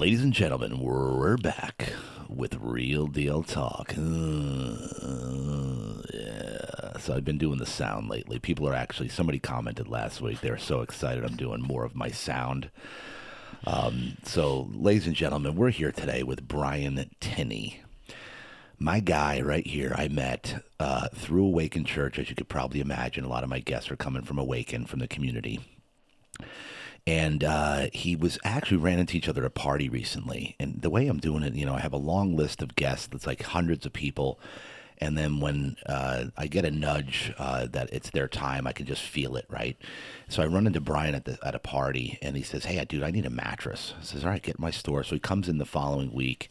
Ladies and gentlemen, we're back with Real Deal Talk. Yeah. So I've been doing the sound lately. People are actually, somebody commented last week, they were so excited I'm doing more of my sound. So, ladies and gentlemen, we're here today with Brian Tinney. My guy right here I met through Awaken Church, as you could probably imagine. A lot of my guests are coming from Awaken, from the community. And he was actually ran into each other at a party recently. And the way I'm doing it, I have a long list of guests that's like hundreds of people. And then when I get a nudge that it's their time, I can just feel it, right? So I run into Brian at a party, and he says, "Hey, dude, I need a mattress." I says, "All right, get in my store." So he comes in the following week.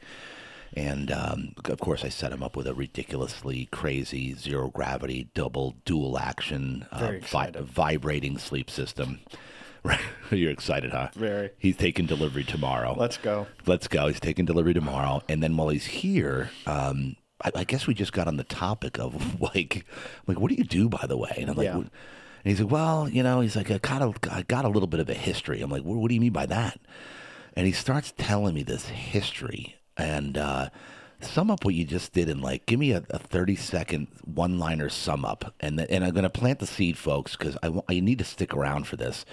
And, of course, I set him up with a ridiculously crazy zero gravity, dual action, vibrating sleep system. Right. You're excited, huh? Very. He's taking delivery tomorrow. Let's go. He's taking delivery tomorrow. And then while he's here, I guess we just got on the topic of like, what do you do, by the way? And I'm like, Yeah. And he's like, well, he's like, I got a little bit of a history. I'm like, what do you mean by that? And he starts telling me this history. And sum up what you just did, and like give me a 30-second one-liner sum up, and I'm going to plant the seed, folks, because I need to stick around for this.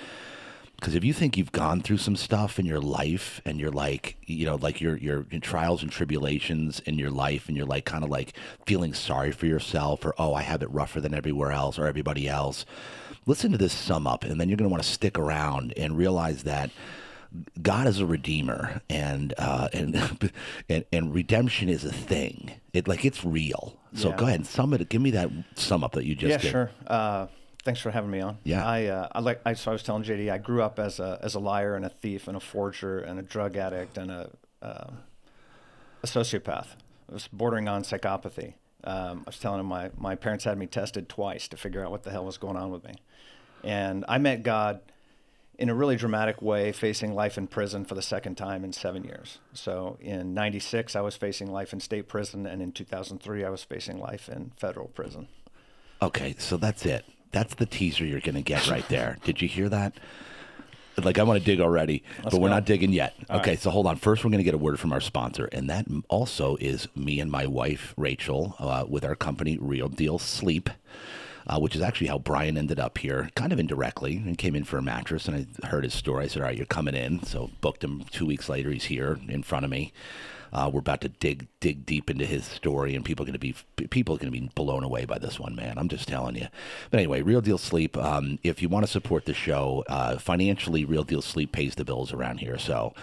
Because if you think you've gone through some stuff in your life, and you're like, like your trials and tribulations in your life, and you're like kind of like feeling sorry for yourself, or I have it rougher than everywhere else or everybody else, listen to this sum up, and then you're going to want to stick around and realize that God is a redeemer, and redemption is a thing. It's real. So go ahead and give me that sum up that you just did. Yeah, sure. Thanks for having me on. Yeah. So I was telling JD, I grew up as a liar and a thief and a forger and a drug addict and a sociopath. I was bordering on psychopathy. I was telling him my parents had me tested twice to figure out what the hell was going on with me. And I met God in a really dramatic way, facing life in prison for the second time in 7 years. So in 96, I was facing life in state prison, and in 2003, I was facing life in federal prison. Okay, so that's it. That's the teaser you're going to get right there. Did you hear that? Like, I want to dig already, but we're not digging yet. Okay, so hold on. First, we're going to get a word from our sponsor, and that also is me and my wife, Rachel, with our company, Real Deal Sleep. Which is actually how Brian ended up here, kind of indirectly, and came in for a mattress, and I heard his story. I said, all right, you're coming in. So booked him 2 weeks later. He's here in front of me. We're about to dig deep into his story, and people are going to be blown away by this one, man. I'm just telling you. But anyway, Real Deal Sleep. If you want to support the show financially, Real Deal Sleep pays the bills around here. So,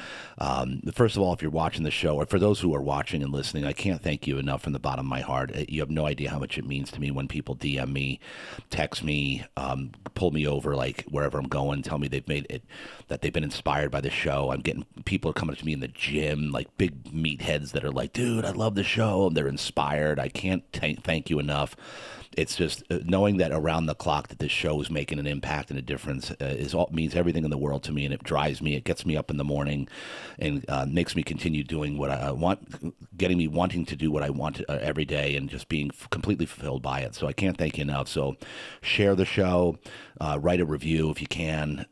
first of all, if you're watching the show, or for those who are watching and listening, I can't thank you enough from the bottom of my heart. You have no idea how much it means to me when people DM me, text me, pull me over, like wherever I'm going, tell me they've made it, that they've been inspired by the show. People are coming up to me in the gym, like big meatheads that are like, dude, I love the show. They're inspired. I can't thank you enough. It's just knowing that around the clock that this show is making an impact and a difference means everything in the world to me, and it drives me. It gets me up in the morning and makes me continue doing what I want, getting me wanting to do what I want every day, and just being completely fulfilled by it. So I can't thank you enough. So share the show, write a review if you can.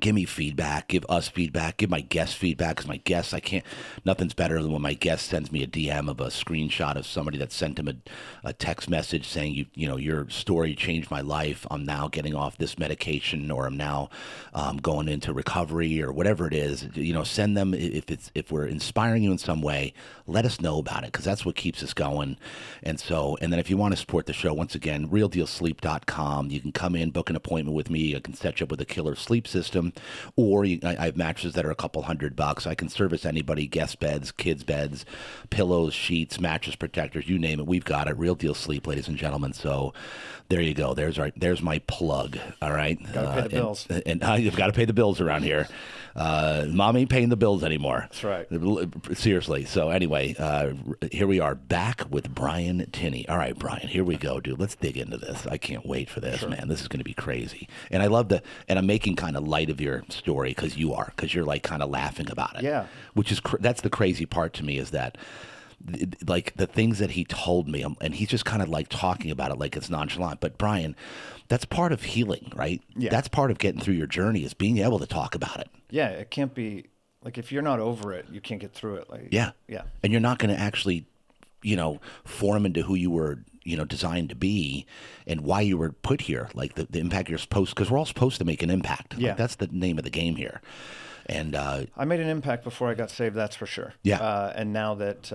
Give me feedback, give us feedback, give my guests feedback, because my guests, nothing's better than when my guest sends me a DM of a screenshot of somebody that sent him a text message saying, your story changed my life. I'm now getting off this medication, or I'm now going into recovery, or whatever it is. Send them. If we're inspiring you in some way, let us know about it, because that's what keeps us going. And then if you want to support the show, once again, realdealsleep.com. You can come in, book an appointment with me. I can set you up with a killer sleep system. Or I have mattresses that are a couple $100. I can service anybody, guest beds, kids beds, pillows, sheets, mattress protectors, you name it. We've got it. Real Deal Sleep, ladies and gentlemen. So there you go. There's my plug. All right. Got to pay the bills. And you've got to pay the bills around here. Mom ain't paying the bills anymore. That's right. Seriously. So anyway, here we are back with Brian Tinney. All right, Brian, here we go, dude. Let's dig into this. I can't wait for this, man. This is going to be crazy. And I love and I'm making kind of light of your story because you're like kind of laughing about it. Yeah. Which is, that's the crazy part to me, is that like the things that he told me, and he's just kind of like talking about it like it's nonchalant. But Brian, that's part of healing, right? Yeah. That's part of getting through your journey, is being able to talk about it. Yeah, it can't be Like if you're not over it, you can't get through it. Like Yeah. yeah. And you're not going to actually, form into who you were, designed to be and why you were put here. Like the impact you're supposed, because we're all supposed to make an impact. Yeah. Like that's the name of the game here. And I made an impact before I got saved, that's for sure. Yeah. And now that,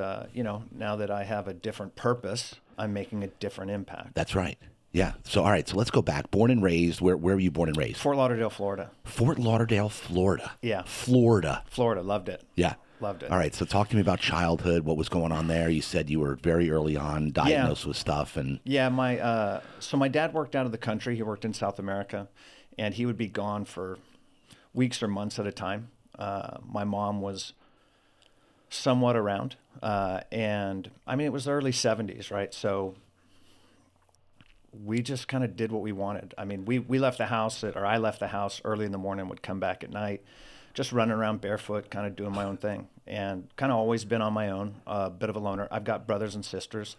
now that I have a different purpose, I'm making a different impact. that's right. Yeah. So, all right. So let's go back. Born and raised. Where were you born and raised? Fort Lauderdale, Florida. Fort Lauderdale, Florida. Yeah. Florida. Florida, loved it. Yeah. Loved it. All right. So talk to me about childhood. What was going on there? You said you were very early on diagnosed with stuff. And Yeah, so my dad worked out of the country. He worked in South America, and he would be gone for weeks or months at a time. My mom was somewhat around, and I mean, it was the early 70s, right? So we just kind of did what we wanted. I mean, we left the house or I left the house early in the morning, would come back at night, just running around barefoot, kind of doing my own thing, and kind of always been on my own, a bit of a loner. I've got brothers and sisters,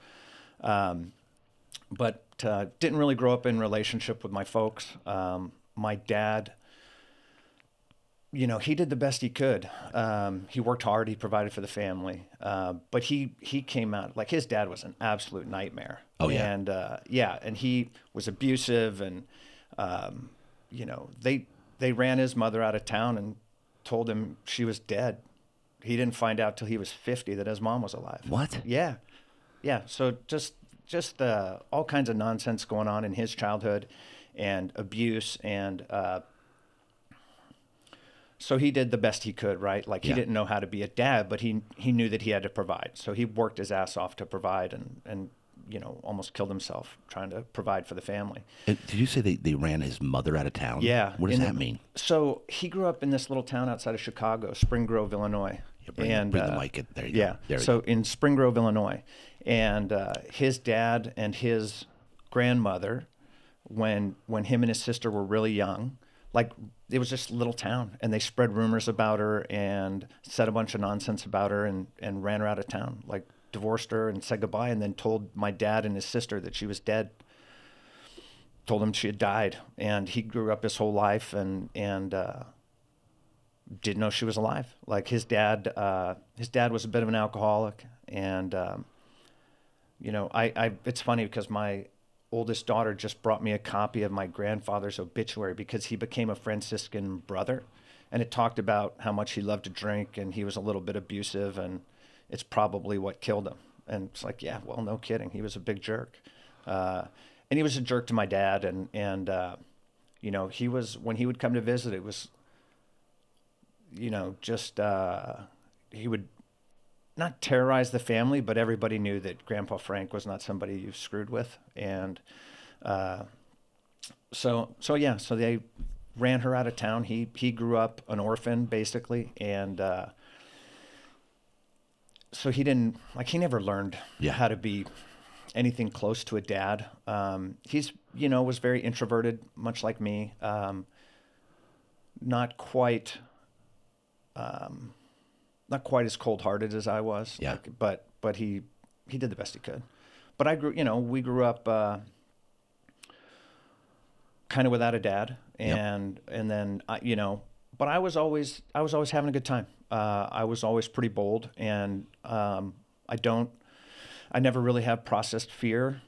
but didn't really grow up in relationship with my folks. My dad, he did the best he could. He worked hard. He provided for the family. But he came out like his dad was an absolute nightmare. Oh, yeah. And and he was abusive, and they ran his mother out of town and told him she was dead. He didn't find out till he was 50 that his mom was alive. what? Yeah. So just all kinds of nonsense going on in his childhood, and abuse, and so he did the best he could, right? Like he Yeah. didn't know how to be a dad, but he knew that he had to provide. So he worked his ass off to provide, and almost killed himself trying to provide for the family. Did you say they ran his mother out of town? Yeah. What does that mean? So he grew up in this little town outside of Chicago, Spring Grove, Illinois. Bring the mic in. There you Yeah. go. There So in Spring Grove, Illinois, and his dad and his grandmother, when him and his sister were really young, like it was just a little town, and they spread rumors about her and said a bunch of nonsense about her, and ran her out of town, like divorced her and said goodbye, and then told my dad and his sister that she was dead. Told him she had died, and he grew up his whole life and didn't know she was alive. Like his dad was a bit of an alcoholic, and it's funny because my oldest daughter just brought me a copy of my grandfather's obituary because he became a Franciscan brother, and it talked about how much he loved to drink and he was a little bit abusive, and it's probably what killed him. And it's like, yeah, well, no kidding, he was a big jerk, and he was a jerk to my dad, and he was, when he would come to visit, it was just he would not terrorize the family, but everybody knew that Grandpa Frank was not somebody you screwed with. And so they ran her out of town. He grew up an orphan, basically, and so he never learned how to be anything close to a dad. He's was very introverted, much like me. Not quite as cold-hearted as I was. Yeah. But he did the best he could. But we grew up kind of without a dad, and then but I was always having a good time. I was always pretty bold, and I never really have processed fear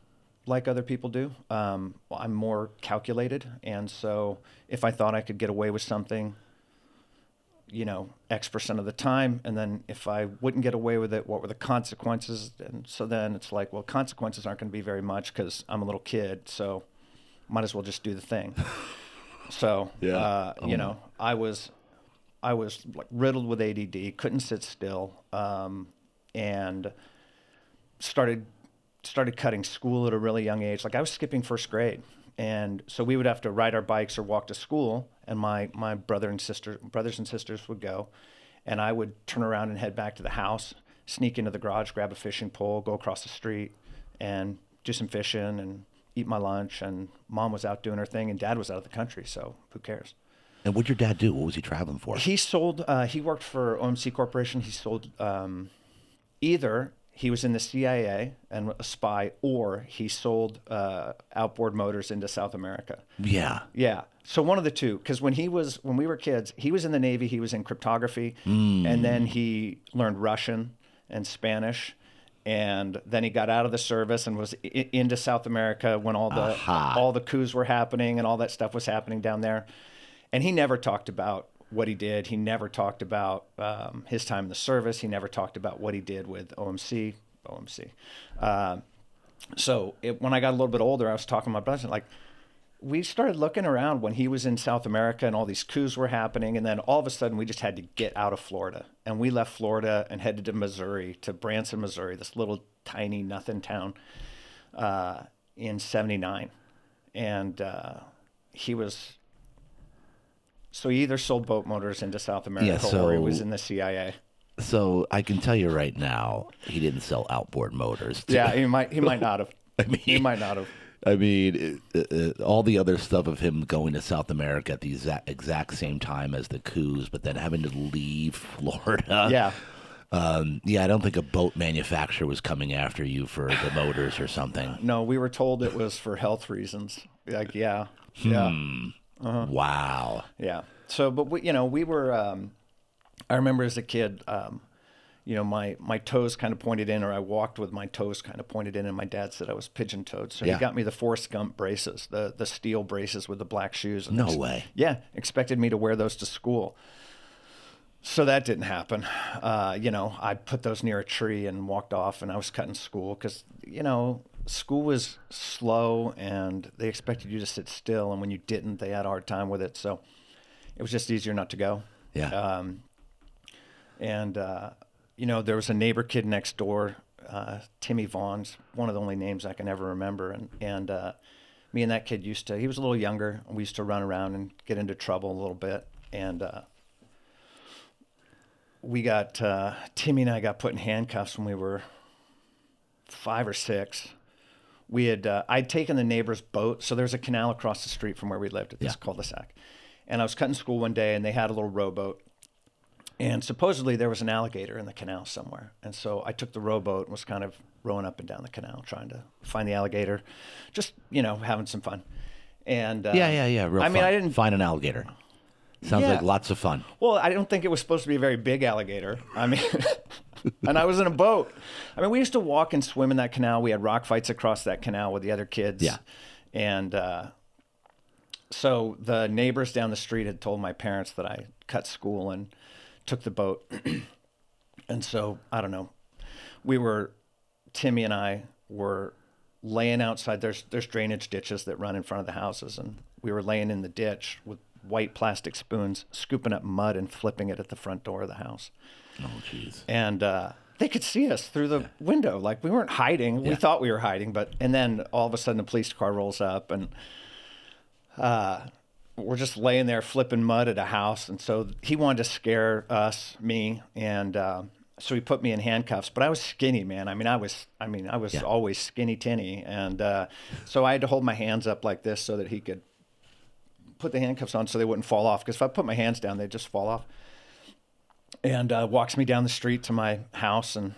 like other people do. I'm more calculated, and so if I thought I could get away with something, X% of the time, and then if I wouldn't get away with it, what were the consequences? And so then it's like, well, consequences aren't going to be very much because I'm a little kid, so might as well just do the thing. So, I was like riddled with ADD, couldn't sit still, and started cutting school at a really young age. Like I was skipping first grade. And so we would have to ride our bikes or walk to school, and my brothers and sisters would go, and I would turn around and head back to the house, sneak into the garage, grab a fishing pole, go across the street, and do some fishing and eat my lunch. And Mom was out doing her thing, and Dad was out of the country, so who cares? And what'd your dad do? What was he traveling for? He sold. He worked for OMC Corporation. He sold either he was in the CIA and a spy, or he sold outboard motors into South America. Yeah. Yeah. So one of the two, because when we were kids, he was in the Navy, he was in cryptography, and then he learned Russian and Spanish, and then he got out of the service and was into South America when all the coups were happening and all that stuff was happening down there. And he never talked about what he did. He never talked about his time in the service. He never talked about what he did with OMC. So when I got a little bit older, I was talking to my brother, like, we started looking around when he was in South America and all these coups were happening. And then all of a sudden we just had to get out of Florida. And we left Florida and headed to Missouri, to Branson, Missouri, this little tiny nothing town in 79. And so he either sold boat motors into South America or he was in the CIA. So I can tell you right now, he didn't sell outboard motors. Yeah, he might not have. He might not have. I mean, all the other stuff of him going to South America at the exact same time as the coups, but then having to leave Florida. Yeah. I don't think a boat manufacturer was coming after you for the motors or something. No, we were told it was for health reasons. Like, yeah. Wow. Yeah. So, but we were, I remember as a kid, my toes kind of pointed in, or I walked with my toes kind of pointed in, and my dad said I was pigeon-toed. So he got me the Forrest Gump braces, the steel braces with the black shoes. No way. Yeah, expected me to wear those to school. So that didn't happen. I put those near a tree and walked off, and I was cutting school because, school was slow, and they expected you to sit still, and when you didn't, they had a hard time with it. So it was just easier not to go. Yeah. There was a neighbor kid next door, Timmy Vaughn's, one of the only names I can ever remember. And me and that kid he was a little younger, and we used to run around and get into trouble a little bit. And Timmy and I got put in handcuffs when we were 5 or 6. I'd taken the neighbor's boat. So there's a canal across the street from where we lived at this cul-de-sac. And I was cutting school one day, and they had a little rowboat. And supposedly there was an alligator in the canal somewhere. And so I took the rowboat and was kind of rowing up and down the canal trying to find the alligator, just, having some fun. And Real fun. I didn't find an alligator. Sounds like lots of fun. Well, I don't think it was supposed to be a very big alligator. And I was in a boat. We used to walk and swim in that canal. We had rock fights across that canal with the other kids. Yeah. And so the neighbors down the street had told my parents that I cut school and took the boat. And so, I don't know, Timmy and I were laying outside. There's drainage ditches that run in front of the houses. And we were laying in the ditch with white plastic spoons, scooping up mud and flipping it at the front door of the house. Oh, jeez. And they could see us through the window. Like, we weren't hiding. We thought we were hiding. And then all of a sudden a police car rolls up, and we're just laying there flipping mud at a house. And so he wanted to scare me. And so he put me in handcuffs, but I was skinny, man. I was always skinny tinny. And so I had to hold my hands up like this so that he could put the handcuffs on so they wouldn't fall off. Because if I put my hands down, they'd just fall off. And walks me down the street to my house and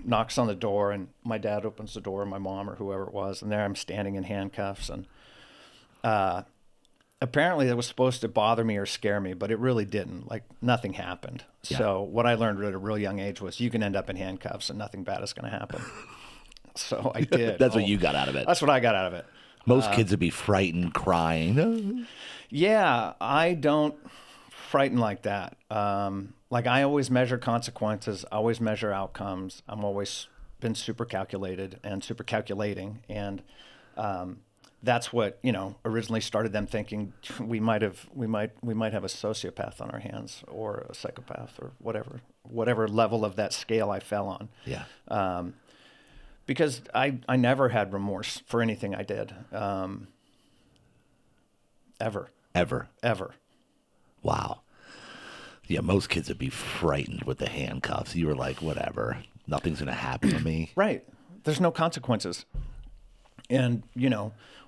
knocks on the door. And my dad opens the door, my mom or whoever it was. And there I'm standing in handcuffs. And apparently that was supposed to bother me or scare me, but it really didn't. Like, nothing happened. Yeah. So what I learned at a real young age was you can end up in handcuffs and nothing bad is going to happen. So I did. That's what you got out of it. That's what I got out of it. Most kids would be frightened, crying. Yeah, I don't frighten like that. Like, I always measure consequences, always measure outcomes. I'm always been super calculated and super calculating. And that's what, originally started them thinking we might have a sociopath on our hands, or a psychopath, or whatever level of that scale I fell on. Yeah. Because I never had remorse for anything I did. Ever. Wow. Yeah, most kids would be frightened with the handcuffs. You were like, whatever, nothing's going to happen to me. Right. There's no consequences. And,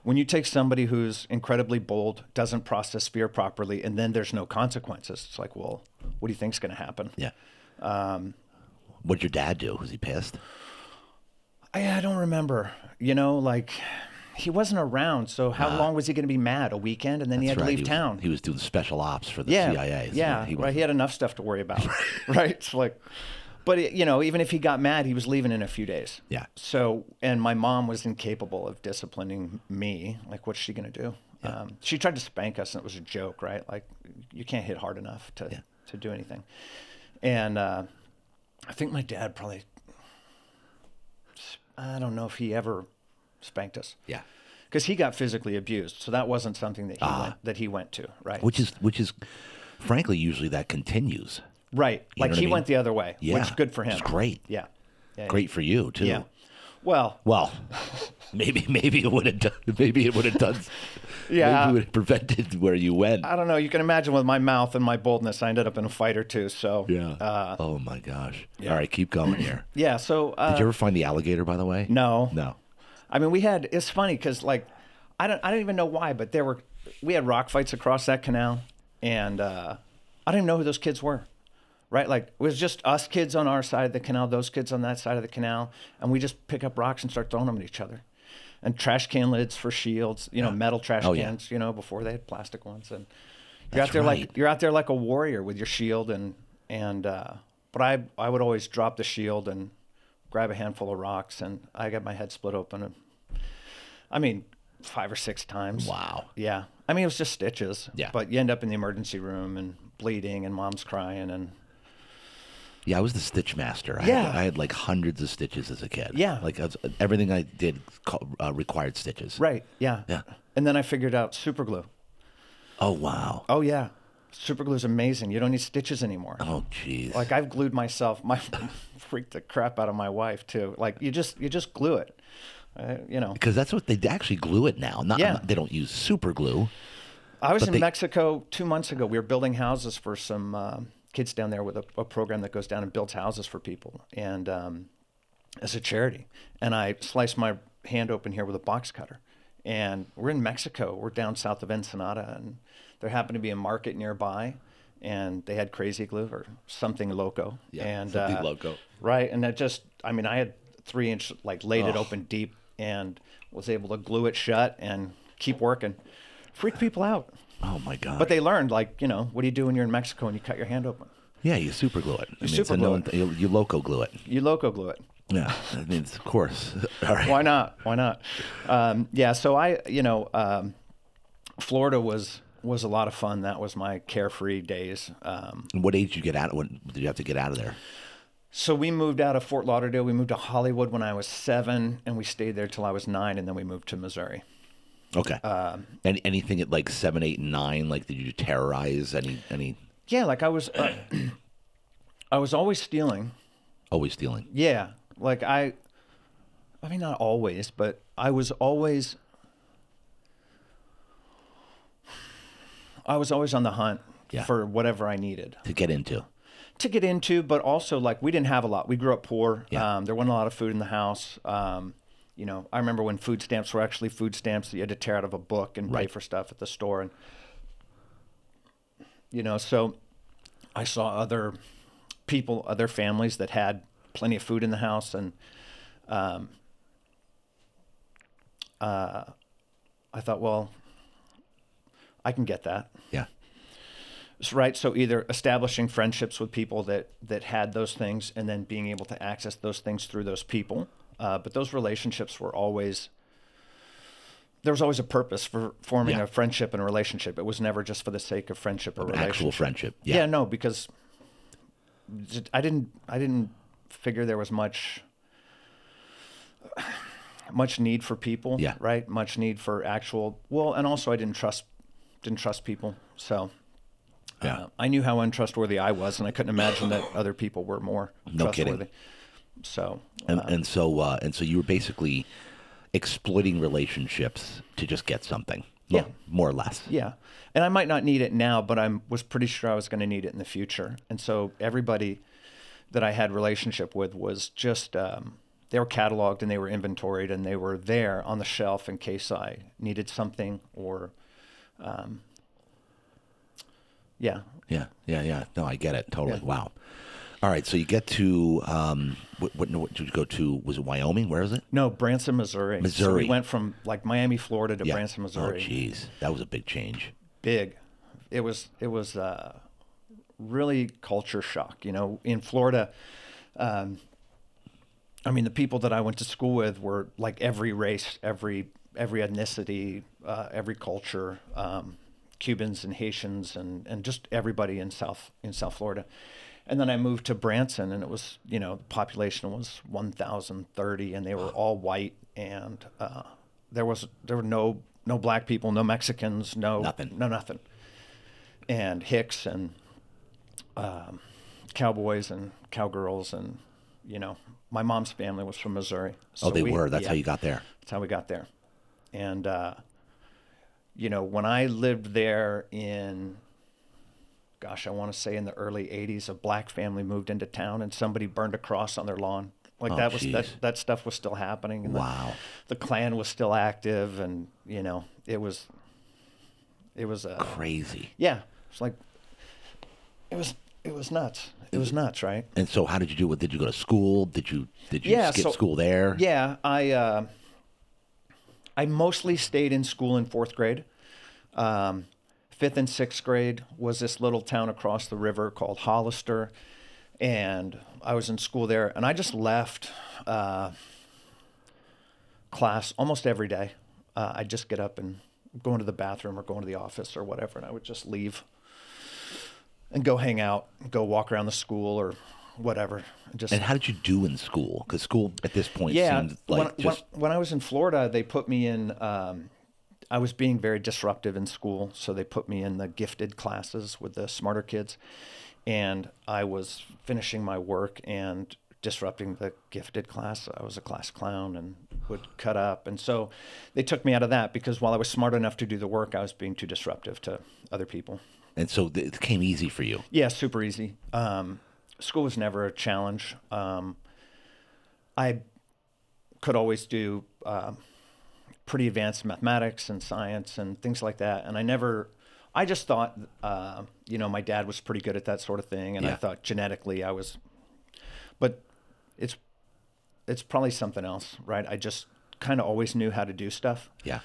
when you take somebody who's incredibly bold, doesn't process fear properly, and then there's no consequences, it's like, well, what do you think's going to happen? Yeah. What'd your dad do? Was he pissed? I don't remember. Like he wasn't around. So how long was he going to be mad? A weekend, and then he had to leave town. He was doing special ops for the Yeah, CIA. So yeah, right. He had enough stuff to worry about, right? It's like, but even if he got mad, he was leaving in a few days. Yeah. So, and my mom was incapable of disciplining me. Like, what's she going to do? Yeah. She tried to spank us, and it was a joke, right? Like, you can't hit hard enough to do anything. And I think my dad probably, I don't know if he ever spanked us. Yeah. Because he got physically abused, so that wasn't something that he went to, right? Which is, frankly, usually that continues. Right. Like he went the other way, yeah. which good for him. It's great. Yeah. Great for you too. Yeah. Well, maybe it would have done. Maybe it would have done. Yeah. Maybe it would have prevented where you went. I don't know. You can imagine with my mouth and my boldness, I ended up in a fight or two. So yeah. Oh my gosh. Yeah. All right, keep going here. Yeah. So did you ever find the alligator? By the way. No. No. I mean, it's funny because like I don't even know why, but we had rock fights across that canal, and I don't even know who those kids were. Right, like it was just us kids on our side of the canal, those kids on that side of the canal, and we just pick up rocks and start throwing them at each other, and trash can lids for shields, metal trash cans, before they had plastic ones, and you're out there like a warrior with your shield, but I would always drop the shield and grab a handful of rocks, and I got my head split open, and I mean 5 or 6 times. Wow. Yeah, I mean it was just stitches. Yeah. But you end up in the emergency room and bleeding, and mom's crying, and. Yeah, I was the stitch master. I had like hundreds of stitches as a kid. Yeah. Like everything I did required stitches. Right, yeah. Yeah. And then I figured out super glue. Oh, wow. Oh, yeah. Super glue is amazing. You don't need stitches anymore. Oh, jeez. Like I've glued myself. Freaked the crap out of my wife, too. Like you just glue it, Because that's what they actually glue it now. They don't use super glue. I was in Mexico 2 months ago. We were building houses for some kids down there with a program that goes down and builds houses for people, and as a charity. And I sliced my hand open here with a box cutter. And we're in Mexico. We're down south of Ensenada, and there happened to be a market nearby, and they had crazy glue or something loco. Yeah, and, something loco. Right, and I had 3-inch, laid it open deep, and was able to glue it shut and keep working. Freaked people out. Oh my God! But they learned, what do you do when you're in Mexico and you cut your hand open? Yeah, you super glue it. You loco glue it. You loco glue it. Yeah, I mean, of course. All right. Why not? Yeah. So Florida was a lot of fun. That was my carefree days. What age did you get out? When did you have to get out of there? So we moved out of Fort Lauderdale. We moved to Hollywood when I was 7, and we stayed there till I was 9, and then we moved to Missouri. Okay. Anything at like 7, 8, and 9? Like, did you terrorize any? Yeah, like I was always stealing. Always stealing. Yeah, like I mean not always, but I was always on the hunt for whatever I needed to get into. But also like we didn't have a lot. We grew up poor. Yeah. There wasn't a lot of food in the house. I remember when food stamps were actually food stamps that you had to tear out of a book and pay for stuff at the store. And, so I saw other people, other families that had plenty of food in the house. And I thought, well, I can get that. Yeah. Right. So either establishing friendships with people that had those things and then being able to access those things through those people. But those relationships were there was always a purpose for forming a friendship and a relationship. It was never just for the sake of friendship or relationship. Actual friendship. Yeah, no, because I didn't figure there was much need for people. Yeah. Right. Much need for and also I didn't trust people. So I knew how untrustworthy I was, and I couldn't imagine that other people were more trustworthy. Kidding. So and so you were basically exploiting relationships to just get something, more or less. Yeah, and I might not need it now, but I was pretty sure I was going to need it in the future. And so everybody that I had relationship with was just they were cataloged and they were inventoried and they were there on the shelf in case I needed something or. Yeah. No, I get it totally. Yeah. Wow. All right, so you get to what did you go to? Was it Wyoming? Where is it? No, Branson, Missouri. So Missouri. we went from like Miami, Florida to Yeah. Branson, Missouri. Oh, geez, that was a big change. Big. It was really culture shock. In Florida, I mean, the people that I went to school with were like every race, every ethnicity, every culture, Cubans and Haitians and just everybody in South Florida. And then I moved to Branson, and it was, the population was 1,030, and they were all white, and there were no black people, no Mexicans, Nothing. nothing, and Hicks and cowboys and cowgirls, and my mom's family was from Missouri. So they were. That's how you got there. That's how we got there. And when I lived there in, gosh, I want to say in the early 80s, a black family moved into town and somebody burned a cross on their lawn. Like that stuff was still happening. And Wow. The Klan was still active, and it was Crazy. Yeah. It's like it was nuts. It was nuts, right? And so how did you do it? Did you go to school? Did you skip school there? Yeah, I mostly stayed in school in fourth grade. 5th and 6th grade was this little town across the river called Hollister, and I was in school there, and I just left class almost every day. I'd just get up and go into the bathroom or go into the office or whatever, and I would just leave and go hang out, go walk around the school or whatever. And how did you do in school? Because school at this point seemed like when I was in Florida, they put me in. I was being very disruptive in school, so they put me in the gifted classes with the smarter kids, and I was finishing my work and disrupting the gifted class. I was a class clown and would cut up, and so they took me out of that because while I was smart enough to do the work, I was being too disruptive to other people. And so it came easy for you. Yeah, super easy. School was never a challenge. I could always do pretty advanced mathematics and science and things like that. And I just thought, my dad was pretty good at that sort of thing. And I thought genetically but it's probably something else, right? I just kind of always knew how to do stuff. Yeah.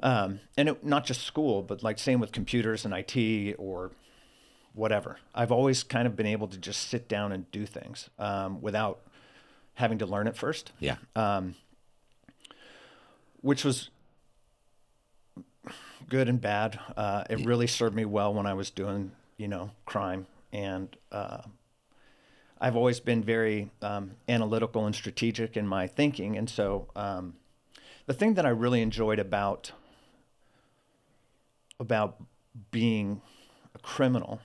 Not just school, but like same with computers and IT or whatever. I've always kind of been able to just sit down and do things without having to learn it first. Yeah. Which was good and bad. It really served me well when I was doing, crime. And I've always been very analytical and strategic in my thinking. And so the thing that I really enjoyed about being a criminal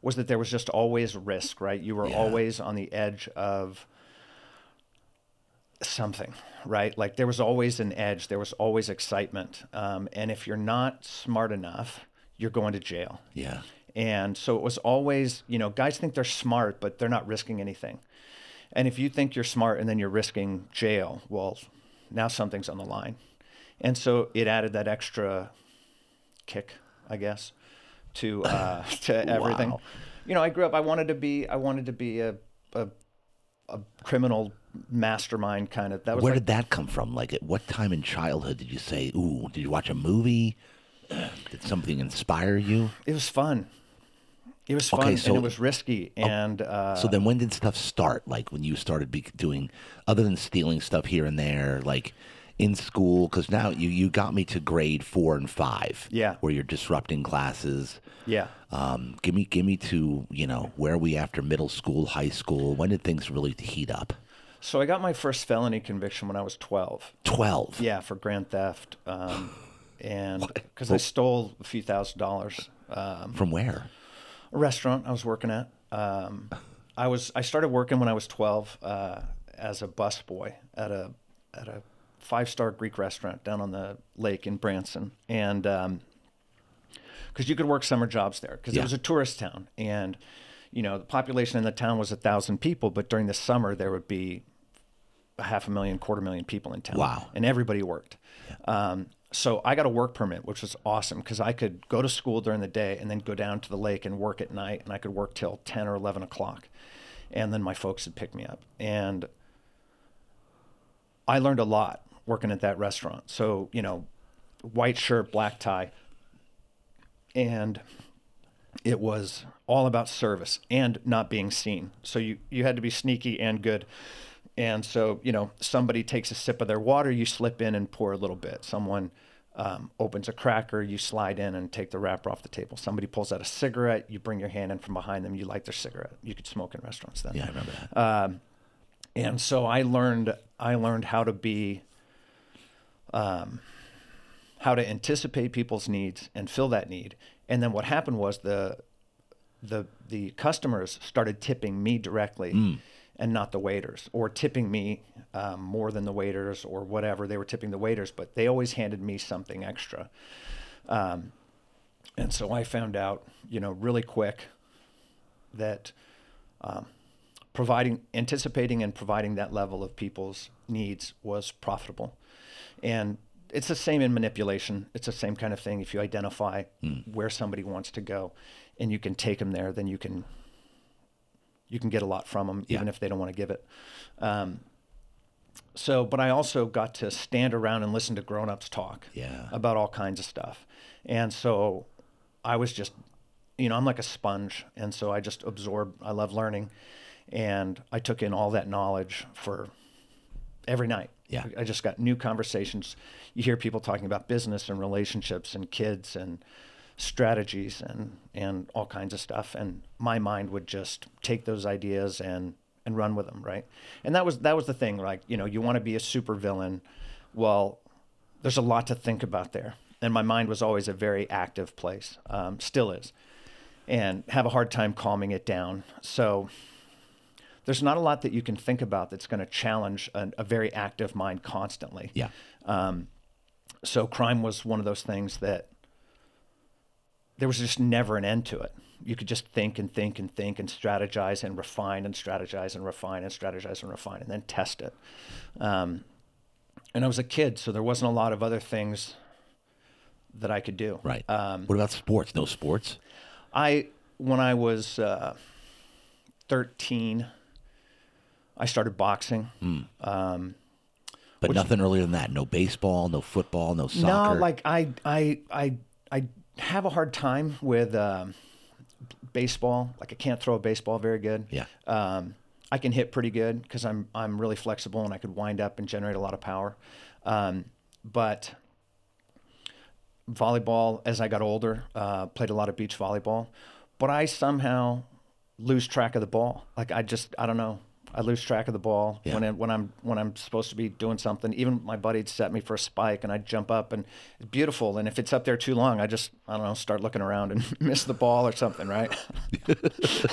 was that there was just always risk, right? You were always on the edge of something, right? Like there was always an edge, there was always excitement. And if you're not smart enough, you're going to jail. Yeah. And so it was always, guys think they're smart, but they're not risking anything. And if you think you're smart and then you're risking jail, well, now something's on the line. And so it added that extra kick, I guess, to everything. Wow. I grew up, I wanted to be a criminal mastermind kind of. That was Where did that come from? Like at what time in childhood did you say, ooh, did you watch a movie? Did something inspire you? It was fun. It was fun, and it was risky. And so then when did stuff start? Like when you started doing, other than stealing stuff here and there, like in school? Because now you got me to grade 4 and 5. Yeah. Where you're disrupting classes. Yeah. Give me to, where are we after middle school, high school? When did things really heat up? So I got my first felony conviction when I was 12. 12? Yeah, for grand theft. And because I stole a few $1,000s. From where? A restaurant I was working at. I started working when I was 12 as a busboy at a 5-star Greek restaurant down on the lake in Branson, and because you could work summer jobs there because it was a tourist town, and the population in the town was 1,000 people, but during the summer there would be 500,000, 250,000 people in town. Wow. And everybody worked. So I got a work permit, which was awesome because I could go to school during the day and then go down to the lake and work at night, and I could work till 10 or 11 o'clock. and then my folks would pick me up. And I learned a lot working at that restaurant. So, white shirt, black tie. And it was all about service and not being seen. So you had to be sneaky and good. And so, somebody takes a sip of their water, you slip in and pour a little bit. Someone opens a cracker, you slide in and take the wrapper off the table. Somebody pulls out a cigarette, you bring your hand in from behind them, you light their cigarette. You could smoke in restaurants then. Yeah, I remember that. And so I learned how to be, how to anticipate people's needs and fill that need. And then what happened was the customers started tipping me directly and not the waiters, or tipping me more than the waiters or whatever. They were tipping the waiters, but they always handed me something extra. And so I found out, really quick that anticipating and providing that level of people's needs was profitable. And it's the same in manipulation. It's the same kind of thing. If you identify where somebody wants to go and you can take them there, then you can get a lot from them, even if they don't want to give it. But I also got to stand around and listen to grown-ups talk about all kinds of stuff. And so I was just, I'm like a sponge. And so I just absorbed. I love learning. And I took in all that knowledge for every night. Yeah. I just got new conversations. You hear people talking about business and relationships and kids and strategies and all kinds of stuff. And my mind would just take those ideas and run with them, right? And that was the thing, like, you want to be a super villain. Well, there's a lot to think about there. And my mind was always a very active place, still is, and have a hard time calming it down. So there's not a lot that you can think about that's going to challenge a very active mind constantly. Yeah. So crime was one of those things that there was just never an end to it. You could just think and think and think and strategize and refine and strategize and refine and strategize and refine and then test it. And I was a kid, so there wasn't a lot of other things that I could do. Right. What about sports? No sports? When I was 13, I started boxing. But nothing earlier than that. No baseball, no football, no soccer. No, like I have a hard time with baseball. Like I can't throw a baseball very good. Yeah. I can hit pretty good because I'm really flexible and I could wind up and generate a lot of power. But volleyball, as I got older, played a lot of beach volleyball. But I somehow lose track of the ball. Like I don't know. I lose track of the ball when I'm supposed to be doing something. Even my buddy'd set me for a spike, and I'd jump up, and it's beautiful. And if it's up there too long, I don't know, start looking around and miss the ball or something, right?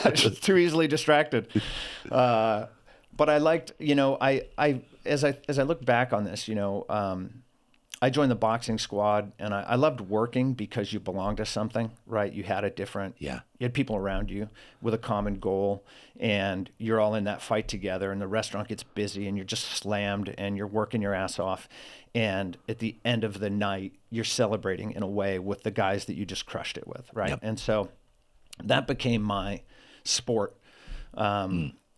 I'm just too easily distracted. But I liked, as I look back on this, I joined the boxing squad, and I loved working because you belonged to something, right? You had you had people around you with a common goal, and you're all in that fight together, and the restaurant gets busy, and you're just slammed, and you're working your ass off. And at the end of the night, you're celebrating in a way with the guys that you just crushed it with, right? Yep. And so that became my sport.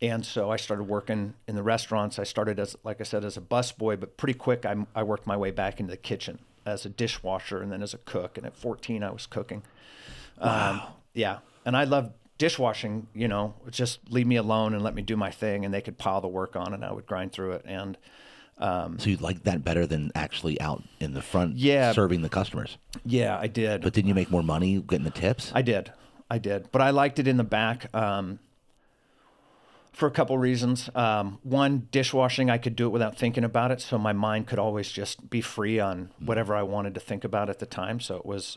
And so I started working in the restaurants. I started like I said, as a busboy, but pretty quick I worked my way back into the kitchen as a dishwasher and then as a cook. And at 14, I was cooking. Wow. And I loved dishwashing, just leave me alone and let me do my thing, and they could pile the work on and I would grind through it. And so you liked that better than actually out in the front serving the customers? Yeah, I did. But didn't you make more money getting the tips? I did. But I liked it in the back. For a couple reasons. One, dishwashing, I could do it without thinking about it, so my mind could always just be free on whatever I wanted to think about at the time. So it was,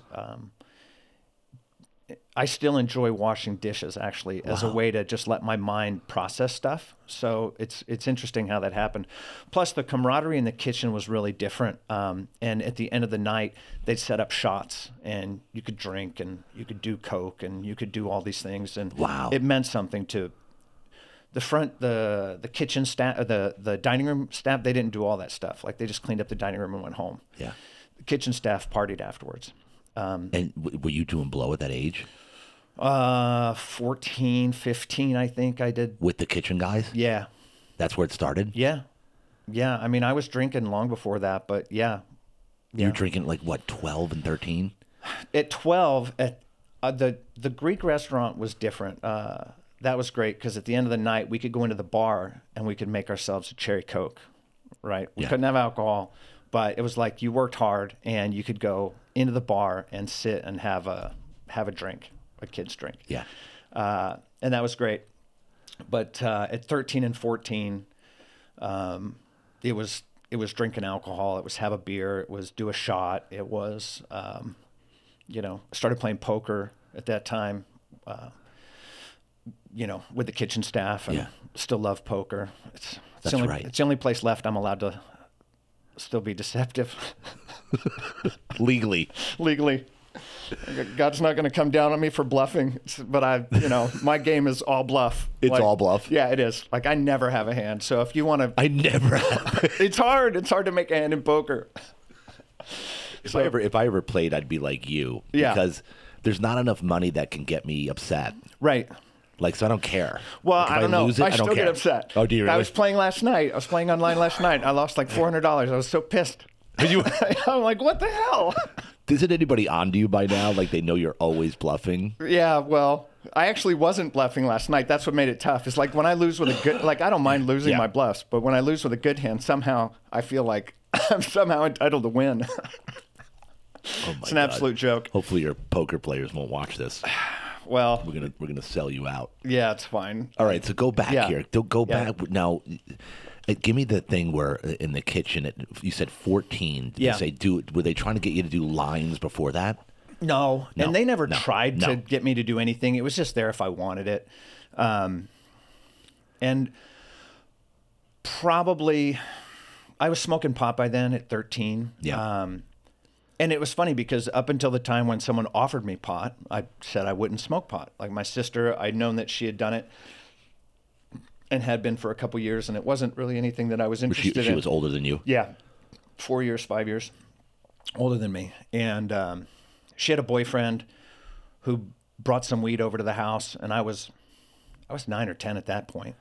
I still enjoy washing dishes, actually, as a way to just let my mind process stuff. So it's interesting how that happened. Plus, the camaraderie in the kitchen was really different. And at the end of the night, they'd set up shots, and you could drink, and you could do coke, and you could do all these things. And it meant something to the kitchen staff, the dining room staff. They didn't do all that stuff. Like they just cleaned up the dining room and went home. Yeah. The kitchen staff partied afterwards. And were you doing blow at that age? 14, 15, I think I did. With the kitchen guys? Yeah. That's where it started? Yeah. Yeah. I mean, I was drinking long before that, but yeah. You were drinking like what, 12 and 13? At 12, the Greek restaurant was different. That was great because at the end of the night, we could go into the bar and we could make ourselves a cherry Coke, right? We couldn't have alcohol, but it was like you worked hard and you could go into the bar and sit and have a drink, a kid's drink. Yeah. And that was great. But at 13 and 14, it was drinking alcohol. It was have a beer. It was do a shot. It was, started playing poker at that time, with the kitchen staff. And still love poker. It's the only place left I'm allowed to still be deceptive. Legally. God's not going to come down on me for bluffing, but my game is all bluff. It's all bluff. Yeah, it is. Like I never have a hand. So if you want to, I never have. It's hard. It's hard to make a hand in poker. If I ever played, I'd be like you. Yeah. Because there's not enough money that can get me upset. Right. Like, so I don't care. Well, like, I don't know. I still don't get upset. Oh, do you really? I was playing last night. I was playing online last night. I lost like $400. I was so pissed. I'm like, what the hell? Isn't anybody on to you by now? Like they know you're always bluffing? Yeah, well, I actually wasn't bluffing last night. That's what made it tough. It's like when I lose with a good, like I don't mind losing my bluffs, but when I lose with a good hand, somehow I feel like I'm somehow entitled to win. It's an absolute joke. Hopefully your poker players won't watch this. Well, we're gonna sell you out. Yeah, it's fine. All right, so go back here. Go back now. Give me the thing where in the kitchen, you said 14. Did they say were they trying to get you to do lines before that? No. And they never tried to get me to do anything. It was just there if I wanted it. And probably I was smoking pot by then at 13. Yeah. And it was funny because up until the time when someone offered me pot, I said I wouldn't smoke pot. Like my sister, I'd known that she had done it and had been for a couple years, and it wasn't really anything that I was interested in. She was older than you? Yeah. 4 years, 5 years older than me. And she had a boyfriend who brought some weed over to the house, and I was 9 or 10 at that point,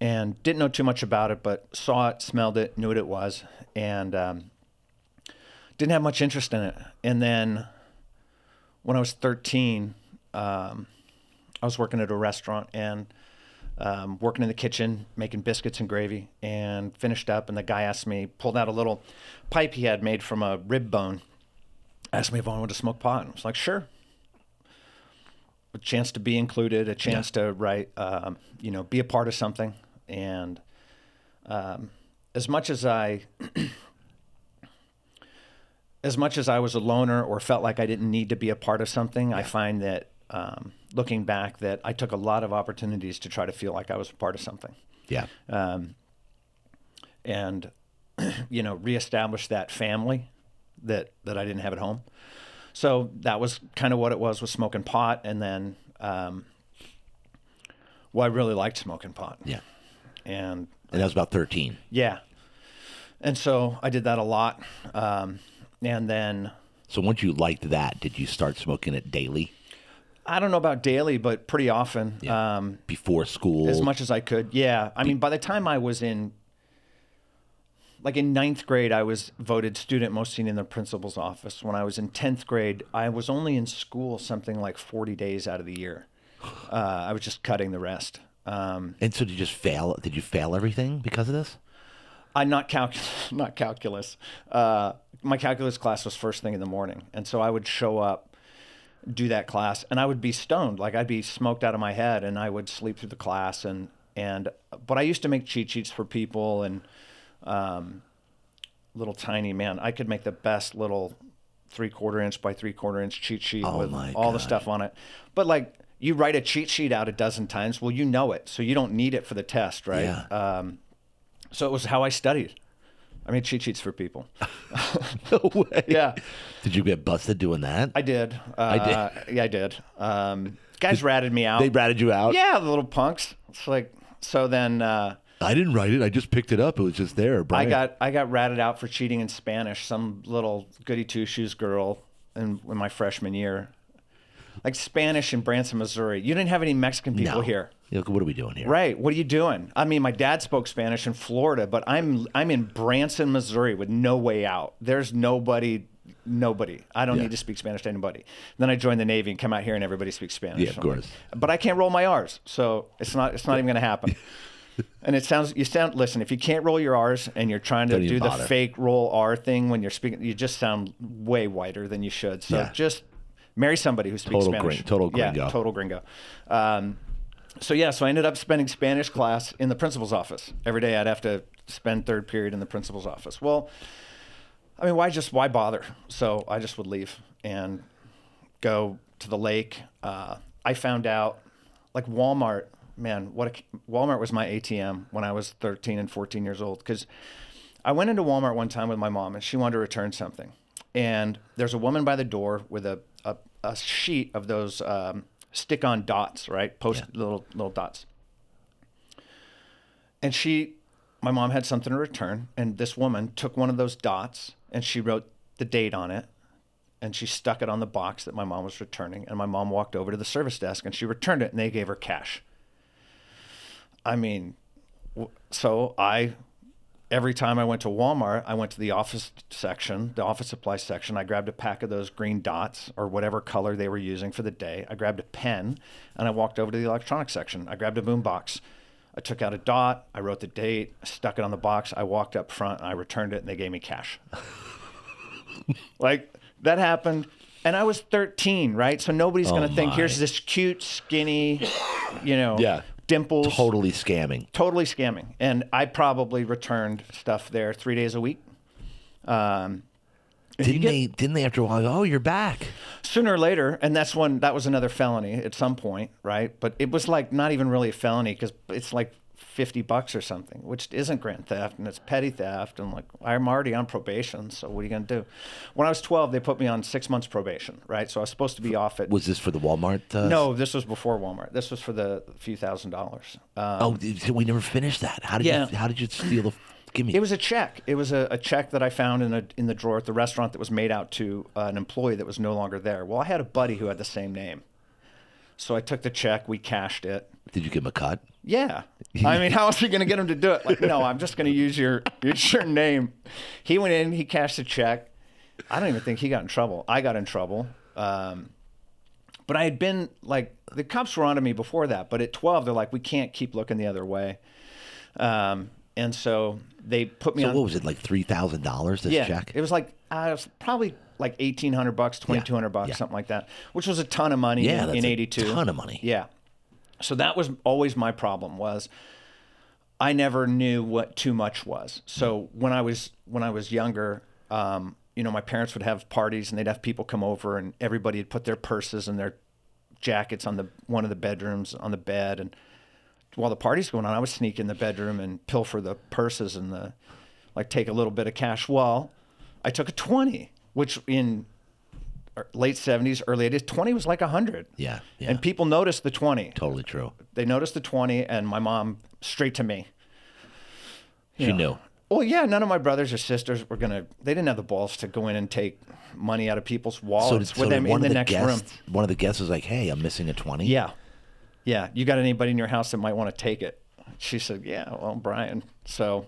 and didn't know too much about it, but saw it, smelled it, knew what it was, and didn't have much interest in it. And then when I was 13, I was working at a restaurant and working in the kitchen, making biscuits and gravy, and finished up. And the guy pulled out a little pipe he had made from a rib bone, asked me if I wanted to smoke pot. And I was like, sure. A chance to be included, a chance to be a part of something. And as much as I was a loner or felt like I didn't need to be a part of something, I find that looking back that I took a lot of opportunities to try to feel like I was a part of something. Yeah. And reestablish that family that I didn't have at home. So that was kind of what it was with smoking pot. And then, I really liked smoking pot. Yeah. And that was about 13. Yeah. And so I did that a lot. And then. So once you liked that, did you start smoking it daily? I don't know about daily, but pretty often. Yeah. Before school? As much as I could. Yeah. I mean, by the time I was in ninth grade, I was voted student most seen in the principal's office. When I was in 10th grade, I was only in school something like 40 days out of the year. I was just cutting the rest. And so did you just fail? Did you fail everything because of this? Not calculus. My calculus class was first thing in the morning. And so I would show up, do that class, and I would be stoned. Like I'd be smoked out of my head, and I would sleep through the class. But I used to make cheat sheets for people, and little tiny, man, I could make the best little 3/4 inch by 3/4 inch cheat sheet with all the stuff on it. But like you write a cheat sheet out a dozen times, well, you know it, so you don't need it for the test, right? Yeah. So it was how I studied. I made cheat sheets for people. No way. Yeah. Did you get busted doing that? I did. Yeah, I did. Guys ratted me out. They ratted you out? Yeah, the little punks. It's like, so then. I didn't write it. I just picked it up. It was just there. Brian. I got ratted out for cheating in Spanish. Some little goody two shoes girl in my freshman year. like Spanish in Branson, Missouri. You didn't have any Mexican people here. What are we doing here? Right. What are you doing? I mean, my dad spoke Spanish in Florida, but I'm in Branson, Missouri with no way out. There's nobody. I don't need to speak Spanish to anybody. Then I joined the Navy and come out here and everybody speaks Spanish. Yeah, of course. But I can't roll my R's, so it's not even going to happen. And listen, if you can't roll your R's and you're trying to do the fake roll R thing when you're speaking, you just sound way whiter than you should. So just marry somebody who speaks Spanish. Total gringo. Yeah, total gringo. So I ended up spending Spanish class in the principal's office. Every day I'd have to spend third period in the principal's office. Well, I mean, why bother? So I just would leave and go to the lake. I found out, like Walmart, man, Walmart was my ATM when I was 13 and 14 years old. Because I went into Walmart one time with my mom and she wanted to return something. And there's a woman by the door with a sheet of those stick-on dots, right? Little dots. And my mom had something to return, and this woman took one of those dots and she wrote the date on it, and she stuck it on the box that my mom was returning. And my mom walked over to the service desk and she returned it, and they gave her cash. I mean, every time I went to Walmart, I went to the office section, the office supply section. I grabbed a pack of those green dots or whatever color they were using for the day. I grabbed a pen and I walked over to the electronics section. I grabbed a boom box. I took out a dot. I wrote the date, stuck it on the box. I walked up front and I returned it, and they gave me cash. Like, that happened. And I was 13, right? So nobody's going to think, here's this cute, skinny, dimples. Totally scamming. And I probably returned stuff there 3 days a week. Didn't they after a while go, oh, you're back? Sooner or later, and that was another felony at some point, right? But it was like not even really a felony because it's like $50 or something, which isn't grand theft, and it's petty theft. And like, I'm already on probation, so what are you going to do? When I was 12, they put me on 6 months probation, right? So I was supposed to be off it. Was this for the Walmart? No, this was before Walmart. This was for the few $1,000s. We never finished that. How did you steal the? Give me. It was a check. It was a check that I found in the drawer at the restaurant that was made out to an employee that was no longer there. Well, I had a buddy who had the same name, so I took the check. We cashed it. Did you give him a cut? Yeah. I mean, how else are you going to get him to do it? Like, no, I'm just going to use your name. He went in. He cashed the check. I don't even think he got in trouble. I got in trouble. But I had been like, the cops were onto me before that. But at 12, they're like, we can't keep looking the other way. And so they put me on. So what was it, like $3,000 this check? It was like, it was probably like $1,800, $2,200, something like that, which was a ton of money in 82. A ton of money. Yeah. So that was always my problem, was I never knew what too much was. So when I was younger, my parents would have parties and they'd have people come over and everybody would put their purses and their jackets on one of the bedrooms on the bed, and while the party's going on, I would sneak in the bedroom and pilfer the purses and take a little bit of cash. Well, I took a 20, which in late 70s, early 80s, 20 was like 100. Yeah. And people noticed the 20. Totally true. They noticed the 20, and my mom straight to me. She knew. Well, yeah, none of my brothers or sisters they didn't have the balls to go in and take money out of people's wallets with them in the next room. One of the guests was like, hey, I'm missing a 20. Yeah. Yeah, you got anybody in your house that might want to take it? She said, yeah, well, Brian. So,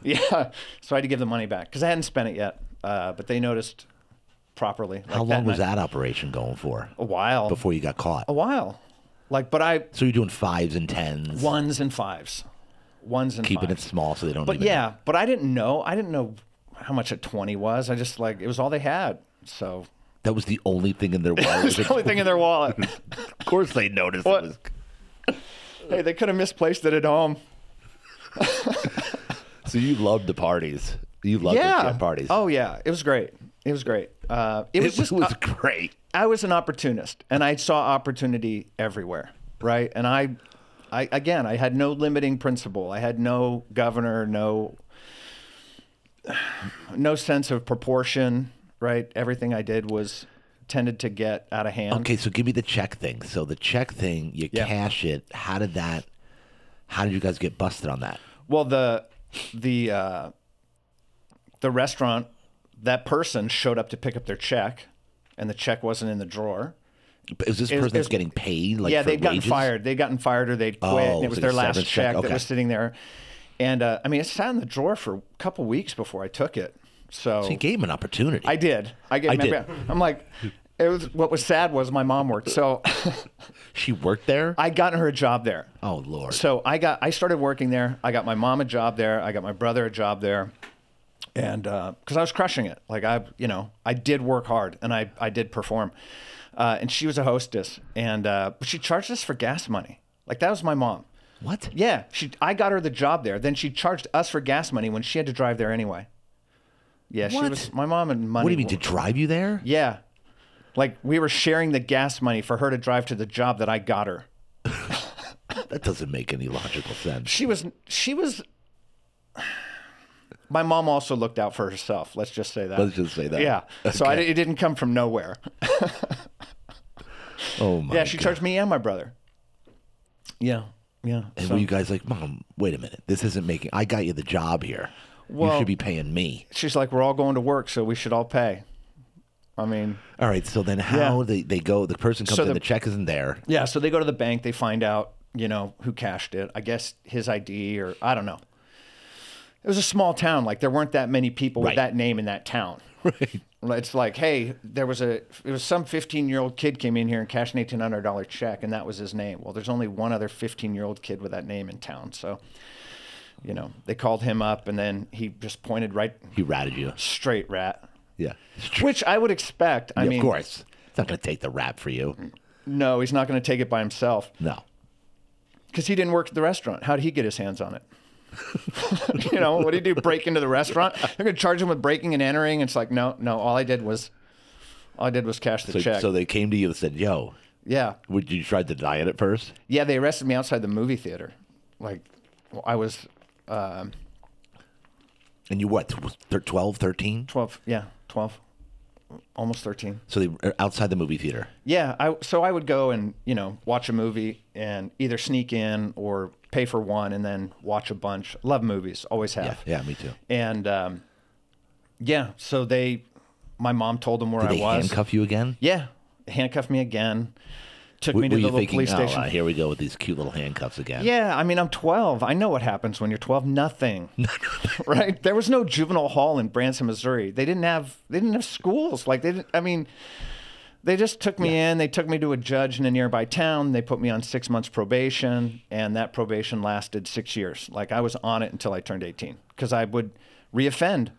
yeah. So I had to give the money back because I hadn't spent it yet. But they noticed properly. How long was that operation going for? A while. Before you got caught? A while. So you're doing 5s and 10s? 1s and 5s. Keeping it small so they don't But I didn't know. I didn't know how much a 20 was. I just it was all they had. So... That was the only thing in their wallet. That was the only thing in their wallet. Of course they noticed. Hey, they could have misplaced it at home. So you loved the parties. You loved the parties. Oh, yeah. It was great. It was great. It was great. I was an opportunist, and I saw opportunity everywhere, right? And I had no limiting principle. I had no governor, no sense of proportion. Right, everything I did tended to get out of hand. Okay, so give me the check thing. So the check thing, you cash it. How did you guys get busted on that? Well, the restaurant, that person showed up to pick up their check, and the check wasn't in the drawer, But is this person that's getting paid? Like, yeah, for they'd gotten wages? fired. They'd gotten fired or they'd quit, and it was like their a last severance check check? that was sitting there. And I mean, it sat in the drawer for a couple weeks before I took it. So you gave him an opportunity. I did. I'm like, it was. What was sad was my mom worked. So she worked there? I got her a job there. Oh, Lord. So I started working there. I got my mom a job there. I got my brother a job there. And because I was crushing it. Like, I did work hard and I did perform. And she was a hostess. And but she charged us for gas money. Like, that was my mom. What? Yeah. I got her the job there. Then she charged us for gas money when she had to drive there anyway. Yeah, What? she was my mom and money. What do you mean, to drive you there? Yeah. Like, we were sharing the gas money for her to drive to the job that I got her. That doesn't make any logical sense. She was my mom also looked out for herself. Let's just say that. Let's just say that. Yeah. So Okay. it didn't come from nowhere. Oh, my Yeah, she God. charged me and my brother. Yeah. Yeah. And So- were you guys like, Mom, wait a minute. This isn't making... I got you the job here. You Well- should be paying me. she's like, we're all going to work, so we should all pay. I mean, All right, so then how they go... The person comes So in, the- the check isn't there. yeah, so they go to the bank, they find out, who cashed it. I guess his ID or I don't know. It was a small town. Like, there weren't that many people with Right. that name in that town. Right. It's like, hey, it was some 15-year-old kid came in here and cashed an $1,800 check, and that was his name. Well, there's only one other 15-year-old kid with that name in town. So, they called him up, and then he just pointed right He ratted you. straight rat, Yeah. which I would expect. I mean, of course. It's not going to take the rap for you. no, he's not going to take it by himself No. because he didn't work at the restaurant. How did he get his hands on it? What do you do? Break into the restaurant? They're going to charge him with breaking and entering. It's like, no. All I did was cash the check. So they came to you and said, yo, Yeah. would you try to deny it at first? Yeah, they arrested me outside the movie theater. Like, I was And you what, 12, 13? 12. Yeah, 12. Almost 13. So they were outside the movie theater. Yeah, so I would go and, watch a movie and either sneak in or pay for one and then watch a bunch. Love movies, always have. Yeah, me too. And, so my mom told them where Did I they was. handcuff you again? Yeah, handcuffed me again. Took Were me to the you little thinking, police station. here we go with these cute little handcuffs again? Yeah, I mean, I'm 12. I know what happens when you're 12. Nothing. Right? There was no juvenile hall in Branson, Missouri. They didn't have schools. Like, they just took me in. They took me to a judge in a nearby town. They put me on 6 months probation, and that probation lasted 6 years. Like, I was on it until I turned 18 because I would reoffend.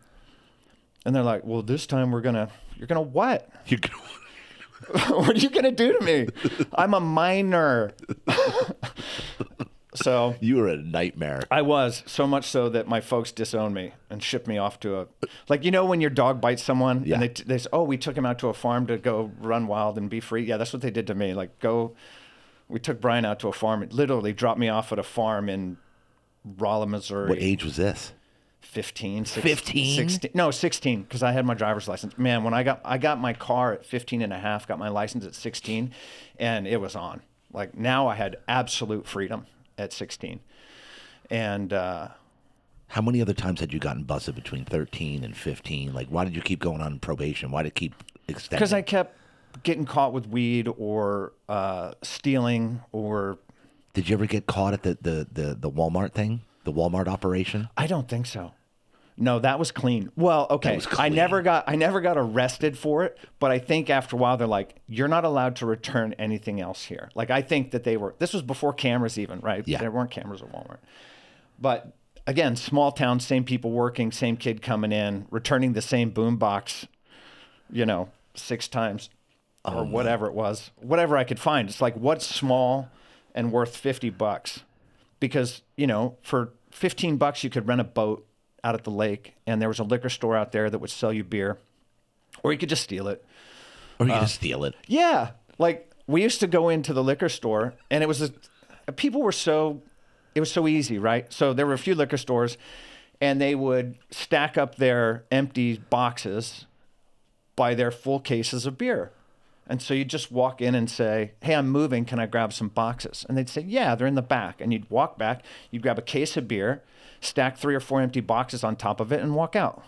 And they're like, well, this time you're going to what? What are you going to do to me? I'm a minor. So You were a nightmare. I was, so much so that my folks disowned me and shipped me off to when your dog bites someone Yeah. and they say, oh, we took him out to a farm to go run wild and be free. Yeah, that's what they did to me. We took Brian out to a farm. It literally dropped me off at a farm in Rolla, Missouri. What age was this? 15, 15? 16. No, 16, because I had my driver's license. Man, when I got my car at 15 and a half, got my license at 16, and it was on. Like, now I had absolute freedom at 16. And How many other times had you gotten busted between 13 and 15? Like, why did you keep going on probation? Why did it keep extending? because I kept getting caught with weed or stealing or... Did you ever get caught at the Walmart thing? The Walmart operation? I don't think so. No, that was clean. Well, okay. was I clean. never got arrested for it, but I think after a while they're like, you're not allowed to return anything else here. Like, I think that this was before cameras even, right? Yeah. There weren't cameras at Walmart. But again, small town, same people working, same kid coming in, returning the same boombox, 6 times or whatever it was, whatever I could find. It's like, what's small and worth $50? Because, for $15 you could rent a boat out at the lake, and there was a liquor store out there that would sell you beer, or you could just steal it. Or you just steal it? Yeah, like, we used to go into the liquor store, and it was so easy, right? So there were a few liquor stores, and they would stack up their empty boxes by their full cases of beer. And so you'd just walk in and say, hey, I'm moving. Can I grab some boxes? And they'd say, yeah, they're in the back. And you'd walk back. You'd grab a case of beer, stack 3 or 4 empty boxes on top of it, and walk out.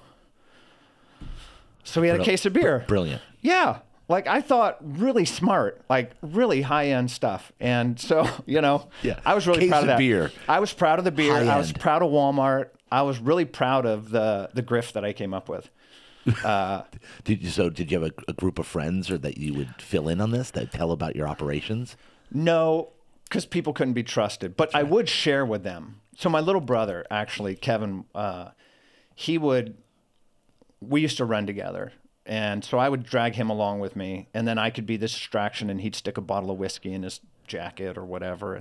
So we had a case of beer. Brilliant. Yeah. Like I thought really smart, like really high-end stuff. And so, I was really proud of that. Beer. I was proud of the beer. High I was end. proud of Walmart. I was really proud of the grift that I came up with. Did you have a group of friends or that you would fill in on this, that tell about your operations? No, because people couldn't be trusted. But I would share with them. So my little brother, actually, Kevin, we used to run together. And so I would drag him along with me, and then I could be the distraction, and he'd stick a bottle of whiskey in his jacket or whatever,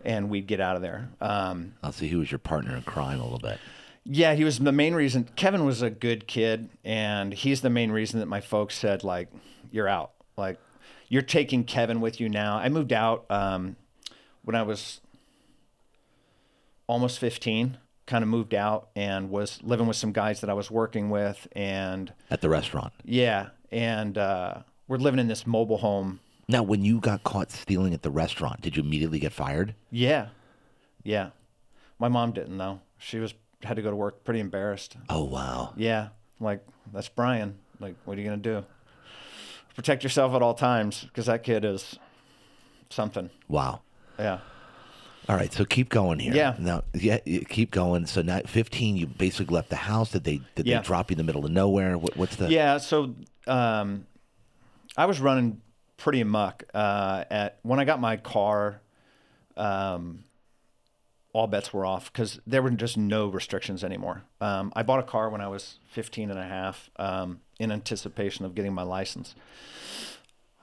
and we'd get out of there. I'll see who was your partner in crime a little bit. Yeah, he was the main reason. Kevin was a good kid, and he's the main reason that my folks said, like, you're out. Like, you're taking Kevin with you now. I moved out when I was almost 15. Kind of moved out and was living with some guys that I was working with, and At the restaurant. yeah, and we're living in this mobile home. Now, when you got caught stealing at the restaurant, did you immediately get fired? Yeah. My mom didn't though. She had to go to work pretty embarrassed. Oh, wow. Yeah, like that's Brian. Like, what are you gonna do? Protect yourself at all times, because that kid is something. Wow. Yeah. All right, so keep going here. Yeah. Now, you keep going. So now, 15, you basically left the house. Did they drop you in the middle of nowhere? What's the? Yeah. So I was running pretty amok. When I got my car, all bets were off because there were just no restrictions anymore. I bought a car when I was 15 and a half in anticipation of getting my license.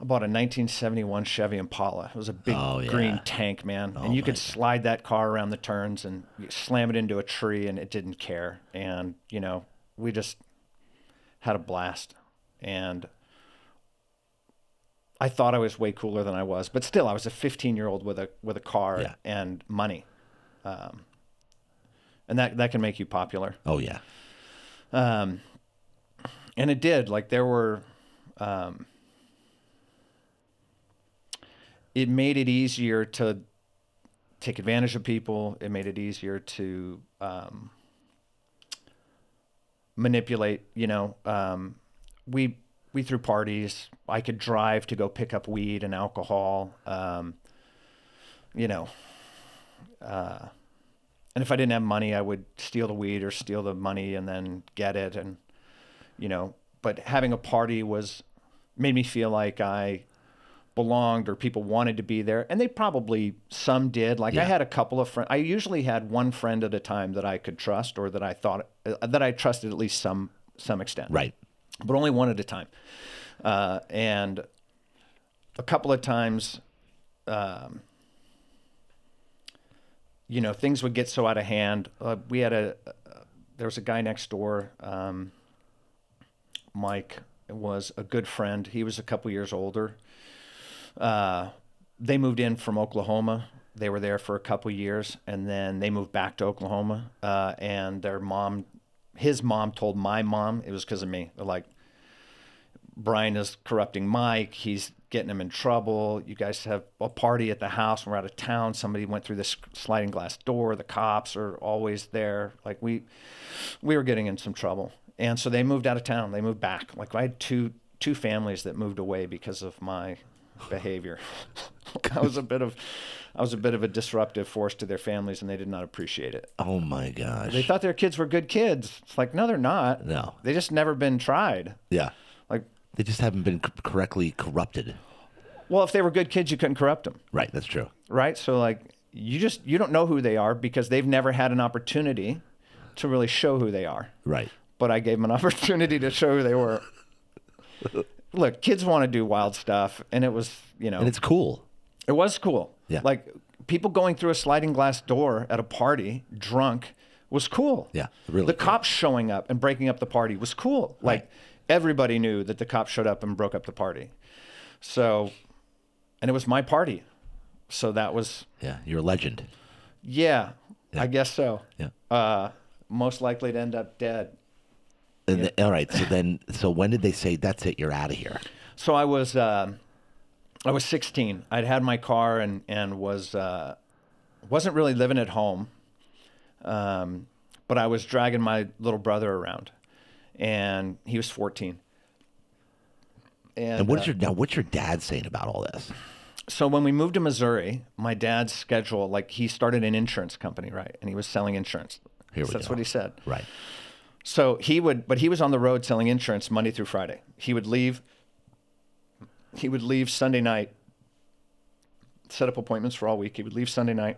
I bought a 1971 Chevy Impala. It was a big green tank, man. And you could slide that car around the turns and slam it into a tree, and it didn't care. And, we just had a blast. And I thought I was way cooler than I was. But still, I was a 15-year-old with a car and money. And that can make you popular. Oh, yeah. And it did. Like, there were... it made it easier to take advantage of people. It made it easier to manipulate. We threw parties. I could drive to go pick up weed and alcohol. And if I didn't have money, I would steal the weed or steal the money and then get it. And but having a party made me feel like I belonged, or people wanted to be there, and some did. Like, I had a couple of friends. I usually had one friend at a time that I could trust, or that I thought that I trusted at least some extent. Right. But only one at a time. And a couple of times, things would get so out of hand. There was a guy next door, Mike, was a good friend. He was a couple years older. They moved in from Oklahoma. They were there for a couple years, and then they moved back to Oklahoma. And his mom told my mom, it was because of me. They're like, Brian is corrupting Mike. He's getting him in trouble. You guys have a party at the house. We're out of town. Somebody went through this sliding glass door. The cops are always there. Like, we were getting in some trouble. And so they moved out of town. They moved back. Like, I had two families that moved away because of my behavior. I was a bit of a disruptive force to their families, and they did not appreciate it. Oh my gosh. They thought their kids were good kids. It's like, no, they're not. No. They just never been tried. Yeah. Like, they just haven't been correctly corrupted. Well, if they were good kids, you couldn't corrupt them. Right, that's true. Right? So, like, you don't know who they are because they've never had an opportunity to really show who they are. Right. But I gave them an opportunity to show who they were. Look, kids want to do wild stuff, and it was, And it's cool. It was cool. Yeah. Like, people going through a sliding glass door at a party, drunk, was cool. Yeah, really The cool. cops showing up and breaking up the party was cool. Right. Like, everybody knew that the cops showed up and broke up the party. So, and it was my party. So that was... Yeah, you're a legend. Yeah, I guess so. Yeah. Most likely to end up dead. And all right, so when did they say, that's it, you're out of here? So I was 16. I'd had my car and wasn't really living at home, but I was dragging my little brother around, and he was 14. And what's your dad saying about all this? So when we moved to Missouri, my dad's schedule, like he started an insurance company, right? And he was selling insurance. That's what he said. Right. So he was on the road selling insurance Monday through Friday. He would leave Sunday night, set up appointments for all week. He would leave Sunday night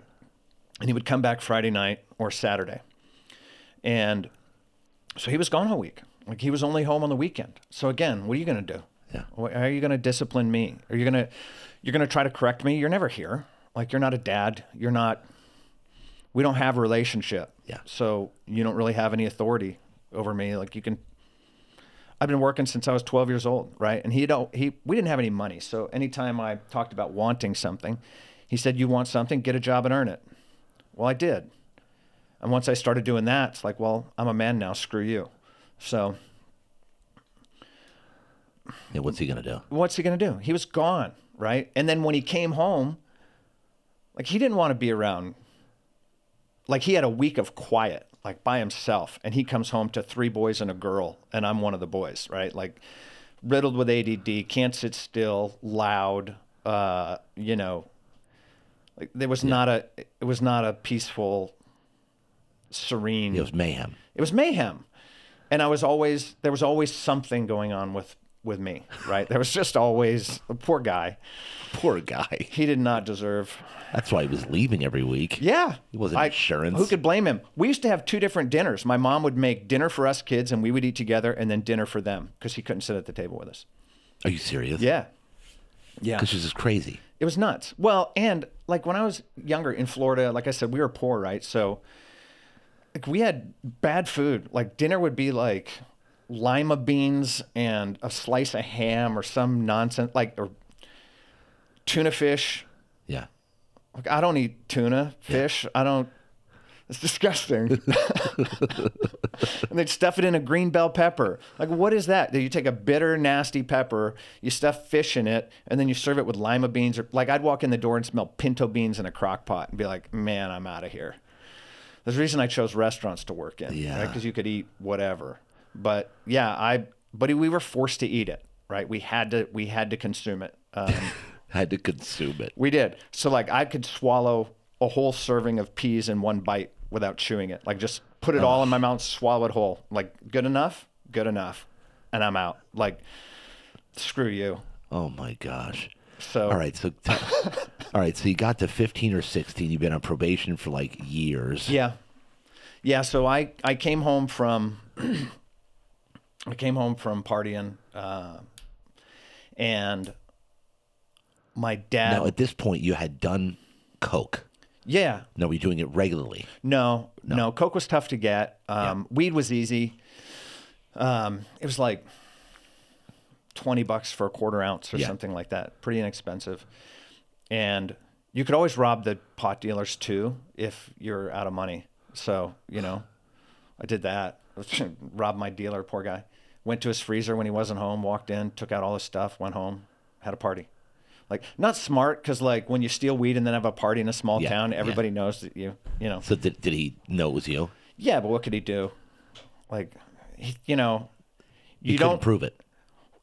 and he would come back Friday night or Saturday. And so he was gone all week. Like he was only home on the weekend. So again, what are you going to do? Yeah. How are you going to discipline me? Are you going to try to correct me? You're never here. Like you're not a dad. We don't have a relationship. Yeah. So you don't really have any authority over me. Like I've been working since I was 12 years old, right? And we didn't have any money. So anytime I talked about wanting something, he said, you want something, get a job and earn it. Well, I did. And once I started doing that, it's like, well, I'm a man now, screw you. So. Yeah, what's he going to do? What's he going to do? He was gone, right? And then when he came home, like he didn't want to be around. Like he had a week of quiet, like by himself. And he comes home to 3 boys and a girl. And I'm one of the boys, right? Like riddled with ADD, can't sit still, loud, like it was not a peaceful, serene. It was mayhem. It was mayhem. And there was always something going on with me, right? There was just always a poor guy. Poor guy. He did not deserve. That's why he was leaving every week. Yeah. It wasn't insurance. Who could blame him? We used to have 2 different dinners. My mom would make dinner for us kids and we would eat together and then dinner for them because he couldn't sit at the table with us. Are you serious? Yeah. Yeah. Because she's just crazy. It was nuts. Well, and like when I was younger in Florida, like I said, we were poor, right? So like we had bad food. Like dinner would be like lima beans and a slice of ham or some nonsense, or tuna fish. Yeah. Like I don't eat tuna fish. Yeah. It's disgusting. And they'd stuff it in a green bell pepper. Like, what is that? You take a bitter, nasty pepper, you stuff fish in it, and then you serve it with lima beans. Or like I'd walk in the door and smell pinto beans in a crock pot and be like, man, I'm out of here. There's a reason I chose restaurants to work in, right? Because you could eat whatever. But yeah, we were forced to eat it, right? We had to consume it. Had to consume it. We did. So like I could swallow a whole serving of peas in one bite without chewing it. Like just put it all in my mouth, swallow it whole. Like good enough, and I'm out. Like screw you. Oh my gosh. So all right, so you got to 15 or 16. You've been on probation for like years. Yeah. So I came home from partying, and my dad. Now at this point, you had done coke. Yeah. No, were you doing it regularly? No. Coke was tough to get. Weed was easy. It was like $20 for a quarter ounce or something like that. Pretty inexpensive. And you could always rob the pot dealers too if you're out of money. So, I did that. Robbed my dealer, poor guy. Went to his freezer when he wasn't home, walked in, took out all his stuff, went home, had a party. Like, not smart, because like when you steal weed and then have a party in a small town, everybody knows that you know. So did he know it was you? Yeah, but what could he do? Like, you couldn't don't prove it.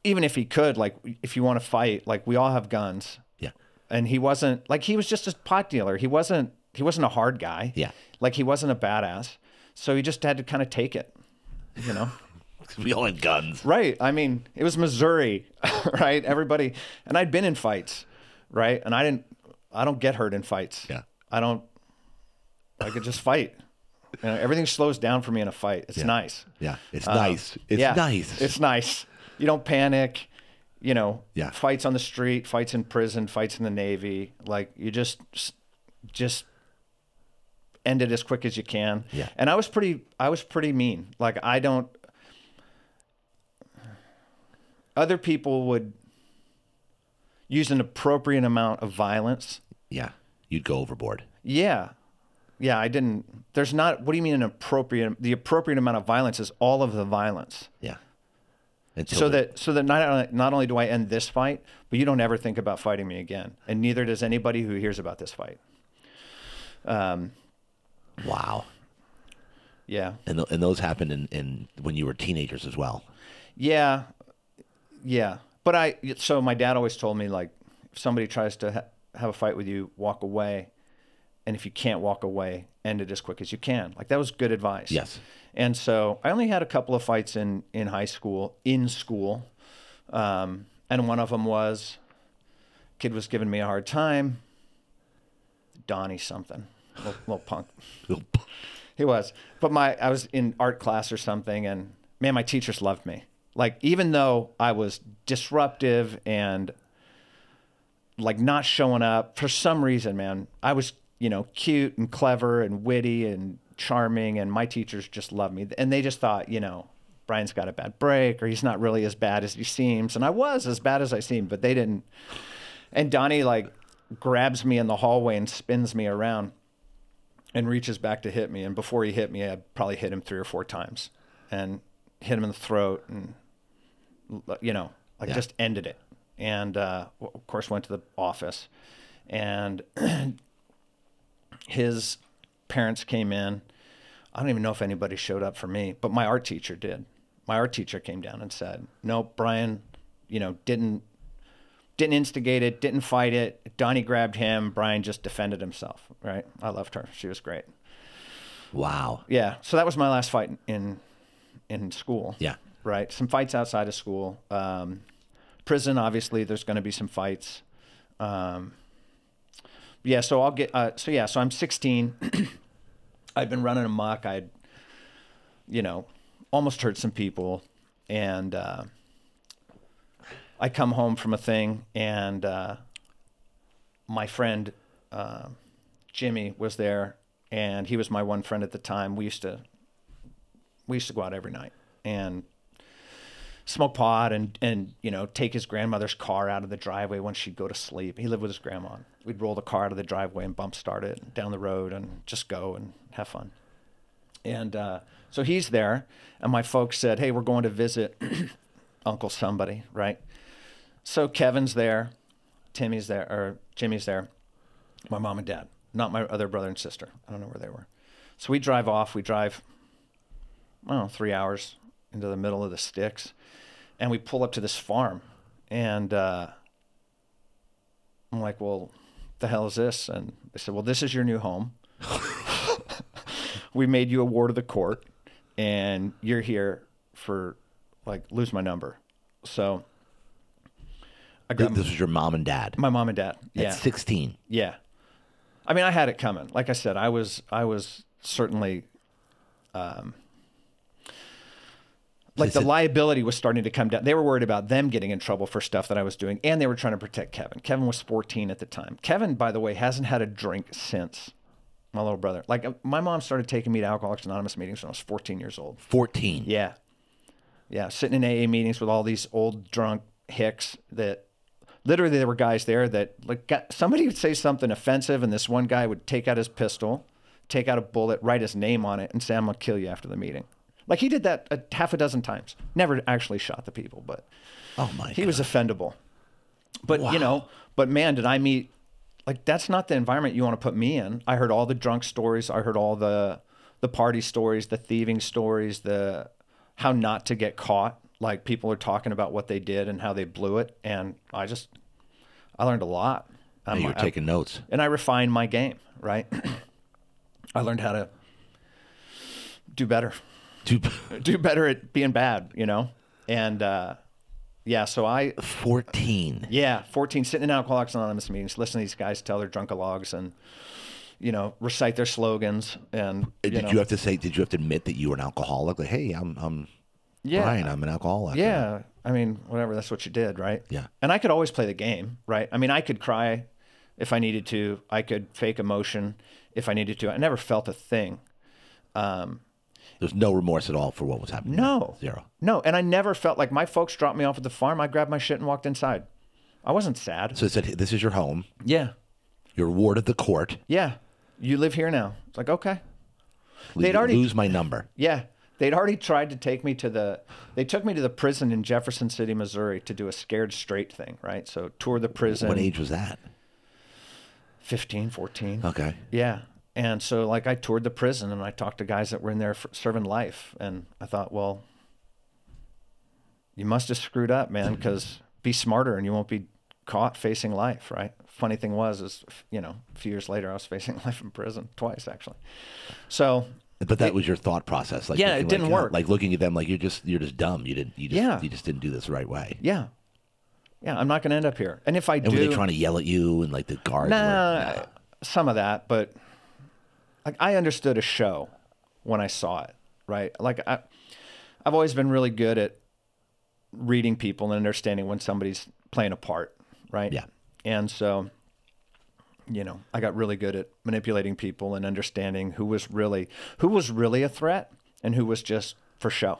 Even if he could, like, if you want to fight, like, we all have guns. Yeah. And he wasn't, like, he was just a pot dealer. He wasn't a hard guy. Yeah. Like, he wasn't a badass. So he just had to kind of take it, We all had guns. Right. I mean, it was Missouri, right? Everybody, and I'd been in fights, right? And I don't get hurt in fights. Yeah. I could just fight. Everything slows down for me in a fight. It's nice. Yeah. It's nice. It's nice. It's nice. You don't panic, Yeah. Fights on the street, fights in prison, fights in the Navy. Like you just end it as quick as you can. Yeah. And I was pretty mean. Like other people would use an appropriate amount of violence. Yeah. You'd go overboard. Yeah. Yeah, I didn't. There's not, what do you mean the appropriate amount of violence is all of the violence. Yeah. So that not only do I end this fight, but you don't ever think about fighting me again. And neither does anybody who hears about this fight. Wow. Yeah. And those happened in when you were teenagers as well. Yeah. Yeah. So my dad always told me, like, if somebody tries to have a fight with you, walk away. And if you can't walk away, end it as quick as you can. Like, that was good advice. Yes. And so I only had a couple of fights in high school, in school. And one of them was, kid was giving me a hard time. Donnie something, little punk. He was. But I was in art class or something, and man, my teachers loved me. Like, even though I was disruptive and like not showing up for some reason, man, I was, cute and clever and witty and charming, and my teachers just loved me. And they just thought, Brian's got a bad break, or he's not really as bad as he seems. And I was as bad as I seemed, but they didn't. And Donnie, like, grabs me in the hallway and spins me around and reaches back to hit me. And before he hit me, I probably hit him 3 or 4 times and hit him in the throat and, just ended it. And, of course, went to the office, and his parents came in. I don't even know if anybody showed up for me, but my art teacher did. My art teacher came down and said, "No, Brian, didn't instigate it, didn't fight it. Donnie grabbed him. Brian just defended himself." Right? I loved her. She was great. Wow. Yeah. So that was my last fight in school. Yeah. Right. Some fights outside of school. Prison, obviously, there's going to be some fights. So I'll get. So I'm 16. I've been running amok. I'd, almost hurt some people, and I come home from a thing, and my friend Jimmy was there, and he was my one friend at the time. We used to go out every night and smoke pot and take his grandmother's car out of the driveway when she'd go to sleep. He lived with his grandma. We'd roll the car out of the driveway and bump start it down the road and just go and have fun. And so he's there, and my folks said, "Hey, we're going to visit Uncle somebody," right? So Kevin's there, Jimmy's there, my mom and dad, not my other brother and sister. I don't know where they were. So we drive off. We drive, 3 hours into the middle of the sticks, and we pull up to this farm, and I'm like, "Well, the hell is this?" And they said, "Well, this is your new home. We made you a ward of the court, and you're here for, lose my number." So I got This was your mom and dad? my mom and dad. Yeah. At 16? Yeah. I mean, I had it coming. Like I said, I was certainly, the liability was starting to come down. They were worried about them getting in trouble for stuff that I was doing, and they were trying to protect Kevin. Kevin was 14 at the time. Kevin, by the way, hasn't had a drink since. My little brother. My mom started taking me to Alcoholics Anonymous meetings when I was 14 years old. 14? Yeah. Yeah, sitting in AA meetings with all these old drunk hicks that literally there were guys there that somebody would say something offensive, and this one guy would take out his pistol, take out a bullet, write his name on it, and say, "I'm going to kill you after the meeting." He did that half a dozen times. Never actually shot the people, but he was offendable. But, wow. But man, did I meet, that's not the environment you want to put me in. I heard all the drunk stories. I heard all the party stories, the thieving stories, the how not to get caught. People are talking about what they did and how they blew it. And I learned a lot. You were taking notes. And I refined my game, right? I learned how to do better. Do better at being bad, And so I 14. Yeah, 14, sitting in Alcoholics Anonymous meetings, listening to these guys tell their drunkalogs and recite their slogans. And did you have to admit that you were an alcoholic? Hey, I'm Brian, I'm an alcoholic. Yeah. I mean, whatever, that's what you did, right? Yeah. And I could always play the game, right? I mean, I could cry if I needed to. I could fake emotion if I needed to. I never felt a thing. There's no remorse at all for what was happening. No. Zero. No, and I never felt like my folks dropped me off at the farm. I grabbed my shit and walked inside. I wasn't sad. So it said, "This is your home. Yeah. You're a ward of the court. Yeah. You live here now." It's like, okay. Lose my number. Yeah. They'd already tried to take me they took me to the prison in Jefferson City, Missouri to do a Scared Straight thing, right? So tour the prison. What age was that? 15, 14. Okay. Yeah. And so I toured the prison and I talked to guys that were in there serving life. And I thought, well, you must have screwed up, man, because be smarter and you won't be caught facing life, right? Funny thing is, you know, a few years later, I was facing life in prison twice, actually. So, but that was your thought process. Like, yeah, it didn't work. Like looking at them, like you're just dumb. You just didn't do this the right way. Yeah. Yeah. I'm not going to end up here. And if I do, were they trying to yell at you and like the guards? Nah, some of that, but like I understood a show when I saw it, right? Like I've always been really good at reading people and understanding when somebody's playing a part, right? Yeah. And so, you know, I got really good at manipulating people and understanding who was really a threat and who was just for show.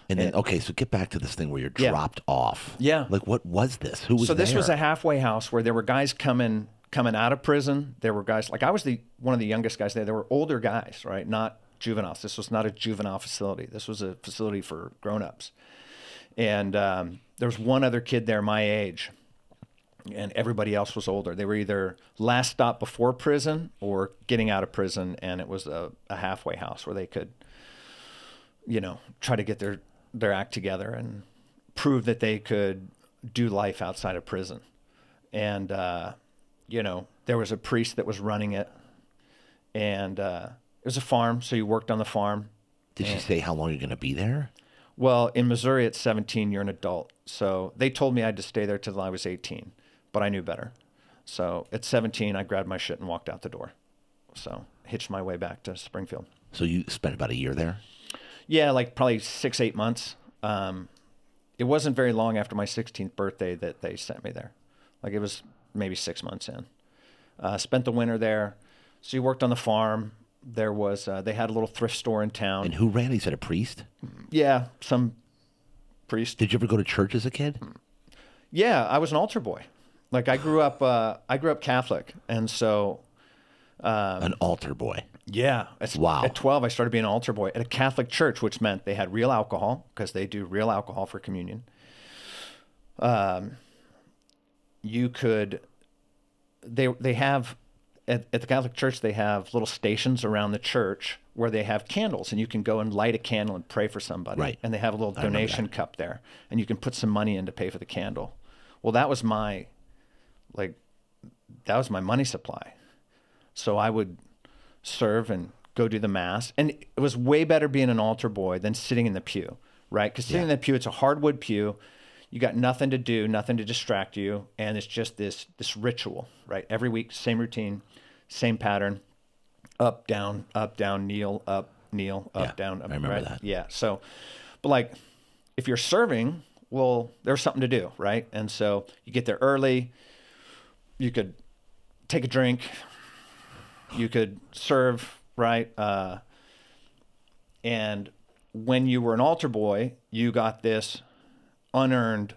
And then, okay, so get back to this thing where you're dropped off. Yeah. Like, what was this? Who was So this there? was a halfway house where there were guys coming out of prison. There were guys, like I was one of the youngest guys there. There were older guys, right? Not juveniles. This was not a juvenile facility. This was a facility for grown-ups. And there was one other kid there my age, and everybody else was older. They were either last stop before prison or getting out of prison, and it was a halfway house where they could, you know, try to get their act together and prove that they could do life outside of prison. And, you know, there was a priest that was running it, and it was a farm, so you worked on the farm. Did she say how long you're going to be there? Well, in Missouri, at 17, you're an adult. So they told me I had to stay there till I was 18, but I knew better. So at 17, I grabbed my shit and walked out the door. So hitched my way back to Springfield. So you spent about a year there? Yeah, like probably 6-8 months. It wasn't very long after my 16th birthday that they sent me there. Like it was maybe 6 months in. Spent the winter there. So you worked on the farm. There was they had a little thrift store in town. And who ran? He said a priest? Yeah, some priest. Did you ever go to church as a kid? Yeah, I was an altar boy. Like I grew up Catholic, and so An altar boy. yeah. Wow. At 12, I started being an altar boy at a Catholic church, which meant they had real alcohol because they do real alcohol for communion. You could, they have. At the Catholic Church, they have little stations around the church where they have candles, and you can go and light a candle and pray for somebody. Right. And they have a little donation cup there, and you can put some money in to pay for the candle. Well, that was my money supply. So I would serve and go do the mass. And it was way better being an altar boy than sitting in the pew, right? Because sitting in the pew, it's a hardwood pew. You got nothing to do, nothing to distract you, and it's just this ritual, right? Every week, same routine, same pattern, up, down, kneel, up, down. Up, I remember that. Yeah. So, but like, if you're serving, well, there's something to do, right? And so you get there early. You could take a drink. You could serve, right? And when you were an altar boy, you got this unearned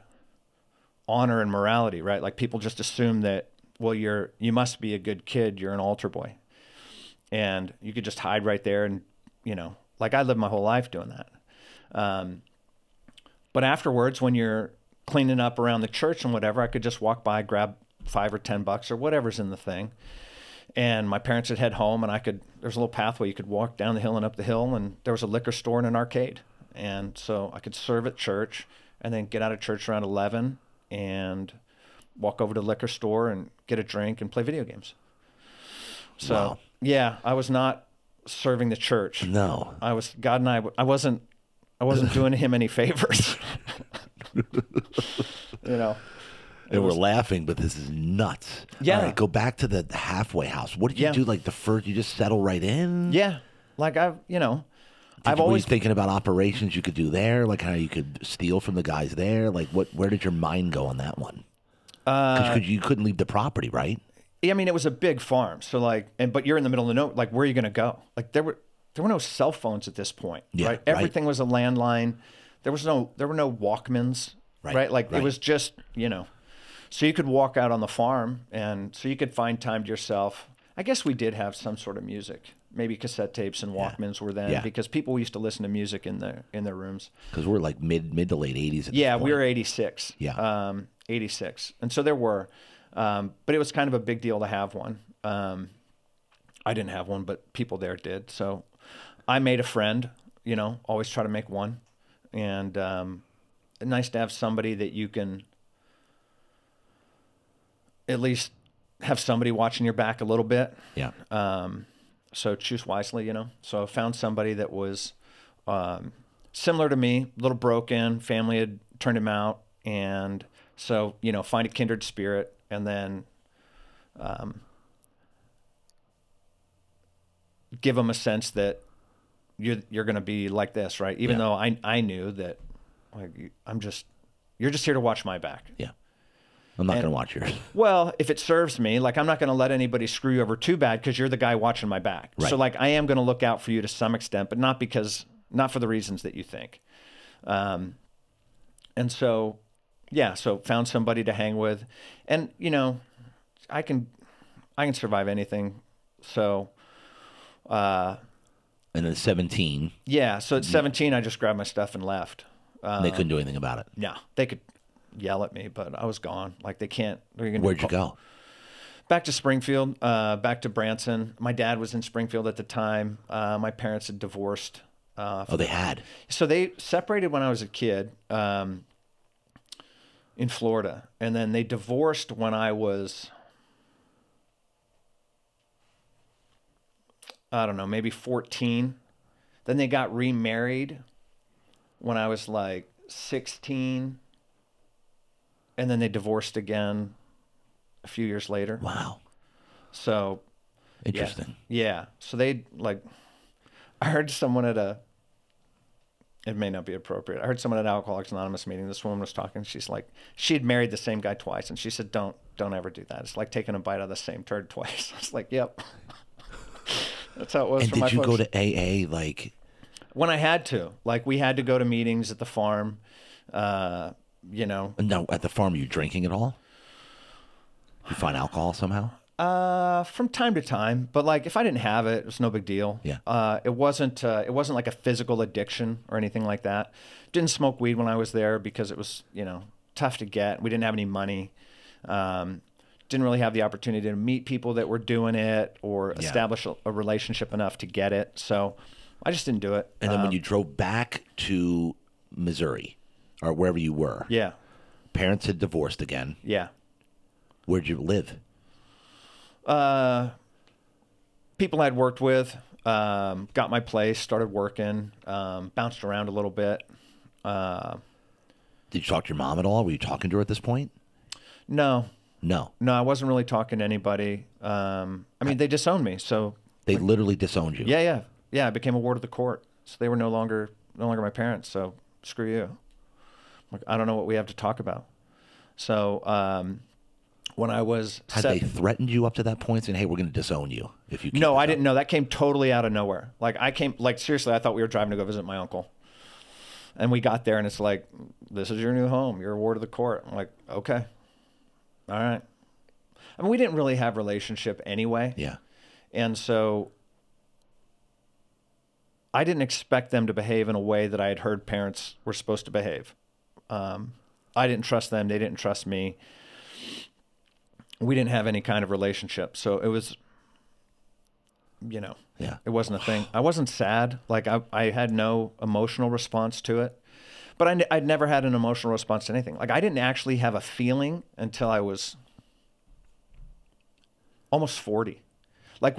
honor and morality, right? Like people just assume that, well, you must be a good kid. You're an altar boy. And you could just hide right there. And, you know, like I lived my whole life doing that. But afterwards, when you're cleaning up around the church and whatever, I could just walk by, grab $5 or $10 or whatever's in the thing. And my parents would head home, and there's a little pathway you could walk down the hill and up the hill, and there was a liquor store and an arcade. And so I could serve at church and then get out of church around 11 and walk over to the liquor store and get a drink and play video games. So, wow. Yeah, I was not serving the church. No. God and I wasn't doing him any favors. You know. And we're laughing, but this is nuts. Yeah. All right, go back to the halfway house. What did you do? Like you just settle right in? Yeah. Like were you thinking about operations you could do there? Like how you could steal from the guys there? Like where did your mind go on that one? Because you couldn't leave the property, right? Yeah, I mean, it was a big farm. So but you're in the middle of the nowhere. Like, where are you going to go? Like there were no cell phones at this point, right? Everything was a landline. There were no Walkmans, right? Like it was just, so you could walk out on the farm, and so you could find time to yourself. I guess we did have some sort of music. Maybe cassette tapes and Walkmans were then, because people used to listen to music in their rooms. Because we're like mid to late 80s at this point. We were 86. Yeah. 86. And so there were, but it was kind of a big deal to have one. I didn't have one, but people there did. So I made a friend, always try to make one. And nice to have somebody that you can at least have somebody watching your back a little bit. Yeah. So choose wisely, you know. So I found somebody that was similar to me, a little broken. Family had turned him out, and so, you know, find a kindred spirit, and then give them a sense that you're going to be like this, right? Even though I knew that, like, you're just here to watch my back. Yeah. I'm not going to watch yours. Well, if it serves me, like, I'm not going to let anybody screw you over too bad because you're the guy watching my back. Right. So, like, I am going to look out for you to some extent, but not for the reasons that you think. And so, yeah, so found somebody to hang with, and, you know, I can survive anything. So, and then 17. Yeah. So at 17, I just grabbed my stuff and left. They couldn't do anything about it. Yeah, they could yell at me, but I was gone. Like, they can't. Where'd you go? Back to Springfield, back to Branson. My dad was in Springfield at the time. My parents had divorced. They had. So they separated when I was a kid in Florida, and then they divorced when I was, I don't know, maybe 14. Then they got remarried when I was like 16. And then they divorced again a few years later. Wow. So. Interesting. Yeah. So they, like, I heard someone it may not be appropriate. I heard someone at Alcoholics Anonymous meeting. This woman was talking. She's like, she had married the same guy twice. And she said, don't ever do that. It's like taking a bite out of the same turd twice. I was like, yep. That's how it was for my folks. And did you go to AA, like? When I had to. Like, we had to go to meetings at the farm, you know. No, at the farm, you drinking at all? You find alcohol somehow? From time to time, but, like, if I didn't have it, it was no big deal. Yeah. It wasn't like a physical addiction or anything like that. Didn't smoke weed when I was there because it was, you know, tough to get. We didn't have any money. Didn't really have the opportunity to meet people that were doing it or establish a relationship enough to get it. So I just didn't do it. And then when you drove back to Missouri or wherever you were, parents had divorced again. Yeah. Where'd you live? People I'd worked with, got my place, started working, bounced around a little bit. Did you talk to your mom at all? Were you talking to her at this point? No, No, I wasn't really talking to anybody. I mean, they disowned me. So they literally disowned you. Yeah. I became a ward of the court. So they were no longer my parents. So screw you. Like, I don't know what we have to talk about. So, when I was Had they threatened you up to that point, saying, "Hey, we're going to disown you if you"? No, I didn't know. That came totally out of nowhere. Like, seriously, I thought we were driving to go visit my uncle, and we got there, and it's like, "This is your new home. You're a ward of the court." I'm like, "Okay, all right." I mean, we didn't really have a relationship anyway. Yeah. And so I didn't expect them to behave in a way that I had heard parents were supposed to behave. I didn't trust them. They didn't trust me. We didn't have any kind of relationship. So it was, you know, it wasn't a thing. I wasn't sad. Like, I had no emotional response to it. But I'd never had an emotional response to anything. Like, I didn't actually have a feeling until I was almost 40. Like,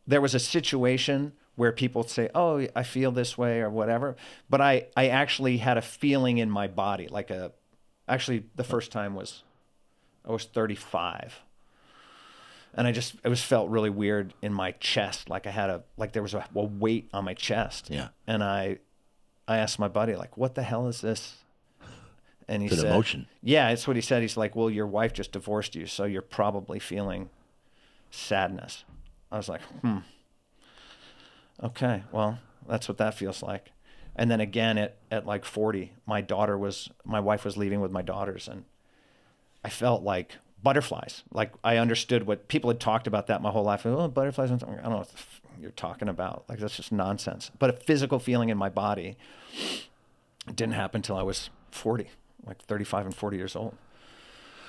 there was a situation where people would say, "Oh, I feel this way," or whatever. But I actually had a feeling in my body. Actually, the first time I was 35. And it was felt really weird in my chest. Like, there was a weight on my chest. Yeah. And I asked my buddy, like, "What the hell is this?" And he said, emotion. Yeah, it's what he said. He's like, "Well, your wife just divorced you, so you're probably feeling sadness." I was like, okay, well, that's what that feels like. And then again, at like 40, my wife was leaving with my daughters, and I felt like butterflies. Like, I understood what people had talked about that my whole life. Oh, butterflies. I don't know what you're talking about. Like, that's just nonsense. But a physical feeling in my body didn't happen until I was 40, like 35 and 40 years old.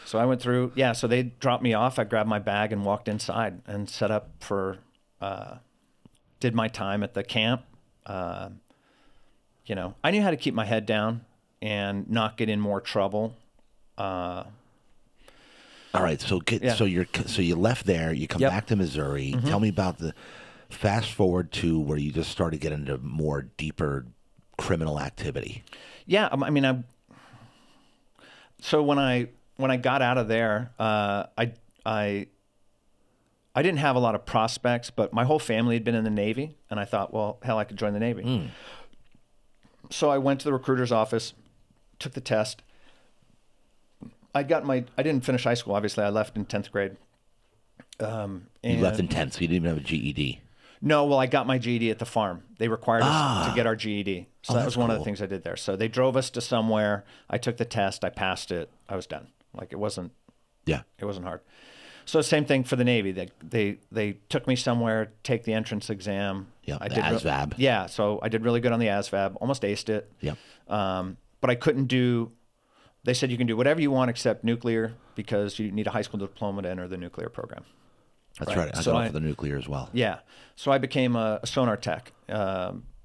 So I went through, so they dropped me off. I grabbed my bag and walked inside and set up for, did my time at the camp. You know, I knew how to keep my head down and not get in more trouble. All right, so you left there, you come Yep. back to Missouri. Tell me about the fast forward to where you just started getting into more deeper criminal activity. Yeah, I mean, so when I got out of there, I didn't have a lot of prospects, but my whole family had been in the Navy, and I thought, well, hell, I could join the Navy. So I went to the recruiter's office, took the test. I didn't finish high school, obviously. I left in 10th grade. You left in 10th, so you didn't even have a GED. No, well, I got my GED at the farm. They required us to get our GED. So that was one of the cool. things I did there. So they drove us to somewhere. I took the test. I passed it. I was done. Like, it wasn't hard. So same thing for the Navy. They took me somewhere, take the entrance exam. Yeah, I the did ASVAB. yeah, so I did really good on the ASVAB. Almost aced it. Yeah. But I couldn't do. They said you can do whatever you want except nuclear because you need a high school diploma to enter the nuclear program. That's right. I So got off for the nuclear as well. Yeah. So I became a sonar tech,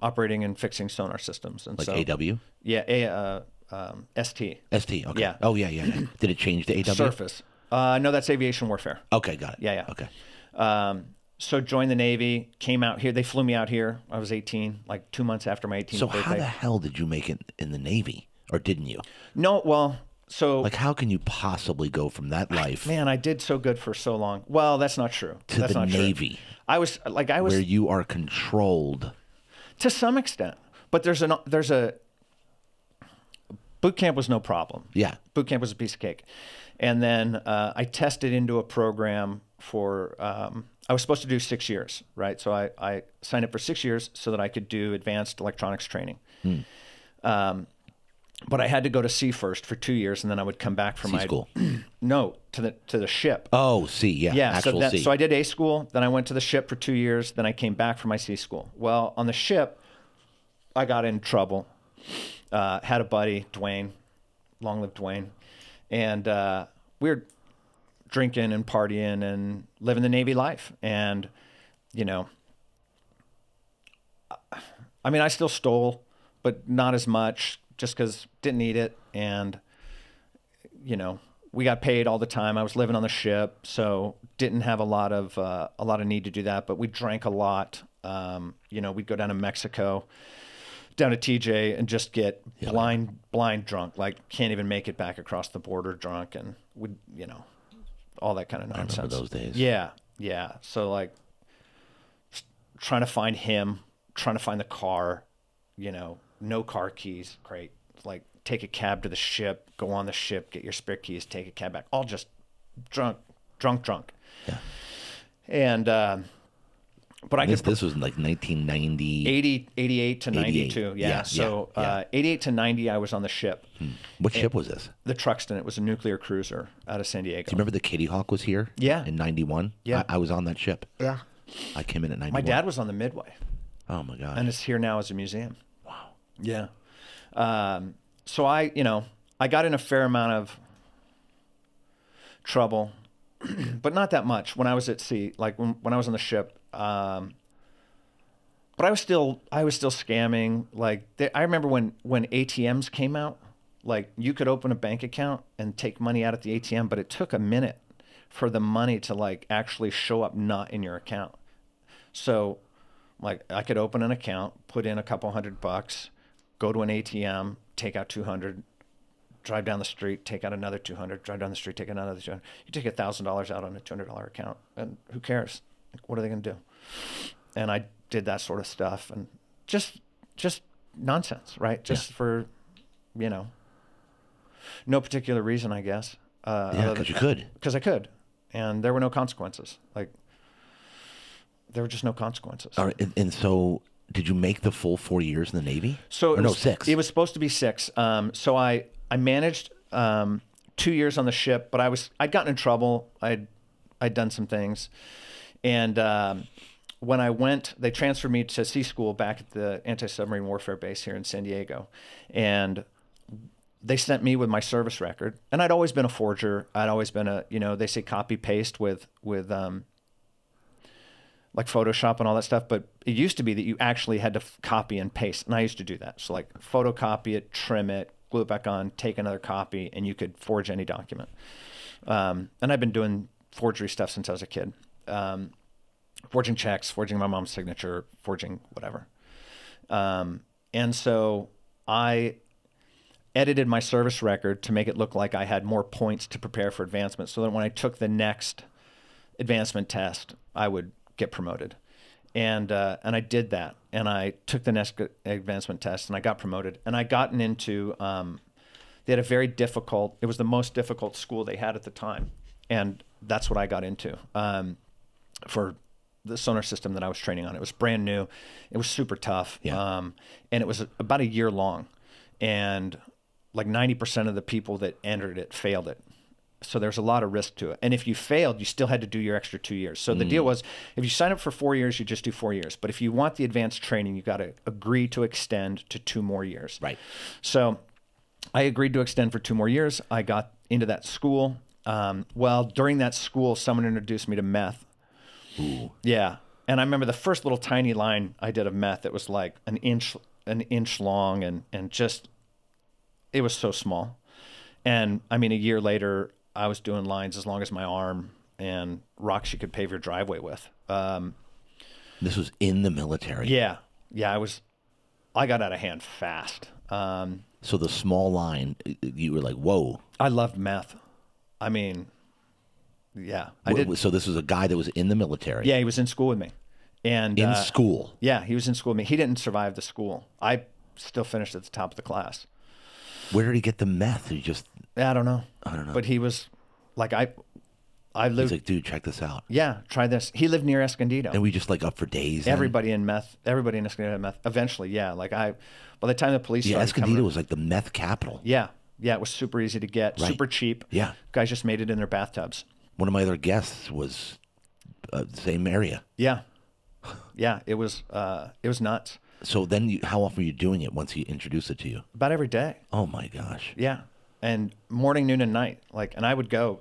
operating and fixing sonar systems. And Like so, AW? Yeah, ST. ST, okay. Yeah. Oh, yeah. Did it change to AW? Surface. No, that's aviation warfare. Okay, got it. Yeah. Okay. So joined the Navy, came out here. They flew me out here. I was 18, like 2 months after my 18th So birthday. how the hell did you make it in the Navy? Or didn't you? No, well, so... Like, how can you possibly go from that life Man, I did so good for so long. Well, that's not true. to That's the not true. Navy, I was where you are controlled? to some extent, but there's a boot camp was no problem. Yeah. Boot camp was a piece of cake, and then I tested into a program for. I was supposed to do 6 years, right? So I signed up for 6 years so that I could do advanced electronics training. But I had to go to sea first for 2 years, and then I would come back from Sea my school. No, to the ship. Oh, sea, yeah. Yeah, Actual sea. so I did A school, then I went to the ship for 2 years, then I came back for my sea school. Well, on the ship, I got in trouble. Had a buddy, Dwayne, long live Dwayne, and we were drinking and partying and living the Navy life. And, you know, I mean, I still stole, but not as much, just because didn't need it. And, you know, we got paid all the time. I was living on the ship, so didn't have a lot of need to do that. But we drank a lot. You know, we'd go down to Mexico, down to TJ, and just get blind drunk. Like, can't even make it back across the border drunk, and we, you know, all that kind of nonsense. I remember those days. Yeah. So like, trying to find him, trying to find the car, you know, no car keys. Great. Like, take a cab to the ship, go on the ship, get your spare keys, take a cab back. All just drunk. Yeah. And, but I This was in like 1990. 88 to 92. Yeah. So, 88 to 90, I was on the ship. What ship was this? The Truxton. It was a nuclear cruiser out of San Diego. Do you remember the Kitty Hawk was here? Yeah. In 91? Yeah. I was on that ship. Yeah. I came in at 91. My dad was on the Midway. Oh, my God. And it's here now as a museum. Wow. Yeah. So I got in a fair amount of trouble, but not that much when I was at sea, like when I was on the ship. But I was still scamming. Like, I remember when ATMs came out, like, you could open a bank account and take money out at the ATM, but it took a minute for the money to like actually show up not in your account. So like, I could open an account, put in a couple $100, go to an ATM, take out 200, drive down the street, take out another 200, drive down the street, take another 200. You take $1,000 out on a $200 account, and who cares? Like, what are they going to do? And I did that sort of stuff, and just nonsense, right? Just for, you know, no particular reason, I guess. Yeah, because you could. Because I could, and there were no consequences. Like, there were just no consequences. All right, and so did you make the full 4 years in the Navy? So no, 6. It was supposed to be 6. So I managed 2 years on the ship, but I'd gotten in trouble. I'd done some things, and when I went, they transferred me to sea school back at the anti-submarine warfare base here in San Diego, and they sent me with my service record. And I'd always been a forger. I'd always been they say copy paste with like Photoshop and all that stuff, but it used to be that you actually had to copy and paste, and I used to do that. So like, photocopy it, trim it, glue it back on, take another copy, and you could forge any document. And I've been doing forgery stuff since I was a kid. Forging checks, forging my mom's signature, forging whatever. And so I edited my service record to make it look like I had more points to prepare for advancement, so that when I took the next advancement test, I would get promoted. And I did that, and I took the next advancement test, and I got promoted. And I gotten into they had a very difficult. It was the most difficult school they had at the time, and that's what I got into for the sonar system that I was training on. It was brand new. It was super tough, and it was about a year long, and like 90% of the people that entered it failed it. So there's a lot of risk to it. And if you failed, you still had to do your extra 2 years. So the deal was, if you sign up for 4 years, you just do 4 years. But if you want the advanced training, you got to agree to extend to 2 more years. Right. So I agreed to extend for 2 more years. I got into that school. Well, during that school, someone introduced me to meth. Ooh. Yeah. And I remember the first little tiny line I did of meth that was like an inch long, and just, it was so small. And I mean, a year later, I was doing lines as long as my arm and rocks you could pave your driveway with. This was in the military. Yeah. Yeah. I got out of hand fast. So the small line, you were like, whoa. I loved meth. I mean, yeah, I did. So this was a guy that was in the military. Yeah. He was in school with me. And in school. Yeah. He was in school with me. He didn't survive the school. I still finished at the top of the class. Where did he get the meth? He just... I don't know. know. But he was like, I lived... He's like, dude, check this out. Yeah, try this. He lived near Escondido. And we just like up for days. Everybody in Escondido had meth. Eventually, yeah. Like by the time the police started Escondido was like the meth capital. Yeah. Yeah, it was super easy to get, right. Super cheap. Yeah. Guys just made it in their bathtubs. One of my other guests was the same area. Yeah. Yeah, it was nuts. So then how often were you doing it once he introduced it to you? About every day. Oh my gosh. Yeah. And morning, noon, and night. And I would go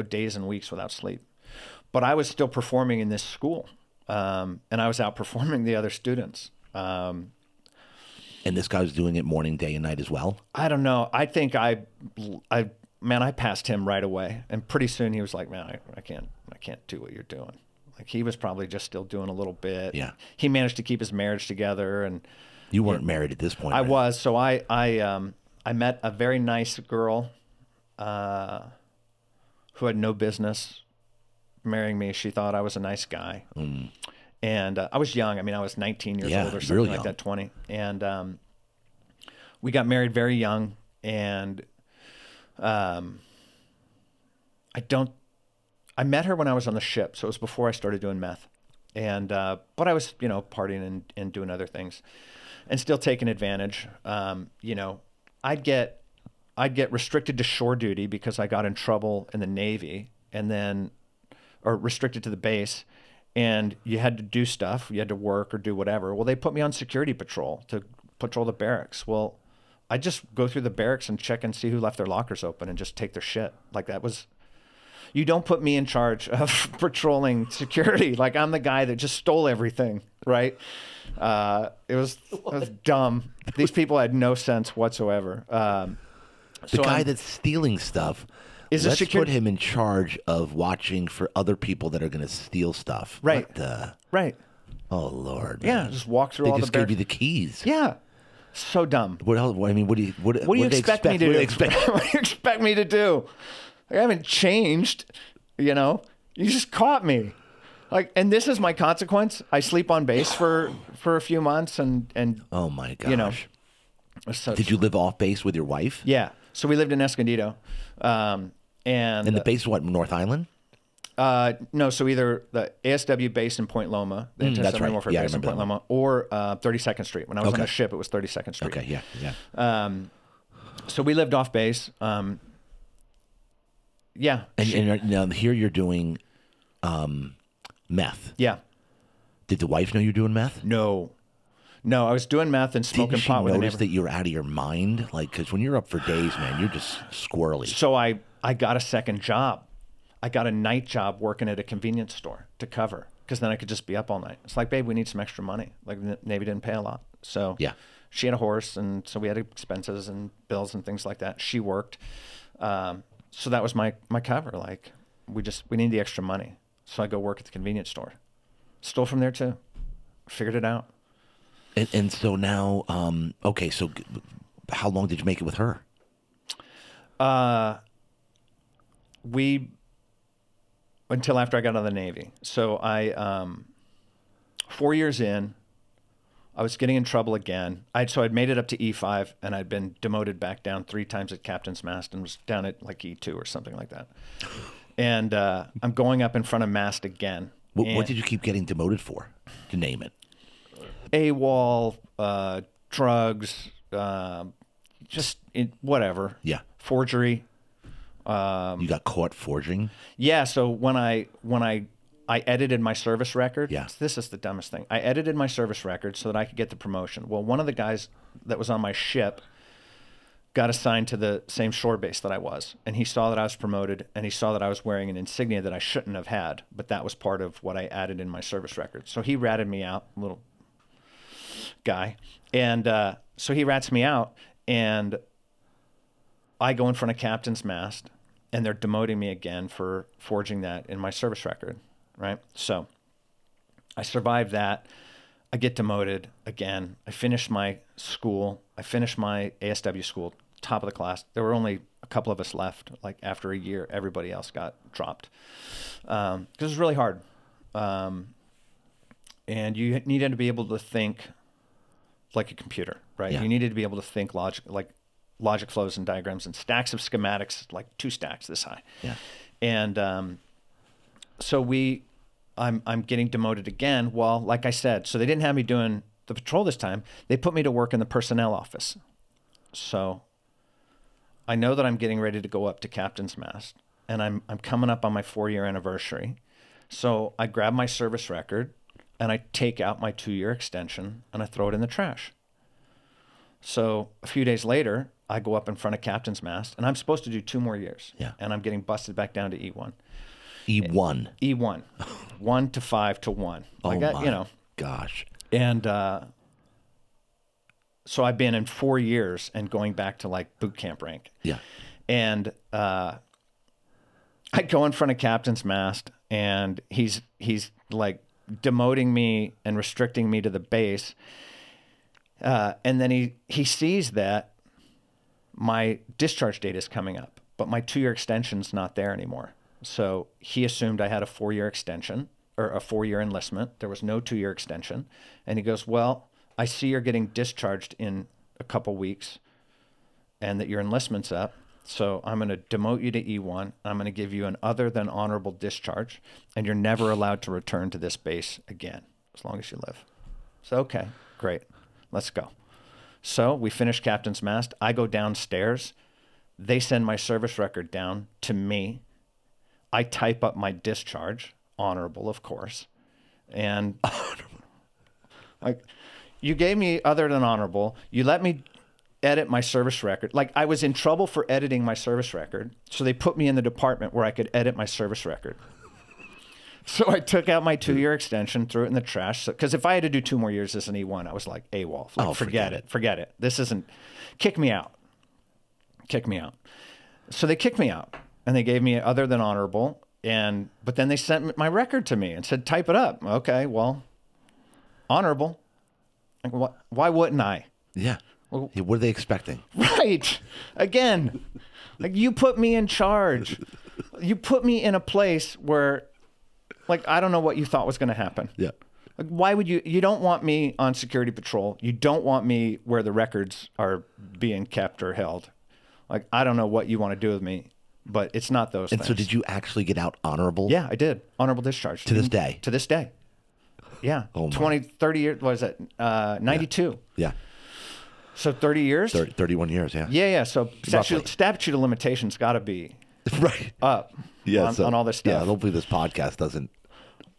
days and weeks without sleep. But I was still performing in this school. And I was outperforming the other students. And this guy was doing it morning, day, and night as well? I don't know. I think I passed him right away. And pretty soon he was like, man, I can't do what you're doing. Like, he was probably just still doing a little bit. Yeah. He managed to keep his marriage together. And you weren't married at this point. I right? was. So I met a very nice girl who had no business marrying me. She thought I was a nice guy. Mm. And I was young. I mean, I was 19 years old or something like that, 20. And we got married very young. And I met her when I was on the ship, so it was before I started doing meth. And but I was, partying and doing other things, and still taking advantage. I'd get restricted to shore duty because I got in trouble in the Navy, or restricted to the base, and you had to do stuff, you had to work or do whatever. Well, they put me on security patrol to patrol the barracks. Well, I just go through the barracks and check and see who left their lockers open and just take their shit. Like, that was. You don't put me in charge of patrolling security. Like, I'm the guy that just stole everything, right? It was dumb. These people had no sense whatsoever. The guy that's stealing stuff, let's put him in charge of watching for other people that are going to steal stuff. Right. Right. Oh, Lord. Yeah, man. just walk through all the They just gave you the keys. Yeah. So dumb. What else? I mean, what do you expect me to do? What do you expect me to do? I haven't changed, You just caught me. And this is my consequence. I sleep on base for a few months and oh my gosh. Did you live off base with your wife? Yeah. So we lived in Escondido. And the base, what, North Island? No, so either the ASW base in Point Loma, the that's right. Warfare base in Point Loma, or 32nd Street. When I was on the ship, it was 32nd Street. Okay, yeah. So we lived off base. Yeah. And now here you're doing meth. Yeah. Did the wife know you were doing meth? No, I was doing meth and smoking pot with a neighbor. Didn't she notice that you were out of your mind? Because when you're up for days, man, you're just squirrely. So I got a second job. I got a night job working at a convenience store to cover, because then I could just be up all night. It's like, babe, we need some extra money. Like, the Navy didn't pay a lot. So yeah. She had a horse, and so we had expenses and bills and things like that. She worked. So that was my cover. Like, we need the extra money. So I go work at the convenience store. Stole from there too. Figured it out. And so now, okay, so how long did you make it with her? Until after I got out of the Navy. So 4 years in, I was getting in trouble again. I'd made it up to E5, and I'd been demoted back down 3 times at captain's mast, and was down at like E2 or something like that. And I'm going up in front of mast again. What did you keep getting demoted for? To name it. AWOL, drugs, whatever. Yeah. Forgery. You got caught forging? Yeah. So when I edited my service record. Yeah. This is the dumbest thing. I edited my service record so that I could get the promotion. Well, one of the guys that was on my ship got assigned to the same shore base that I was. And he saw that I was promoted, and he saw that I was wearing an insignia that I shouldn't have had. But that was part of what I added in my service record. So he ratted me out, little guy. And so he rats me out, and I go in front of captain's mast, and they're demoting me again for forging that in my service record. Right. So I survived that. I get demoted again. I finish my school. I finish my ASW school, top of the class. There were only a couple of us left. Like after a year, everybody else got dropped. Because it was really hard. And you needed to be able to think like a computer, right? Yeah. You needed to be able to think logic flows and diagrams and stacks of schematics, like 2 stacks this high. Yeah. And so I'm getting demoted again. Well, like I said, so they didn't have me doing the patrol this time. They put me to work in the personnel office. So I know that I'm getting ready to go up to captain's mast, and I'm coming up on my 4-year anniversary. So I grab my service record, and I take out my 2-year extension, and I throw it in the trash. So a few days later, I go up in front of captain's mast, and I'm supposed to do 2 more years. Yeah. And I'm getting busted back down to E1. E1. E1. 1 to 5 to 1. Oh my gosh. And so I've been in 4 years and going back to like boot camp rank. Yeah. And I go in front of captain's mast, and he's like demoting me and restricting me to the base. And then he sees that my discharge date is coming up, but my 2-year extension's not there anymore. So he assumed I had a 4-year extension or a 4-year enlistment. There was no 2-year extension. And he goes, well, I see you're getting discharged in a couple weeks and that your enlistment's up. So I'm going to demote you to E1. I'm going to give you an other than honorable discharge, and you're never allowed to return to this base again as long as you live. So, okay, great. Let's go. So we finish captain's mast. I go downstairs. They send my service record down to me. I type up my discharge, honorable, of course. And like, you gave me other than honorable. You let me edit my service record. Like, I was in trouble for editing my service record. So they put me in the department where I could edit my service record. So I took out my 2-year extension, threw it in the trash. Because if I had to do 2 more years as an E1, I was like, AWOL. Like, forget it. This isn't, kick me out. So they kicked me out. And they gave me other than honorable, but then they sent my record to me and said, type it up. Okay, well, honorable. Like, why wouldn't I? Yeah. Well, what are they expecting? Right. Again, like, you put me in charge. You put me in a place where, like, I don't know what you thought was going to happen. Yeah. Like, why would you don't want me on security patrol. You don't want me where the records are being kept or held. Like, I don't know what you want to do with me. But it's not those things. And so did you actually get out honorable? Yeah, I did. Honorable discharge. To this day? To this day. Yeah. Oh, 30 years, what is that? 92. Yeah. So 30 years? 31 years, yeah. Yeah. So statute of limitations got to be right up on all this stuff. Yeah, hopefully this podcast doesn't.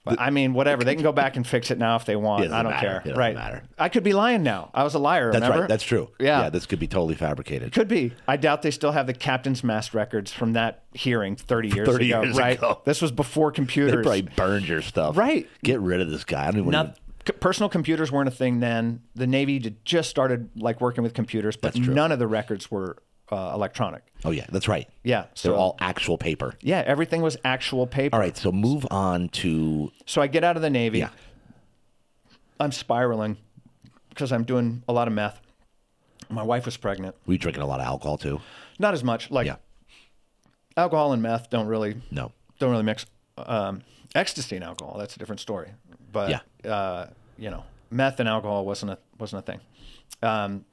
I mean, whatever. They can go back and fix it now if they want. I don't care. It right. matter. I could be lying now. I was a liar, That's remember? right. That's true. Yeah. This could be totally fabricated. Could be. I doubt they still have the captain's mast records from that hearing 30 years ago. Right. This was before computers. They probably burned your stuff. Right. Get rid of this guy. I don't even personal computers weren't a thing then. The Navy just started like working with computers, but none of the records were electronic. Oh yeah, that's right. Yeah. They're all actual paper. Yeah, everything was actual paper. All right, so move on to... So I get out of the Navy. Yeah. I'm spiraling because I'm doing a lot of meth. My wife was pregnant. Were you drinking a lot of alcohol too? Not as much. Like, Yeah. alcohol and meth don't really mix. Ecstasy and alcohol, that's a different story. But you know, meth and alcohol wasn't a thing. And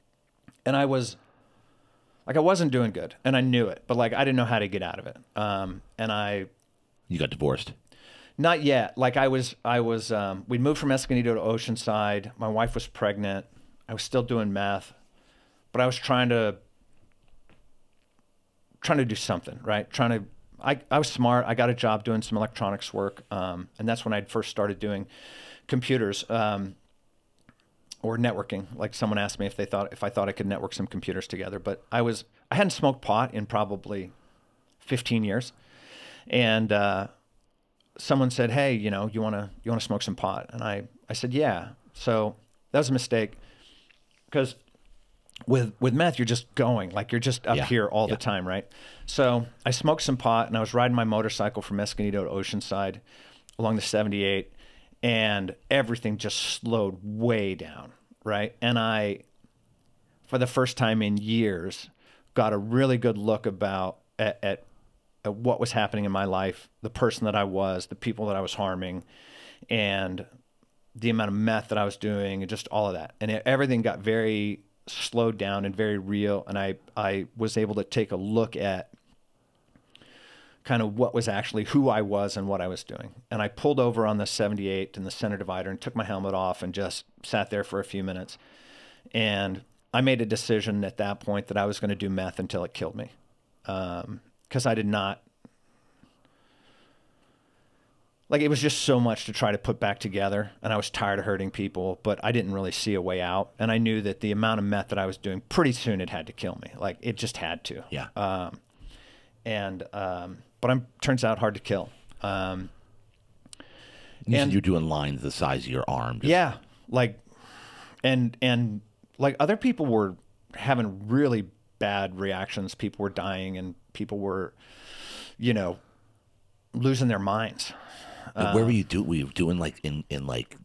I wasn't doing good, and I knew it, but like I didn't know how to get out of it. You got divorced? Not yet. Like we'd moved from Escondido to Oceanside. My wife was pregnant. I was still doing meth, but I was trying to do something, right? I was smart. I got a job doing some electronics work. And that's when I'd first started doing computers, or networking. Like someone asked me if I thought I could network some computers together, but I hadn't smoked pot in probably 15 years. And, someone said, "Hey, you want to smoke some pot?" And I said, "Yeah." So that was a mistake, because with meth, you're just going, like you're just up here all the time, right? So I smoked some pot, and I was riding my motorcycle from Escondido to Oceanside along the 78, and everything just slowed way down, right? And I, for the first time in years, got a really good look at what was happening in my life, the person that I was, the people that I was harming, and the amount of meth that I was doing, and just all of that. And everything got very slowed down and very real. And I was able to take a look at kind of what was actually who I was and what I was doing. And I pulled over on the 78 in the center divider and took my helmet off and just sat there for a few minutes. And I made a decision at that point that I was going to do meth until it killed me. Because I did not, like, it was just so much to try to put back together, and I was tired of hurting people, but I didn't really see a way out. And I knew that the amount of meth that I was doing, pretty soon it had to kill me. Like, it just had to. Yeah. But turns out hard to kill. And you're doing lines the size of your arm. Yeah. Like, and like other people were having really bad reactions. People were dying, and people were, losing their minds. Where were you Were you doing like in like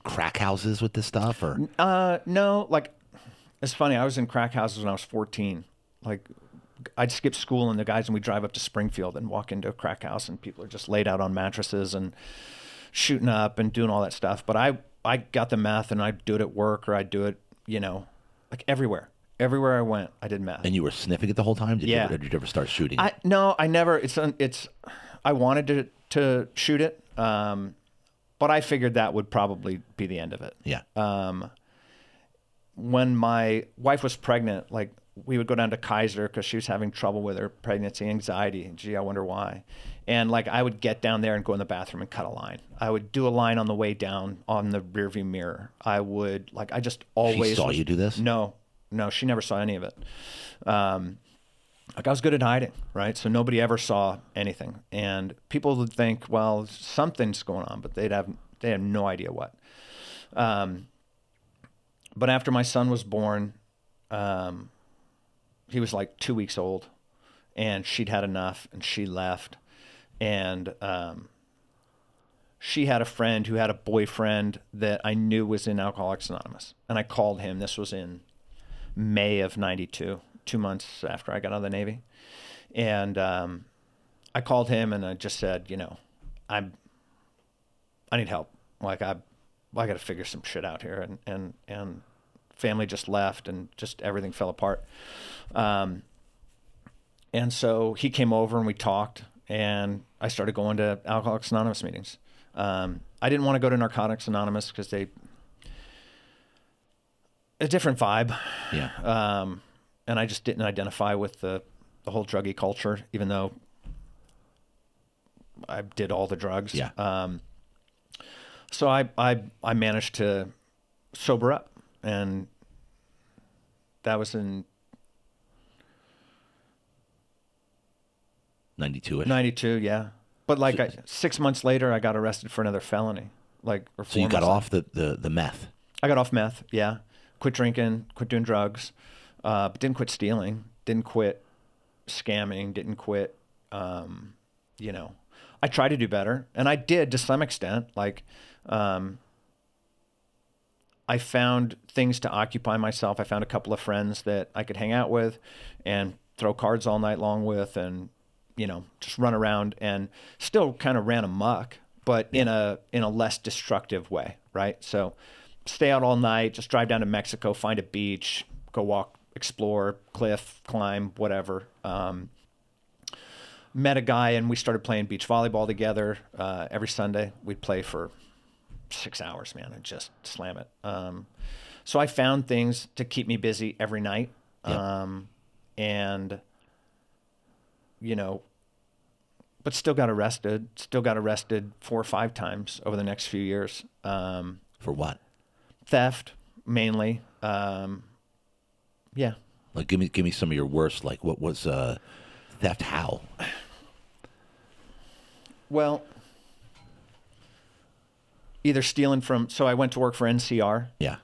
crack houses with this stuff, or? No, like, it's funny. I was in crack houses when I was 14. Like, I'd skip school, and we'd drive up to Springfield and walk into a crack house, and people are just laid out on mattresses and shooting up and doing all that stuff. But I got the meth, and I'd do it at work, or I'd do it, like everywhere. Everywhere I went, I did meth. And you were sniffing it the whole time? Did you ever start shooting? No, I never. I wanted to shoot it, but I figured that would probably be the end of it. Yeah. When my wife was pregnant, like, we would go down to Kaiser because she was having trouble with her pregnancy anxiety. Gee, I wonder why. And like, I would get down there and go in the bathroom and cut a line. I would do a line on the way down on the rearview mirror. I would, like, I just always... She saw you do this? No, she never saw any of it. Like, I was good at hiding, right? So nobody ever saw anything. And people would think, well, something's going on, but they have no idea what. But after my son was born, he was like 2 weeks old, and she'd had enough, and she left. And she had a friend who had a boyfriend that I knew was in Alcoholics Anonymous. And I called him. This was in May of 92, 2 months after I got out of the Navy. And I called him, and I just said, I need help. Like, I got to figure some shit out here. And family just left, and just everything fell apart. And so he came over, and we talked, and I started going to Alcoholics Anonymous meetings. I didn't want to go to Narcotics Anonymous because a different vibe. Yeah. And I just didn't identify with the whole druggy culture, even though I did all the drugs. Yeah. So I managed to sober up, and that was in 92-ish? 92, yeah. But like 6 months later, I got arrested for another felony. So you got off the meth? I got off meth, yeah. Quit drinking, quit doing drugs, but didn't quit stealing. Didn't quit scamming, didn't quit, you know, I tried to do better, and I did to some extent. Like, I found things to occupy myself. I found a couple of friends that I could hang out with and throw cards all night long with, and, you know, just run around, and still kind of ran amok, but in a less destructive way, right? So stay out all night, just drive down to Mexico, find a beach, go walk, explore, cliff, climb, whatever. Met a guy, and we started playing beach volleyball together. Every Sunday we'd play for 6 hours, man, and just slam it. So I found things to keep me busy every night. And, you know, but still got arrested 4 or 5 times over the next few years. For what? Theft, mainly. Yeah. Like, give me some of your worst, like, what was theft? How? Well, either stealing from, so I went to work for NCR. Yeah.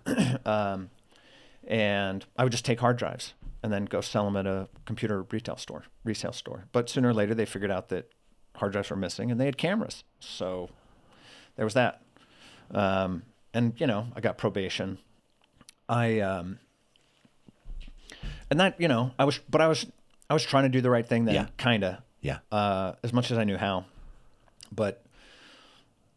And I would just take hard drives and then go sell them at a computer resale store. But sooner or later, they figured out that hard drives were missing, and they had cameras. So there was that. And, you know, I got probation. And that, you know, I was trying to do the right thing then, kind of. Yeah. As much as I knew how. But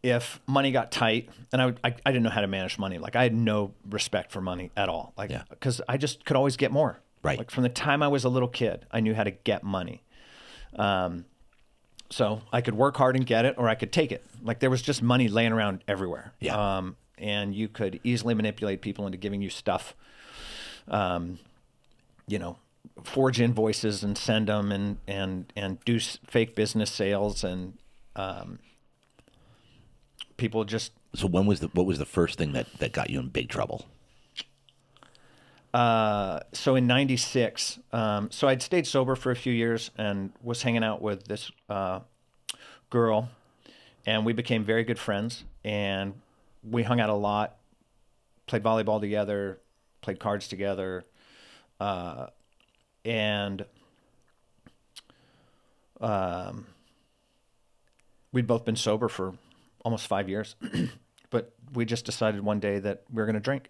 if money got tight, and I didn't know how to manage money. Like, I had no respect for money at all. Like, because I just could always get more. Right. Like, from the time I was a little kid, I knew how to get money. So I could work hard and get it, or I could take it. Like, there was just money laying around everywhere. Yeah. And you could easily manipulate people into giving you stuff. You know, forge invoices and send them, and do fake business sales, and people just. So what was the first thing that got you in big trouble? So in '96, so I'd stayed sober for a few years and was hanging out with this girl, and we became very good friends, and we hung out a lot, played volleyball together, played cards together, and we'd both been sober for almost 5 years, but we just decided one day that we were going to drink.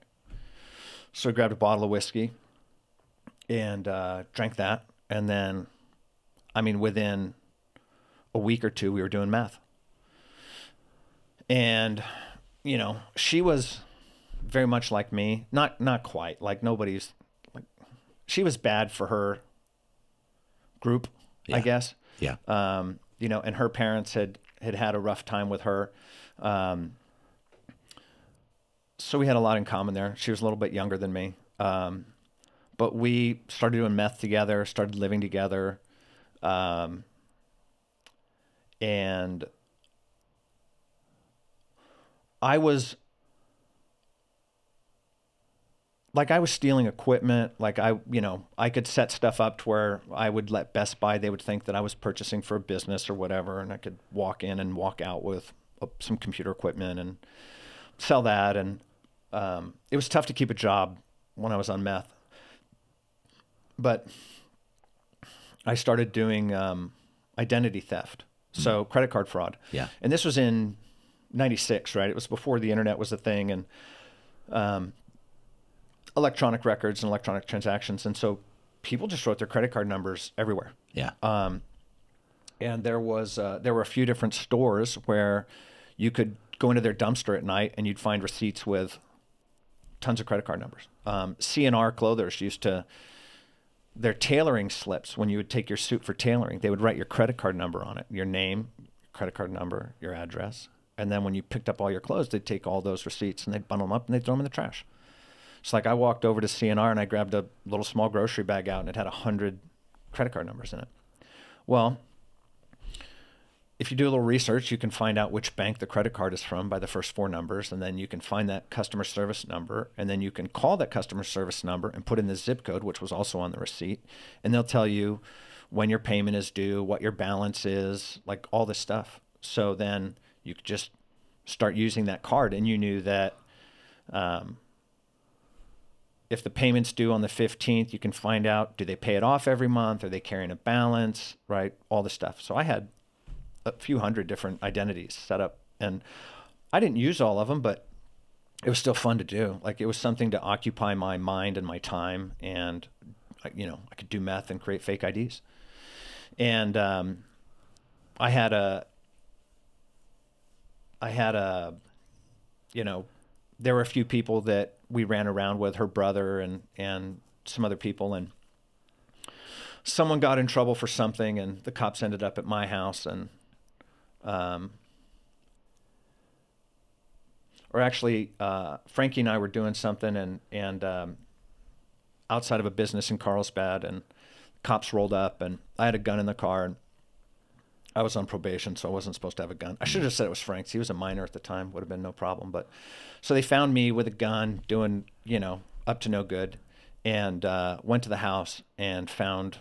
So we grabbed a bottle of whiskey and drank that. And then, I mean, within a week or two, we were doing meth. And, you know, she was very much like me. Not quite. Like, nobody's... like, she was bad for her group, I guess. Yeah. You know, and her parents had a rough time with her. So we had a lot in common there. She was a little bit younger than me. But we started doing meth together, started living together. And I was stealing equipment. Like, I could set stuff up to where I would let Best Buy, they would think that I was purchasing for a business or whatever. And I could walk in and walk out with some computer equipment and sell that. And it was tough to keep a job when I was on meth. But I started doing identity theft. So credit card fraud. Yeah. And this was in '96, right? It was before the internet was a thing, and electronic records and electronic transactions. And so people just wrote their credit card numbers everywhere. Yeah. And there were a few different stores where you could go into their dumpster at night and you'd find receipts with tons of credit card numbers. C&R Clothers used to, their tailoring slips, when you would take your suit for tailoring, they would write your credit card number on it, your name, credit card number, your address. And then when you picked up all your clothes, they'd take all those receipts and they'd bundle them up and they'd throw them in the trash. So like, I walked over to C&R and I grabbed a little small grocery bag out, and it had 100 credit card numbers in it. Well, if you do a little research, you can find out which bank the credit card is from by the first 4 numbers, and then you can find that customer service number, and then you can call that customer service number and put in the zip code, which was also on the receipt, and they'll tell you when your payment is due, what your balance is, like all this stuff. So then you could just start using that card, and you knew that if the payment's due on the 15th, you can find out, do they pay it off every month? Are they carrying a balance, right? All this stuff. So I had a few hundred different identities set up, and I didn't use all of them, but it was still fun to do. Like, it was something to occupy my mind and my time, and you know, I could do meth and create fake IDs. And I had a, you know, there were a few people that we ran around with, her brother and some other people, and someone got in trouble for something, and the cops ended up at my house, and or actually, Frankie and I were doing something, and outside of a business in Carlsbad, and cops rolled up, and I had a gun in the car, and I was on probation, so I wasn't supposed to have a gun. I should have said it was Frank's. He was a minor at the time, would have been no problem. But so they found me with a gun, doing, you know, up to no good, and went to the house and found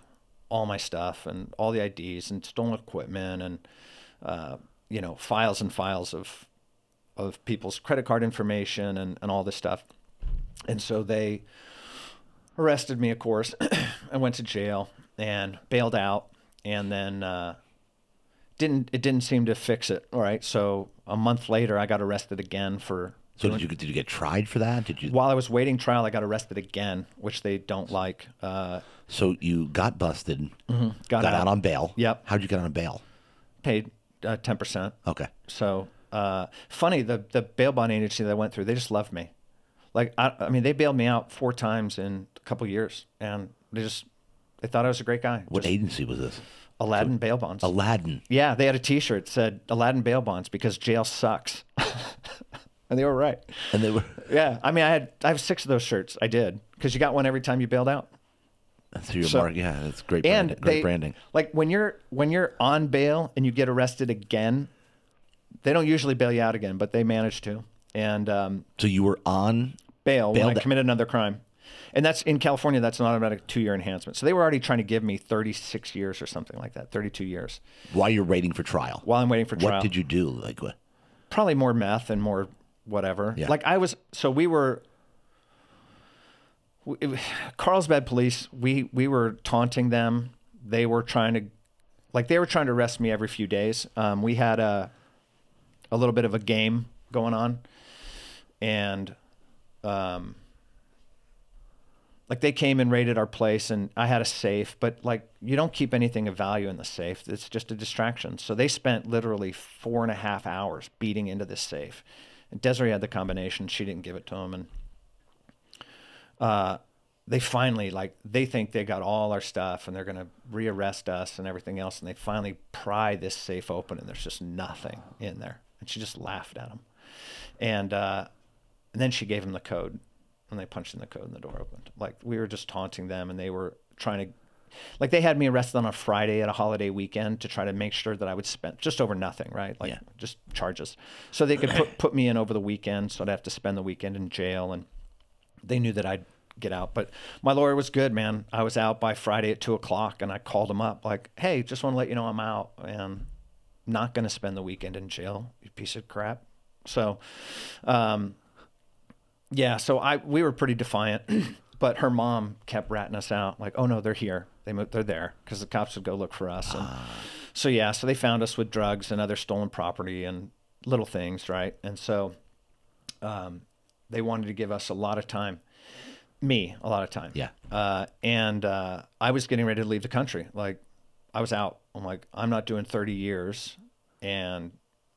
all my stuff and all the IDs and stolen equipment and you know, files and files of people's credit card information and all this stuff. And so they arrested me, of course. I went to jail and bailed out, and then it didn't seem to fix it. All right, so a month later, I got arrested again for. So did you get tried for that? Did you? While I was waiting trial, I got arrested again, which they don't like. So you got busted, got out on bail. Yep. How'd you get on bail? Paid 10%. Okay. So funny, the bail bond agency that I went through, they just loved me. Like, I mean, they bailed me out 4 times in a couple years, and they thought I was a great guy. What agency was this? Aladdin Bail Bonds. Aladdin. Yeah, they had a T-shirt that said Aladdin Bail Bonds because jail sucks, and they were right. And they were. Yeah, I mean, I have 6 of those shirts. I did, because you got one every time you bailed out. That's your mark. Yeah, that's great. Branding. And great branding. Like, when you're on bail and you get arrested again, they don't usually bail you out again, but they managed to. And so you were on bail when I committed another crime. And that's in California, that's an automatic 2-year enhancement. So they were already trying to give me 36 years or something like that, 32 years. While you're waiting for trial. While I'm waiting for trial. What did you do? Like what? Probably more meth and more whatever. Yeah. Like Carlsbad police, we were taunting them. They were trying to arrest me every few days. We had a little bit of a game going on, and like, they came and raided our place, and I had a safe, but like, you don't keep anything of value in the safe. It's just a distraction. So they spent literally 4.5 hours beating into this safe, and Desiree had the combination. She didn't give it to him. And they finally, like, they think they got all our stuff, and they're going to rearrest us and everything else. And they finally pry this safe open, and there's just nothing in there. And she just laughed at them. And then she gave them the code. And they punched in the code, and the door opened. Like, we were just taunting them, and they were trying to, like, they had me arrested on a Friday at a holiday weekend to try to make sure that I would spend just over nothing, right? Like, just charges. So they could put me in over the weekend, so I'd have to spend the weekend in jail, and they knew that I'd get out. But my lawyer was good, man. I was out by Friday at 2:00, and I called him up like, hey, just want to let you know I'm out, and not going to spend the weekend in jail, you piece of crap. So, yeah, so we were pretty defiant, but her mom kept ratting us out, like, oh no, they're here. They're there, because the cops would go look for us. And so yeah, so they found us with drugs and other stolen property and little things, right? And so they wanted to give us a lot of time, a lot of time. Yeah. And I was getting ready to leave the country. Like, I was out. I'm like, I'm not doing 30 years, and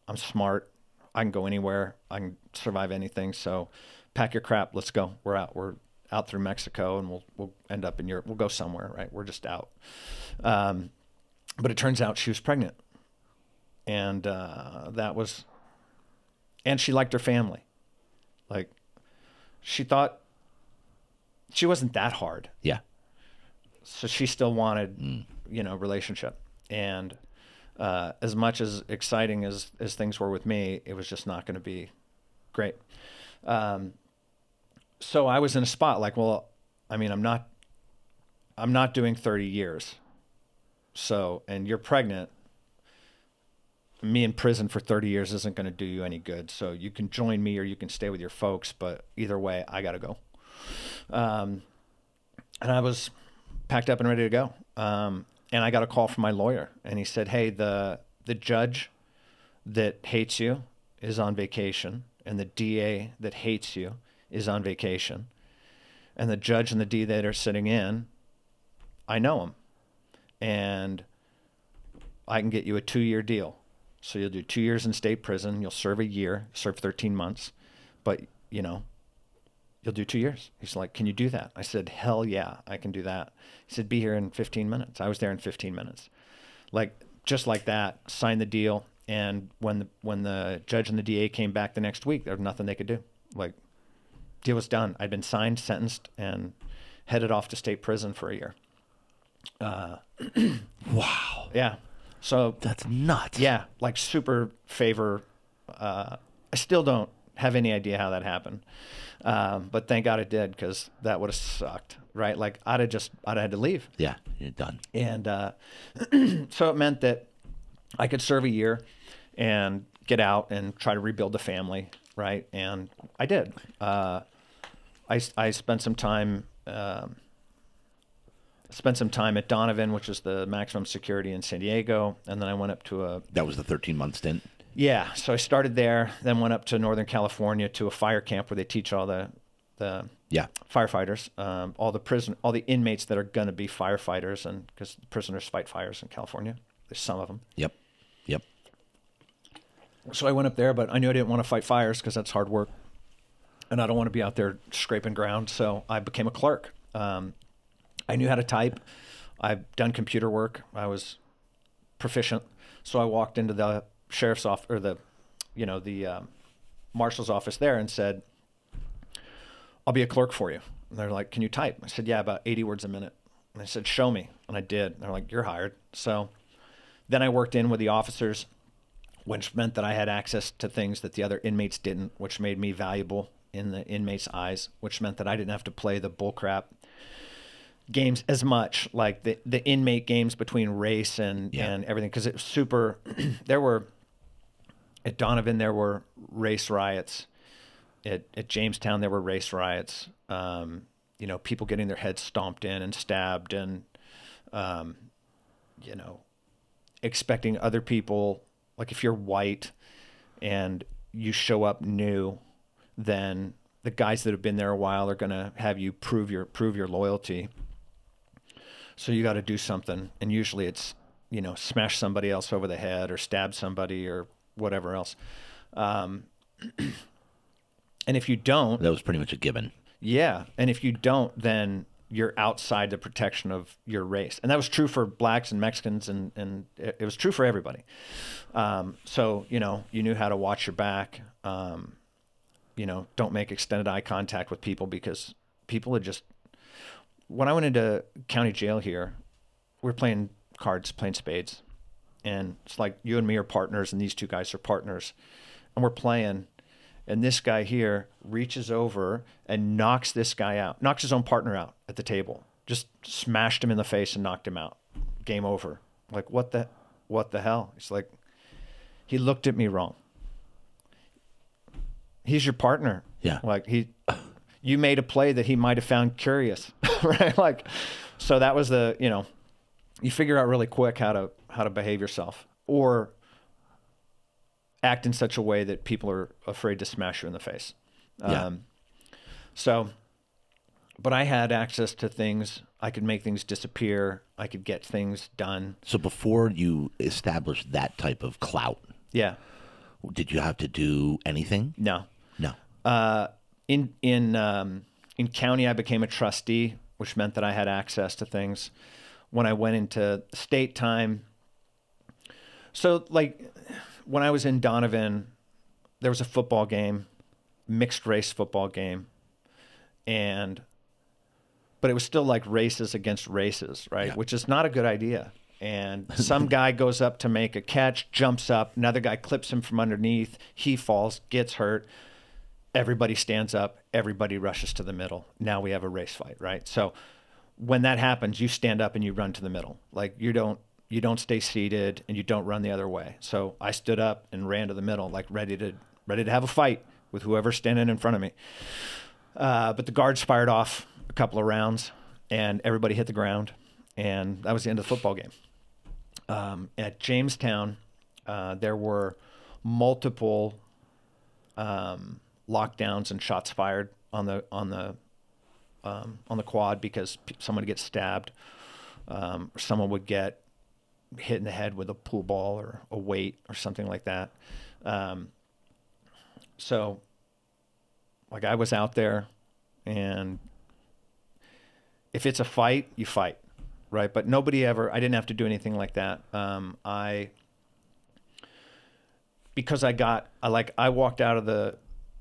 I'm smart. I can go anywhere. I can survive anything. So pack your crap. Let's go. We're out. We're out through Mexico, and we'll end up in Europe. We'll go somewhere, right? We're just out. But it turns out she was pregnant, and and she liked her family. Like, she thought she wasn't that hard. Yeah. So she still wanted, relationship. And as much as exciting as things were with me, it was just not going to be great. So I was in a spot like, well, I mean, I'm not doing 30 years. So, and you're pregnant. Me in prison for 30 years isn't going to do you any good. So you can join me or you can stay with your folks, but either way, I got to go. And I was packed up and ready to go. And I got a call from my lawyer, and he said, hey, the judge that hates you is on vacation, and the DA that hates you is on vacation. And the judge and the DA that are sitting in, I know them. And I can get you a 2-year deal. So you'll do 2 years in state prison. You'll serve a year, serve 13 months. But, you know, you'll do 2 years. He's like, can you do that? I said, hell yeah, I can do that. He said, be here in 15 minutes. I was there in 15 minutes. Like, just like that, signed the deal. And when the judge and the DA came back the next week, there was nothing they could do. Like, deal was done. I'd been signed, sentenced, and headed off to state prison for a year. Wow. Yeah. So that's nuts. Yeah. Like super favor. I still don't have any idea how that happened. But thank God it did, because that would have sucked, right? Like I'd have had to leave. Yeah. You're done. And, so it meant that I could serve a year and get out and try to rebuild the family. Right. And I did. I spent some time at Donovan, which is the maximum security in San Diego. And then I went up to that was the 13-month stint. Yeah. So I started there, then went up to Northern California to a fire camp where they teach all the firefighters, all the inmates that are going to be firefighters, and because prisoners fight fires in California, there's some of them. Yep. So I went up there, but I knew I didn't want to fight fires because that's hard work, and I don't want to be out there scraping ground. So I became a clerk. I knew how to type. I've done computer work. I was proficient. So I walked into the sheriff's office, or the marshal's office there, and said, I'll be a clerk for you. And they're like, can you type? I said, yeah, about 80 words a minute. And they said, show me. And I did. And they're like, you're hired. So then I worked in with the officers, which meant that I had access to things that the other inmates didn't, which made me valuable in the inmates' eyes, which meant that I didn't have to play the bullcrap games as much, like the inmate games between race and everything. Because it was super, at Donovan, there were race riots. At Jamestown, there were race riots. People getting their heads stomped in and stabbed, and, expecting other people, like if you're white and you show up new, then the guys that have been there a while are going to have you prove your loyalty. So you got to do something. And usually it's, smash somebody else over the head or stab somebody or whatever else. And if you don't, that was pretty much a given. Yeah. And if you don't, then you're outside the protection of your race. And that was true for blacks and Mexicans, and it was true for everybody. So, you knew how to watch your back. Don't make extended eye contact with people, because people had just, when I went into county jail here, we were playing cards, playing spades. And it's like you and me are partners, and these two guys are partners. And we're playing, and this guy here reaches over and knocks this guy out, knocks his own partner out at the table, just smashed him in the face and knocked him out. Game over. Like, what the hell? It's like, he looked at me wrong. He's your partner. Yeah. Like you made a play that he might've found curious, right? Like, so that was you figure out really quick how to behave yourself, or act in such a way that people are afraid to smash you in the face. But I had access to things. I could make things disappear. I could get things done. So before you established that type of clout, did you have to do anything? No. In county, I became a trustee, which meant that I had access to things. When I went into state time, so like when I was in Donovan, there was a football game, mixed race football game, but it was still like races against races, right? Yeah. Which is not a good idea. And some guy goes up to make a catch, jumps up, another guy clips him from underneath, he falls, gets hurt. Everybody stands up, everybody rushes to the middle. Now we have a race fight, right? So when that happens, you stand up and you run to the middle. Like you don't stay seated, and you don't run the other way. So I stood up and ran to the middle, like ready to have a fight with whoever's standing in front of me. But the guards fired off couple of rounds, and everybody hit the ground, and that was the end of the football game. At Jamestown, there were multiple lockdowns and shots fired on the quad because someone would get stabbed, or someone would get hit in the head with a pool ball or a weight or something like that. So, like, I was out there, and if it's a fight, you fight, right? But I didn't have to do anything like that. Because I walked out of the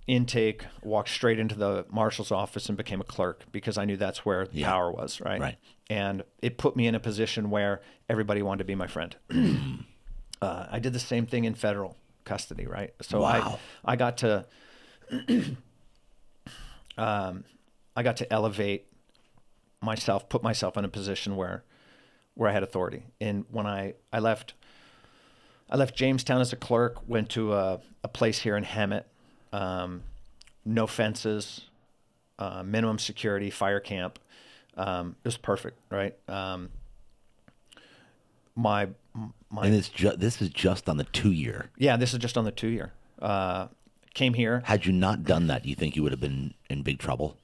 intake, walked straight into the marshal's office and became a clerk because I knew that's where the power was, right? Right. And it put me in a position where everybody wanted to be my friend. I did the same thing in federal custody, right? So wow. I got to elevate myself, put myself in a position where I had authority. And when I left Jamestown as a clerk, went to a place here in Hemet, no fences, minimum security, fire camp. It was perfect, right? And this is just on the 2-year. Yeah, this is just on the 2-year. Came here. Had you not done that, you think you would have been in big trouble?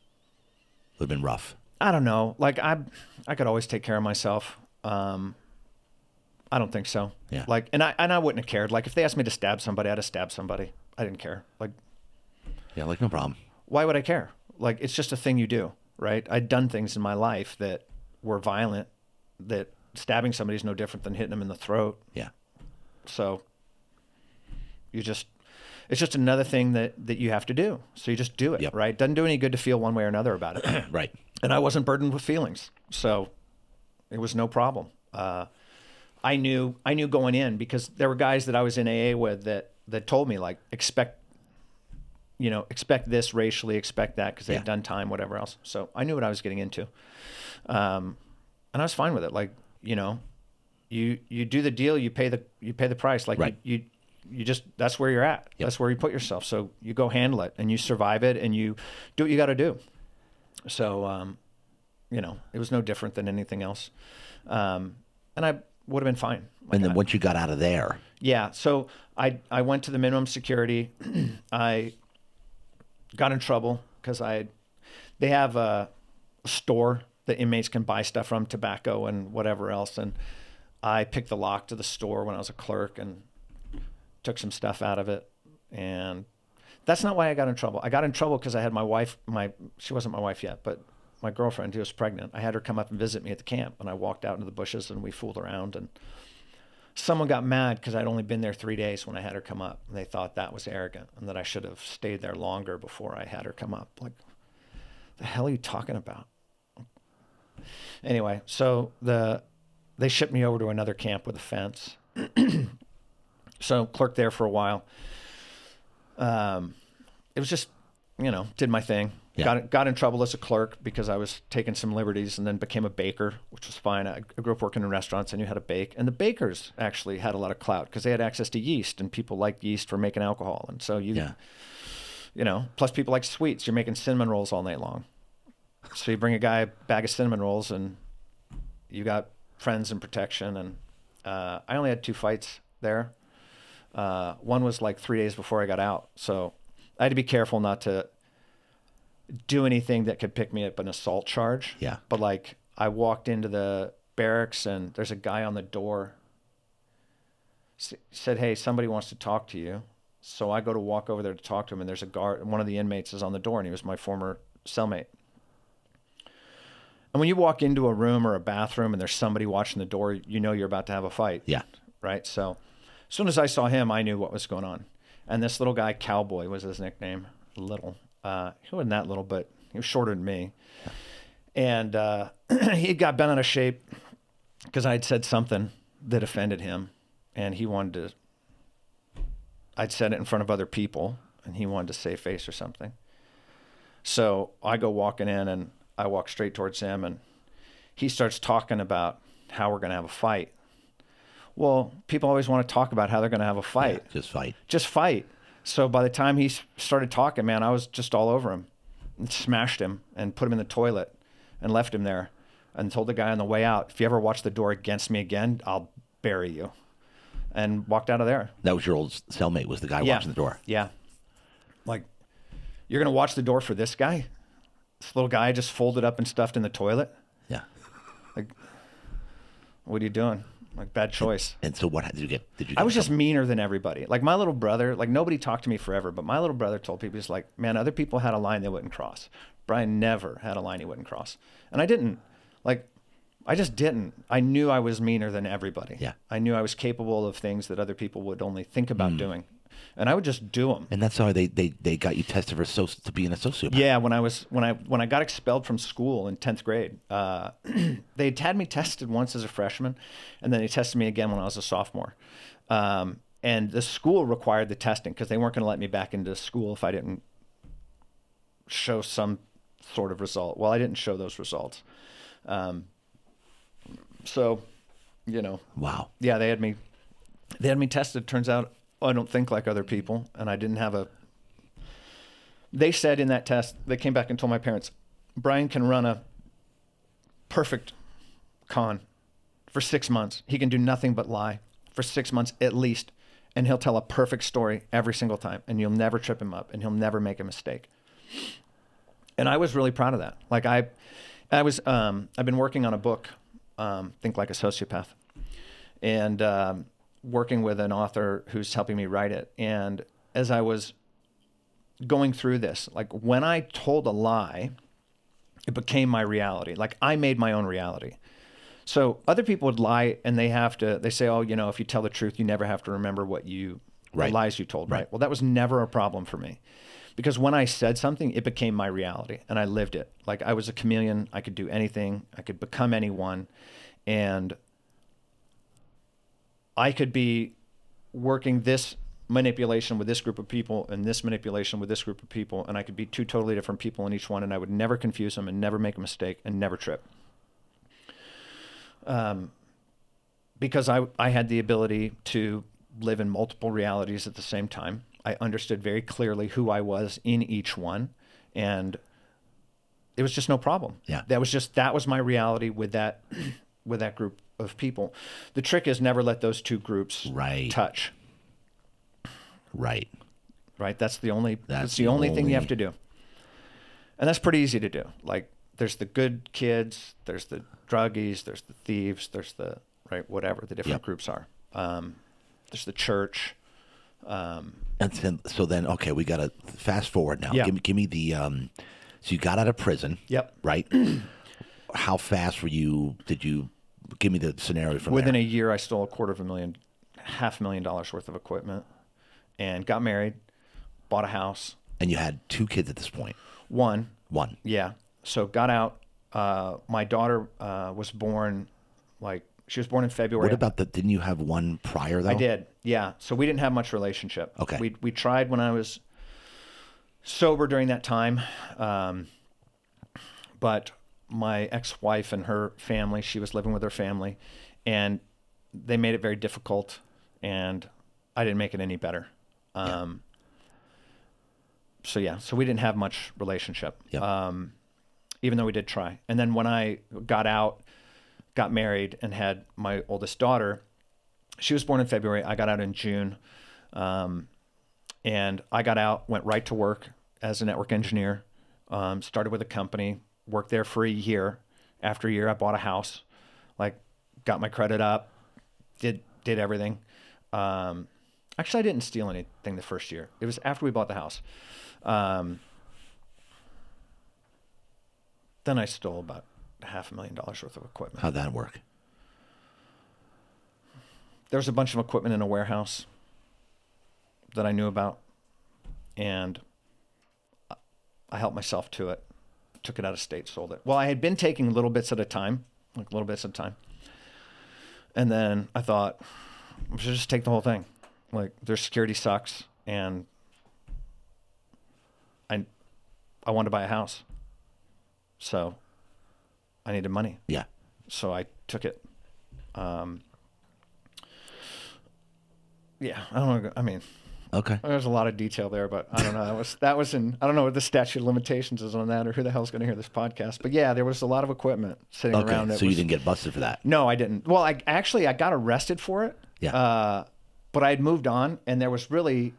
Would have been rough. I don't know. Like I could always take care of myself. I don't think so. Yeah. Like, and I wouldn't have cared. Like, if they asked me to stab somebody, I'd have stabbed somebody. I didn't care. Like, yeah, like no problem. Why would I care? Like, it's just a thing you do, right? I'd done things in my life that were violent, that stabbing somebody is no different than hitting them in the throat. Yeah. So it's just another thing that you have to do. So you just do it, right? Doesn't do any good to feel one way or another about it. Right. And I wasn't burdened with feelings. So it was no problem. I knew going in because there were guys that I was in AA with that told me, like, expect this racially, expect that because they had done time, whatever else. So I knew what I was getting into. And I was fine with it. Like, you do the deal, you pay the price. Like, right. you just, that's where you're at. Yep. That's where you put yourself. So you go handle it and you survive it and you do what you got to do. So, it was no different than anything else. And I would have been fine. Like, and then once you got out of there. Yeah. So I went to the minimum security. I got in trouble because they have a store that inmates can buy stuff from, tobacco and whatever else. And I picked the lock to the store when I was a clerk and took some stuff out of it. And that's not why I got in trouble. I got in trouble because I had my wife, she wasn't my wife yet, but my girlfriend who was pregnant. I had her come up and visit me at the camp, and I walked out into the bushes and we fooled around, and someone got mad because I'd only been there 3 days when I had her come up, and they thought that was arrogant and that I should have stayed there longer before I had her come up. Like, the hell are you talking about? Anyway, so they shipped me over to another camp with a fence. So clerked there for a while. It was just, did my thing. Yeah. Got in trouble as a clerk because I was taking some liberties, and then became a baker, which was fine. I grew up working in restaurants. I knew how to bake. And the bakers actually had a lot of clout because they had access to yeast, and people liked yeast for making alcohol. And so plus people like sweets. You're making cinnamon rolls all night long. So you bring a guy a bag of cinnamon rolls, and you got friends and protection. And I only had 2 fights there. One was like 3 days before I got out. So I had to be careful not to do anything that could pick me up an assault charge. Yeah. But like, I walked into the barracks and there's a guy on the door, said, "Hey, somebody wants to talk to you." So I go to walk over there to talk to him, and there's a guard, one of the inmates is on the door, and he was my former cellmate. And when you walk into a room or a bathroom and there's somebody watching the door, you're about to have a fight. Yeah. Right. So as soon as I saw him, I knew what was going on. And this little guy, Cowboy was his nickname, little. He wasn't that little, but he was shorter than me. And he got bent out of shape because I had said something that offended him. And he wanted to, I'd said it in front of other people, and he wanted to save face or something. So I go walking in, and I walk straight towards him, and he starts talking about how we're going to have a fight. Well, people always want to talk about how they're going to have a fight. Yeah, just fight. Just fight. So by the time he started talking, man, I was just all over him and smashed him and put him in the toilet. and left him there and told the guy on the way out, if you ever watch the door against me again, I'll bury you. And walked out of there. That was your old cellmate, was the guy watching the door. Yeah. Like, you're going to watch the door for this guy? This little guy just folded up and stuffed in the toilet? Yeah. Like, what are you doing? Like, bad choice. And so what did you get? I was just meaner than everybody. Like, my little brother, like, nobody talked to me forever, but my little brother told people, he's like, man, other people had a line they wouldn't cross. Brian never had a line he wouldn't cross. And I didn't. Like, I just didn't. I knew I was meaner than everybody. Yeah. I knew I was capable of things that other people would only think about doing. And I would just do them. And that's how they got you tested for to being a sociopath. Yeah, when I got expelled from school in 10th grade, they had me tested once as a freshman, and then they tested me again when I was a sophomore. And the school required the testing because they weren't going to let me back into school if I didn't show some sort of result. Well, I didn't show those results. So, you know. Wow. Yeah, they had me tested. Turns out I don't think like other people, and I didn't have they said in that test, they came back and told my parents, Brian can run a perfect con for 6 months. He can do nothing but lie for 6 months at least, and he'll tell a perfect story every single time, and you'll never trip him up, and he'll never make a mistake. And I was really proud of that. Like I've been working on a book, Think Like a Sociopath, and working with an author who's helping me write it. And as I was going through this, like when I told a lie, it became my reality. Like I made my own reality. So other people would lie and they say, oh, you know, if you tell the truth, you never have to remember the lies you told, right? Well, that was never a problem for me. Because when I said something, it became my reality, and I lived it. Like I was a chameleon. I could do anything. I could become anyone. And I could be working this manipulation with this group of people and this manipulation with this group of people, and I could be two totally different people in each one, and I would never confuse them and never make a mistake and never trip. Because I had the ability to live in multiple realities at the same time. I understood very clearly who I was in each one, and it was just no problem. Yeah. That was my reality with that group of people. The trick is never let those two groups touch. Right. Right. That's the only thing you have to do. And that's pretty easy to do. Like there's the good kids, there's the druggies, there's the thieves, there's the whatever the different groups are. There's the church. So then, okay, we got to fast forward now. Yeah. Give me the, so you got out of prison. Yep. Right. How fast did you give me the scenario from Within there? a year, I stole $250,000 worth of equipment and got married, bought a house. And you had 2 kids at this point. One. Yeah. So got out. My daughter, was born she was born in February. What about didn't you have one prior though? I did. Yeah. So we didn't have much relationship. Okay. We tried when I was sober during that time. But my ex-wife and her family, she was living with her family, and they made it very difficult, and I didn't make it any better. So we didn't have much relationship. Yep. Even though we did try. And then when I got out, got married, and had my oldest daughter, she was born in February. I got out in June. And I got out, went right to work as a network engineer, started with a company, worked there for a year. After a year, I bought a house, got my credit up, did everything. Actually, I didn't steal anything the first year. It was after we bought the house. Then I stole about $500,000 worth of equipment. How'd that work? There was a bunch of equipment in a warehouse that I knew about, and I helped myself to it. Took it out of state, sold it. Well, I had been taking little bits at a time, and then I thought, I should just take the whole thing. Their security sucks, and I wanted to buy a house, so I needed money. Yeah. So I took it. Yeah, I don't know. I mean, Okay. There's a lot of detail there, but I don't know. I don't know what the statute of limitations is on that, or who the hell's going to hear this podcast. But yeah, there was a lot of equipment sitting around. Okay, so you didn't get busted for that? No, I didn't. Well, I got arrested for it. Yeah. But I had moved on, and there was really,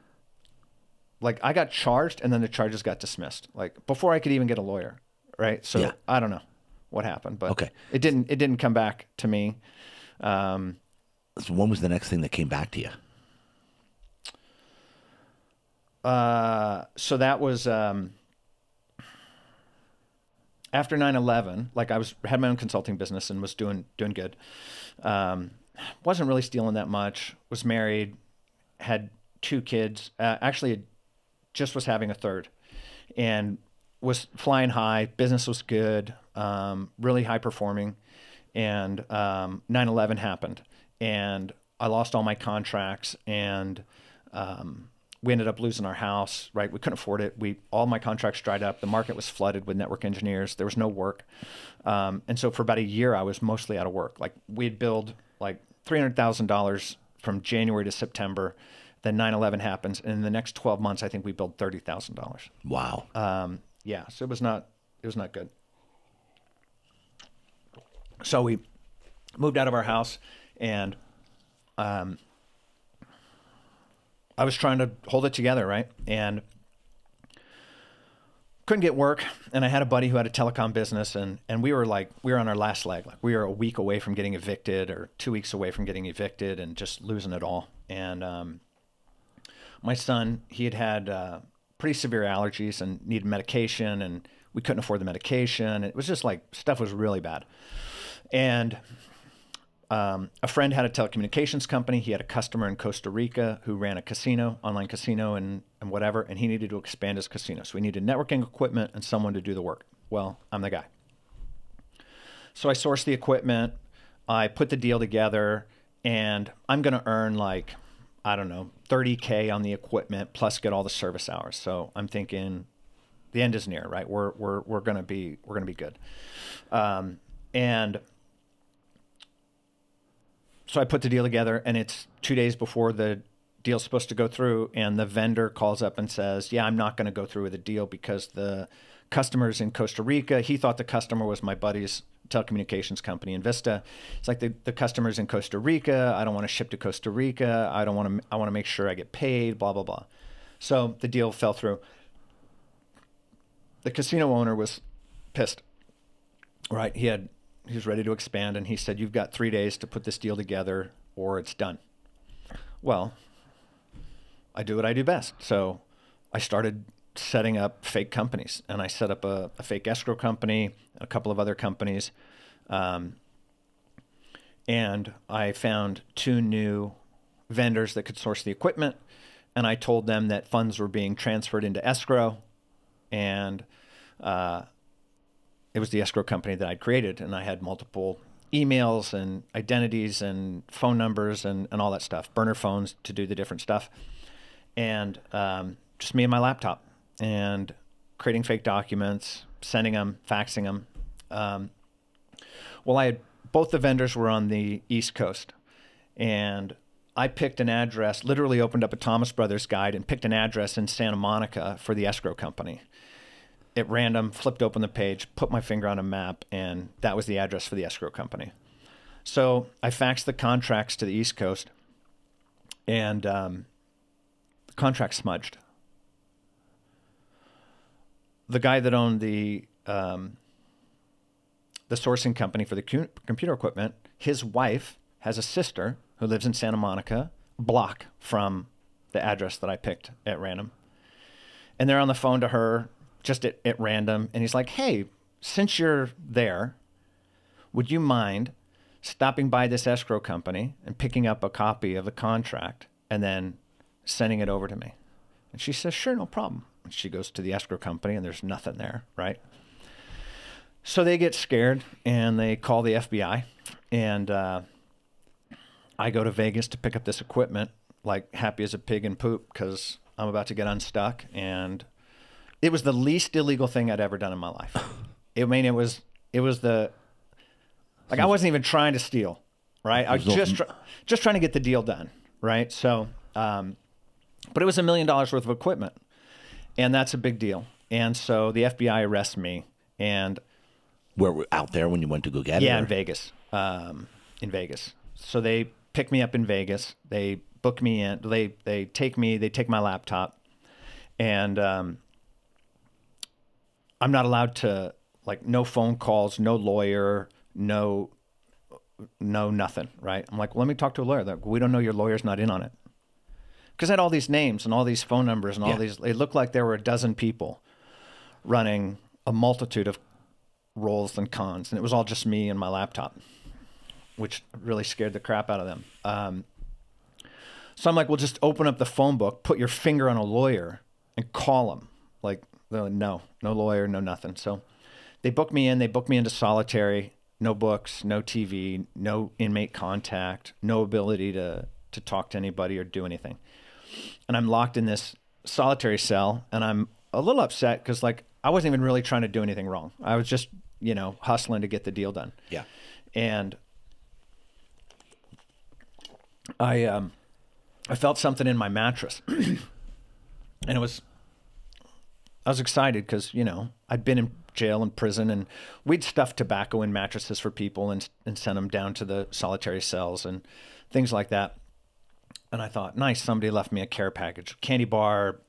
like, I got charged, and then the charges got dismissed, like, before I could even get a lawyer, right? So Yeah. I don't know what happened, but Okay. It didn't come back to me. So when was the next thing that came back to you? So that was after 9/11. Like, had my own consulting business and was doing good. Wasn't really stealing that much. Was married, had 2 kids. Actually, just was having a third, and was flying high. Business was good, really high performing, and 9/11 happened, and I lost all my contracts, and we ended up losing our house, right? We couldn't afford it. All my contracts dried up. The market was flooded with network engineers. There was no work. And so for about a year, I was mostly out of work. Like, we'd billed like $300,000 from January to September. Then 9/11 happens. And in the next 12 months, I think we billed $30,000. Wow. Yeah. So it was not good. So we moved out of our house, and I was trying to hold it together, right? And couldn't get work. And I had a buddy who had a telecom business, and we were on our last leg. Like, we were a week away from getting evicted, or 2 weeks away from getting evicted, and just losing it all. And my son, he had pretty severe allergies and needed medication, and we couldn't afford the medication. It was just like, stuff was really bad. And a friend had a telecommunications company. He had a customer in Costa Rica who ran a casino, online casino, and whatever, and he needed to expand his casino. So we needed networking equipment and someone to do the work. Well, I'm the guy. So I sourced the equipment. I put the deal together, and I'm going to earn, like, I don't know, $30K on the equipment plus get all the service hours. So I'm thinking the end is near, right? We're going to be good. And so I put the deal together, and it's 2 days before the deal's supposed to go through, and the vendor calls up and says, yeah, I'm not going to go through with the deal because the customer's in Costa Rica. He thought the customer was my buddy's telecommunications company in Vista. It's like, the customer's in Costa Rica. I don't want to ship to Costa Rica. I want to make sure I get paid, blah, blah, blah. So the deal fell through. The casino owner was pissed, right? He was ready to expand, and he said, you've got 3 days to put this deal together or it's done. Well, I do what I do best. So I started setting up fake companies, and I set up a fake escrow company, a couple of other companies. And I found 2 new vendors that could source the equipment, and I told them that funds were being transferred into escrow, and it was the escrow company that I'd created, and I had multiple emails and identities and phone numbers and all that stuff, burner phones to do the different stuff. And just me and my laptop, and creating fake documents, sending them, faxing them. Well, both the vendors were on the East Coast, and I picked an address, literally opened up a Thomas Brothers guide and picked an address in Santa Monica for the escrow company. At random, flipped open the page, put my finger on a map, and that was the address for the escrow company. So I faxed the contracts to the East Coast, and the contract smudged. The guy that owned the sourcing company for the computer equipment, his wife has a sister who lives in Santa Monica, a block from the address that I picked at random. And they're on the phone to her, just at random, and he's like, hey, since you're there, would you mind stopping by this escrow company and picking up a copy of the contract and then sending it over to me? And she says, sure, no problem. And she goes to the escrow company, and there's nothing there, right? So they get scared, and they call the FBI, and I go to Vegas to pick up this equipment, like happy as a pig in poop, because I'm about to get unstuck, and it was the least illegal thing I'd ever done in my life. It was I wasn't even trying to steal, right? I was just trying to get the deal done, right? So But it was $1 million worth of equipment, and that's a big deal. And so the FBI arrests me, and Where out there when you went to go get it? yeah, in Vegas. In Vegas. So they pick me up in Vegas. They book me in. They take my laptop, and I'm not allowed to, like, no phone calls, no lawyer, no nothing, right? I'm like, well, let me talk to a lawyer. They're like, we don't know, your lawyer's not in on it. Because I had all these names and all these phone numbers and all these, it looked like there were a dozen people running a multitude of roles and cons, and it was all just me and my laptop, which really scared the crap out of them. So I'm like, well, just open up the phone book, put your finger on a lawyer, and call them. Like, they're like, no lawyer, no nothing. So they book me in. They book me into solitary. No books, no TV, no inmate contact, no ability to talk to anybody or do anything. And I'm locked in this solitary cell, and I'm a little upset because, like, I wasn't even really trying to do anything wrong. I was just, hustling to get the deal done. Yeah. And I felt something in my mattress, and I was excited because, I'd been in jail and prison, and we'd stuff tobacco in mattresses for people and send them down to the solitary cells and things like that. And I thought, nice, somebody left me a care package, candy bar,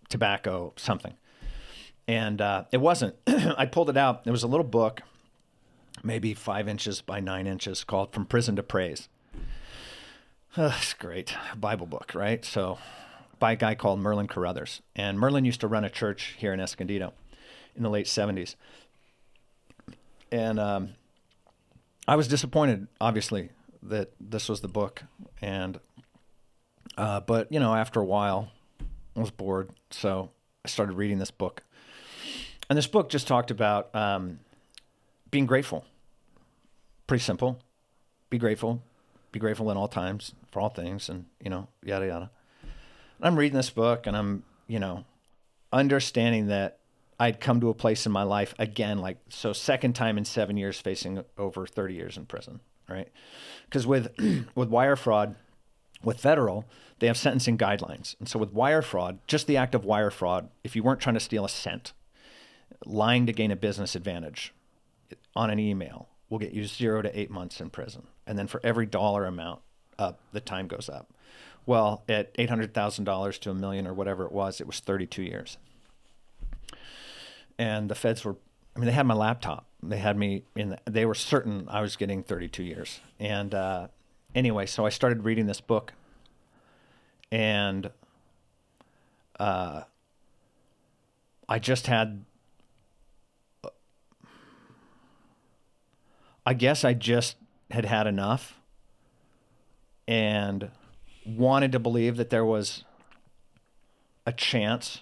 tobacco, something. And it wasn't. I pulled it out. There was a little book, maybe 5 inches by 9 inches, called From Prison to Praise. It's great. Bible book, right? So, by a guy called Merlin Carruthers. And Merlin used to run a church here in Escondido in the late 70s. And I was disappointed, obviously, that this was the book. And but, after a while, I was bored. So I started reading this book. And this book just talked about being grateful. Pretty simple. Be grateful. Be grateful in all times for all things, and, yada, yada. And I'm reading this book, and I'm, understanding that I'd come to a place in my life again, second time in 7 years facing over 30 years in prison, right? Because with wire fraud, with federal, they have sentencing guidelines. And so with wire fraud, just the act of wire fraud, if you weren't trying to steal a cent, lying to gain a business advantage on an email will get you 0 to 8 months in prison. And then for every dollar amount up, the time goes up. Well, at $800,000 to $1 million or whatever it was 32 years. And the feds were, they had my laptop. They had me they were certain I was getting 32 years. And anyway, so I started reading this book, and I just had, I guess I just had enough and wanted to believe that there was a chance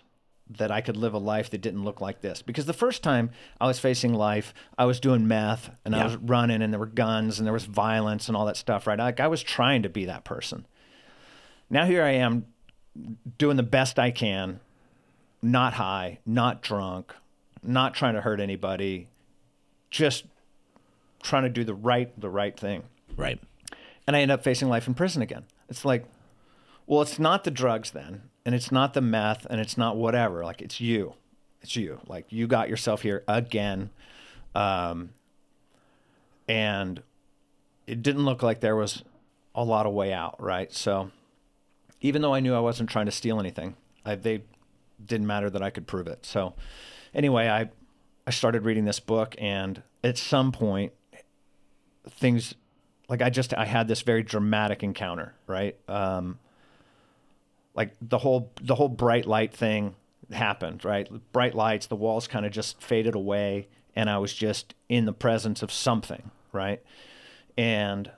that I could live a life that didn't look like this. Because the first time I was facing life, I was doing meth, and I was running, and there were guns, and there was violence and all that stuff, right? Like, I was trying to be that person. Now here I am doing the best I can, not high, not drunk, not trying to hurt anybody, just trying to do the right thing. Right. And I end up facing life in prison again. It's like, well, it's not the drugs then, and it's not the meth, and it's not whatever. Like, it's you. It's you. Like, you got yourself here again. And it didn't look like there was a lot of way out, right? So even though I knew I wasn't trying to steal anything, they didn't matter that I could prove it. So anyway, I started reading this book, and at some point, things, like, I had this very dramatic encounter, right? Like the whole bright light thing happened, right? Bright lights, the walls kind of just faded away, and I was just in the presence of something, right? And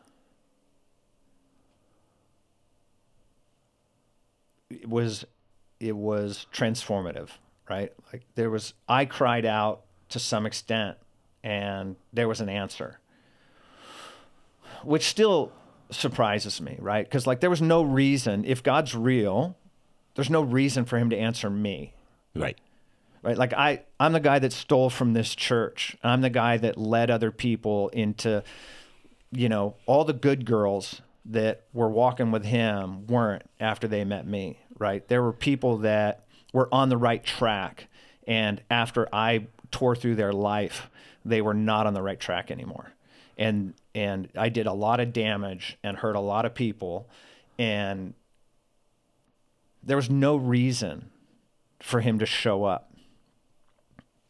it was transformative, right? Like, I cried out to some extent, and there was an answer, which still surprises me, right? Because, like, there was no reason, if God's real, there's no reason for him to answer me. Right. Right? Like, I'm the guy that stole from this church. I'm the guy that led other people into, all the good girls that were walking with him weren't after they met me, right? There were people that were on the right track, and after I tore through their life, they were not on the right track anymore. And I did a lot of damage and hurt a lot of people, and there was no reason for him to show up.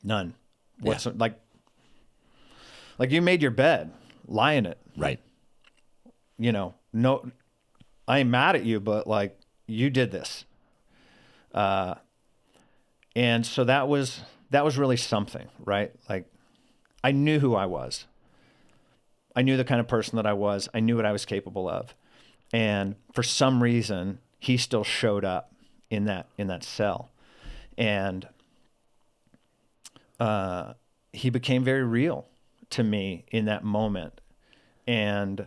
None. Yeah. Like you made your bed, lie in it. Right. You know, no, I ain't mad at you, but like you did this. And so that was really something, right? Like I knew who I was. I knew the kind of person that I was. I knew what I was capable of. And for some reason, he still showed up in that cell. And he became very real to me in that moment. And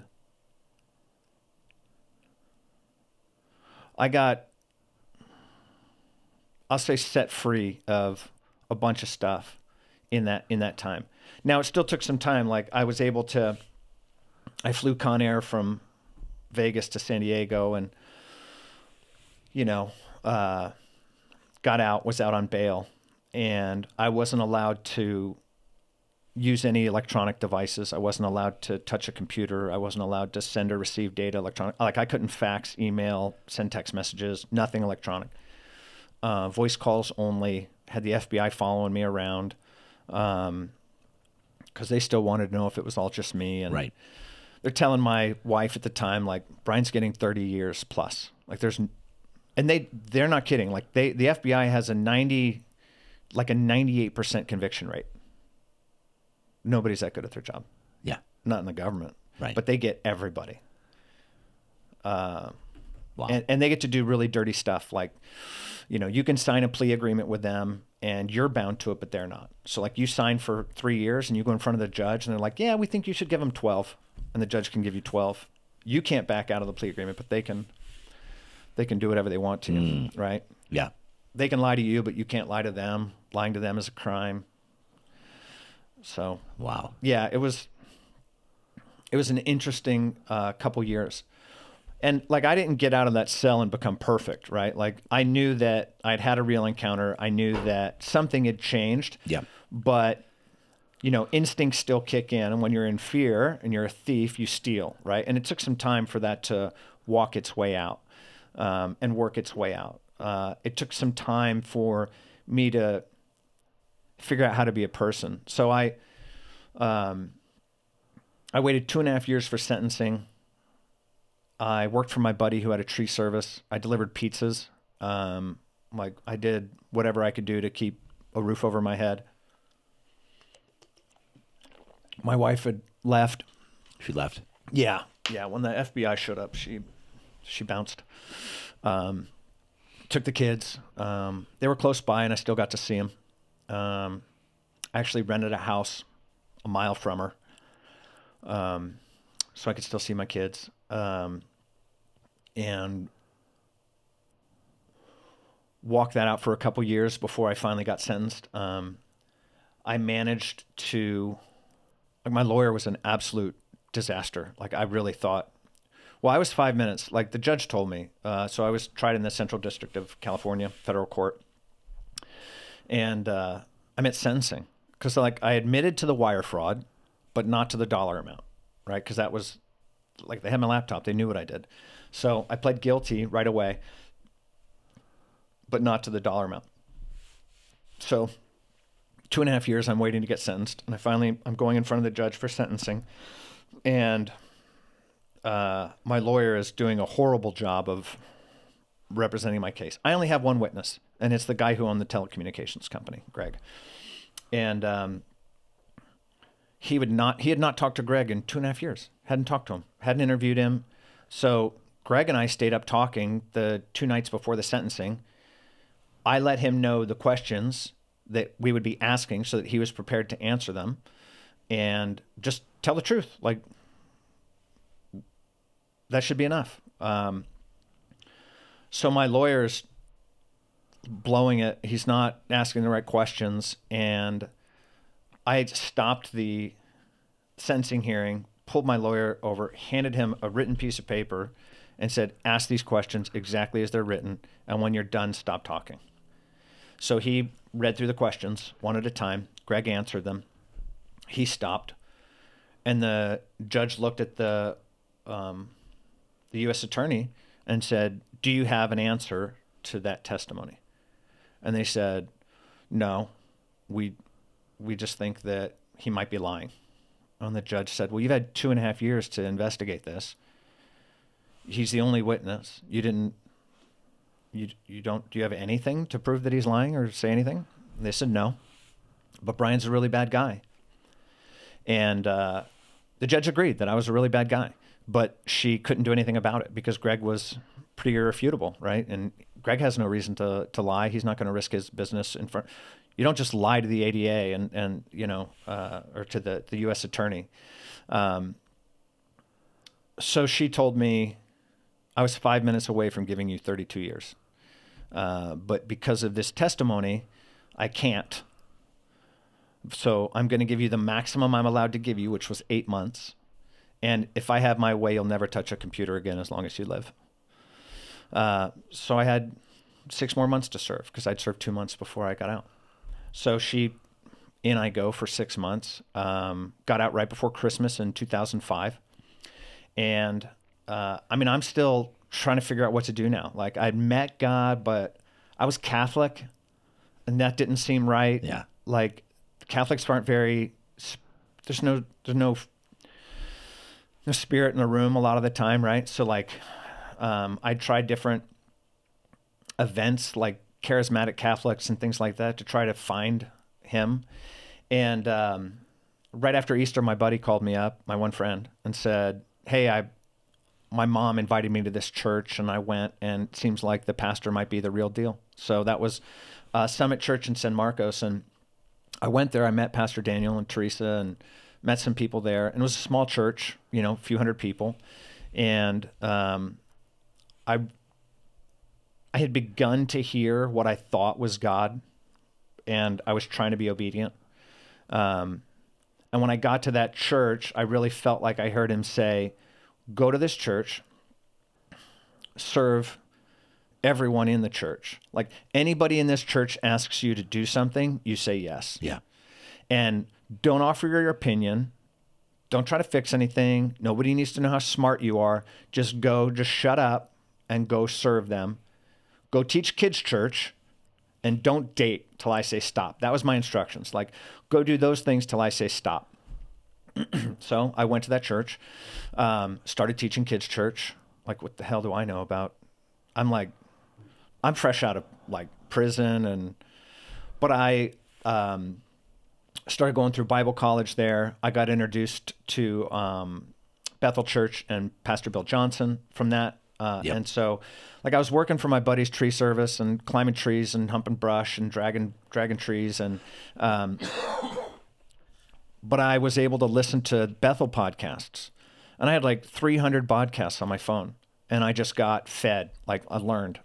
I got, I'll say, set free of a bunch of stuff in that time. Now, it still took some time. Like I was able to, I flew Con Air from Vegas to San Diego, and, you know, got out, was out on bail, and I wasn't allowed to use any electronic devices. I wasn't allowed to touch a computer. I wasn't allowed to send or receive data electronic. Like I couldn't fax, email, send text messages, nothing electronic. Voice calls only. Had the FBI following me around because they still wanted to know if it was all just me. And right. They're telling my wife at the time, like, Brian's getting 30 years plus. Like and they're not kidding. Like the FBI has a 98% conviction rate. Nobody's that good at their job. Yeah. Not in the government. Right. But they get everybody. Wow. And they get to do really dirty stuff. Like, you know, you can sign a plea agreement with them and you're bound to it, but they're not. So like you sign for 3 years and you go in front of the judge and they're like, yeah, we think you should give them 12. And the judge can give you 12. You can't back out of the plea agreement, but they can do whatever they want to you, right? Yeah. They can lie to you, but you can't lie to them. Lying to them is a crime. So, wow. Yeah, it was an interesting couple years. And like, I didn't get out of that cell and become perfect, right? Like I knew that I'd had a real encounter. I knew that something had changed. Yeah. But, you know, instincts still kick in. And when you're in fear and you're a thief, you steal, right? And it took some time for that to walk its way out and work its way out. It took some time for me to figure out how to be a person. So I waited 2.5 years for sentencing. I worked for my buddy who had a tree service. I delivered pizzas. Like I did whatever I could do to keep a roof over my head. My wife had left. She left. Yeah. Yeah. When the FBI showed up, she bounced. Took the kids. They were close by and I still got to see them. I actually rented a house a mile from her. So I could still see my kids. And walked that out for a couple years before I finally got sentenced. I managed to, like, my lawyer was an absolute disaster. Like I really thought, well, I was 5 minutes, like the judge told me. So I was tried in the Central District of California, federal court. And I'm at sentencing because like I admitted to the wire fraud, but not to the dollar amount, right? Because that was like, they had my laptop. They knew what I did. So I pled guilty right away, but not to the dollar amount. So 2.5 years, I'm waiting to get sentenced. And I'm going in front of the judge for sentencing. And my lawyer is doing a horrible job of representing my case. I only have one witness, and it's the guy who owned the telecommunications company, Greg. And he had not talked to Greg in 2.5 years. Hadn't talked to him. Hadn't interviewed him. So Greg and I stayed up talking the 2 nights before the sentencing. I let him know the questions that we would be asking so that he was prepared to answer them and just tell the truth. Like, that should be enough. So my lawyer's blowing it. He's not asking the right questions. And I stopped the sentencing hearing, pulled my lawyer over, handed him a written piece of paper, and said, ask these questions exactly as they're written, and when you're done, stop talking. So he read through the questions one at a time. Greg answered them. He stopped, and the judge looked at the U.S. attorney and said, do you have an answer to that testimony? And they said, no, we just think that he might be lying. And the judge said, well, you've had 2.5 years to investigate this. He's the only witness. Do you have anything to prove that he's lying or say anything? And they said, no, but Brian's a really bad guy. And the judge agreed that I was a really bad guy, but she couldn't do anything about it because Greg was pretty irrefutable, right? And Greg has no reason to lie. He's not going to risk his business in front. You don't just lie to the ADA and or to the U.S. attorney. So she told me, I was 5 minutes away from giving you 32 years. But because of this testimony, I can't. So I'm going to give you the maximum I'm allowed to give you, which was 8 months. And if I have my way, you'll never touch a computer again as long as you live. So I had 6 more months to serve because I'd served 2 months before I got out. So in I go for 6 months, got out right before Christmas in 2005. And I'm still trying to figure out what to do now. Like I'd met God, but I was Catholic and that didn't seem right. Yeah. Like Catholics aren't very, there's no spirit in the room a lot of the time. Right. So like, I tried different events like charismatic Catholics and things like that to try to find him. And, right after Easter, my buddy called me up, my one friend, and said, hey, my mom invited me to this church and I went, and it seems like the pastor might be the real deal. So that was Summit Church in San Marcos. And I went there, I met Pastor Daniel and Teresa and met some people there. And it was a small church, a few hundred people. And I had begun to hear what I thought was God, and I was trying to be obedient. And when I got to that church, I really felt like I heard him say, go to this church, serve everyone in the church. Like anybody in this church asks you to do something, you say yes. Yeah. And don't offer your opinion. Don't try to fix anything. Nobody needs to know how smart you are. Just shut up and go serve them. Go teach kids church and don't date till I say stop. That was my instructions. Like, go do those things till I say stop. So I went to that church, started teaching kids church. Like, what the hell do I know about? I'm fresh out of like prison, but I started going through Bible college there. I got introduced to Bethel Church and Pastor Bill Johnson from that. Yep. And so like I was working for my buddy's tree service and climbing trees and humping brush and dragging trees. And, but I was able to listen to Bethel podcasts, and I had like 300 podcasts on my phone, and I just got fed. Like I learned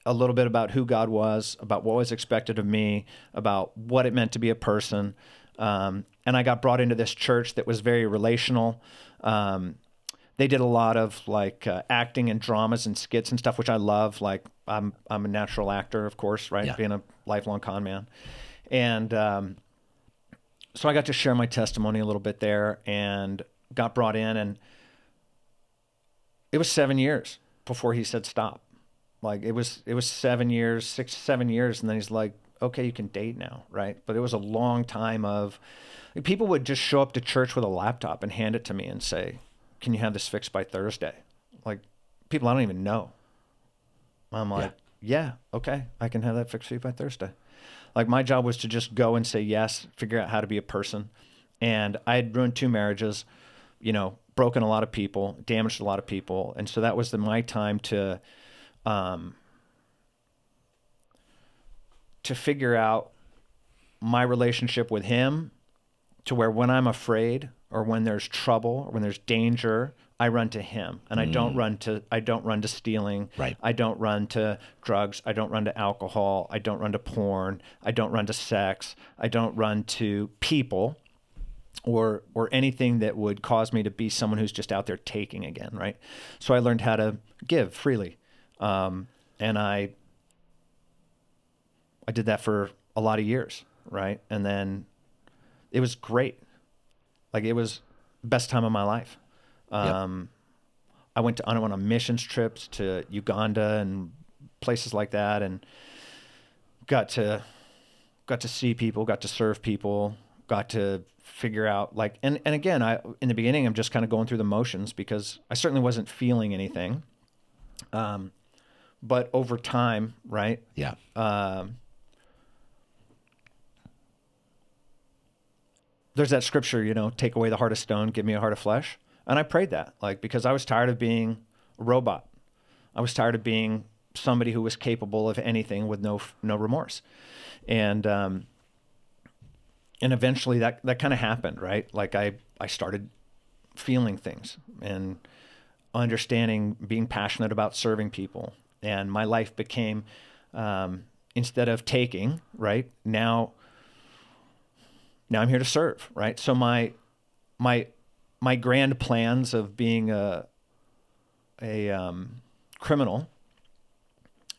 a little bit about who God was, about what was expected of me, about what it meant to be a person. And I got brought into this church that was very relational. They did a lot of like acting and dramas and skits and stuff, which I love. Like I'm a natural actor, of course, right? Yeah. Being a lifelong con man. And so I got to share my testimony a little bit there and got brought in. And it was 7 years before he said stop. Like it was 7 years, 6 to 7 years. And then he's like, okay, you can date now, right? But it was a long time of, like, people would just show up to church with a laptop and hand it to me and say, can you have this fixed by Thursday? Like people I don't even know. I'm like, yeah, okay, I can have that fixed for you by Thursday. Like my job was to just go and say yes, figure out how to be a person. And I had ruined 2 marriages, broken a lot of people, damaged a lot of people. And so that was my time to figure out my relationship with him, to where when I'm afraid or when there's trouble or when there's danger, I run to him, and I don't run to stealing. Right. I don't run to drugs. I don't run to alcohol. I don't run to porn. I don't run to sex. I don't run to people. or anything that would cause me to be someone who's just out there taking again, right? So I learned how to give freely. And I did that for a lot of years, right? And then it was great. Like, it was the best time of my life. I went on missions trips to Uganda and places like that, and got to see people, got to serve people, got to figure out, like, and again, in the beginning, I'm just kind of going through the motions because I certainly wasn't feeling anything. But over time, right? Yeah. There's that scripture, take away the heart of stone, give me a heart of flesh. And I prayed that, like, because I was tired of being a robot. I was tired of being somebody who was capable of anything with no remorse. And eventually that kind of happened, right? Like, I started feeling things and understanding, being passionate about serving people. And my life became, instead of taking, right? Now I'm here to serve, right? So my grand plans of being a criminal,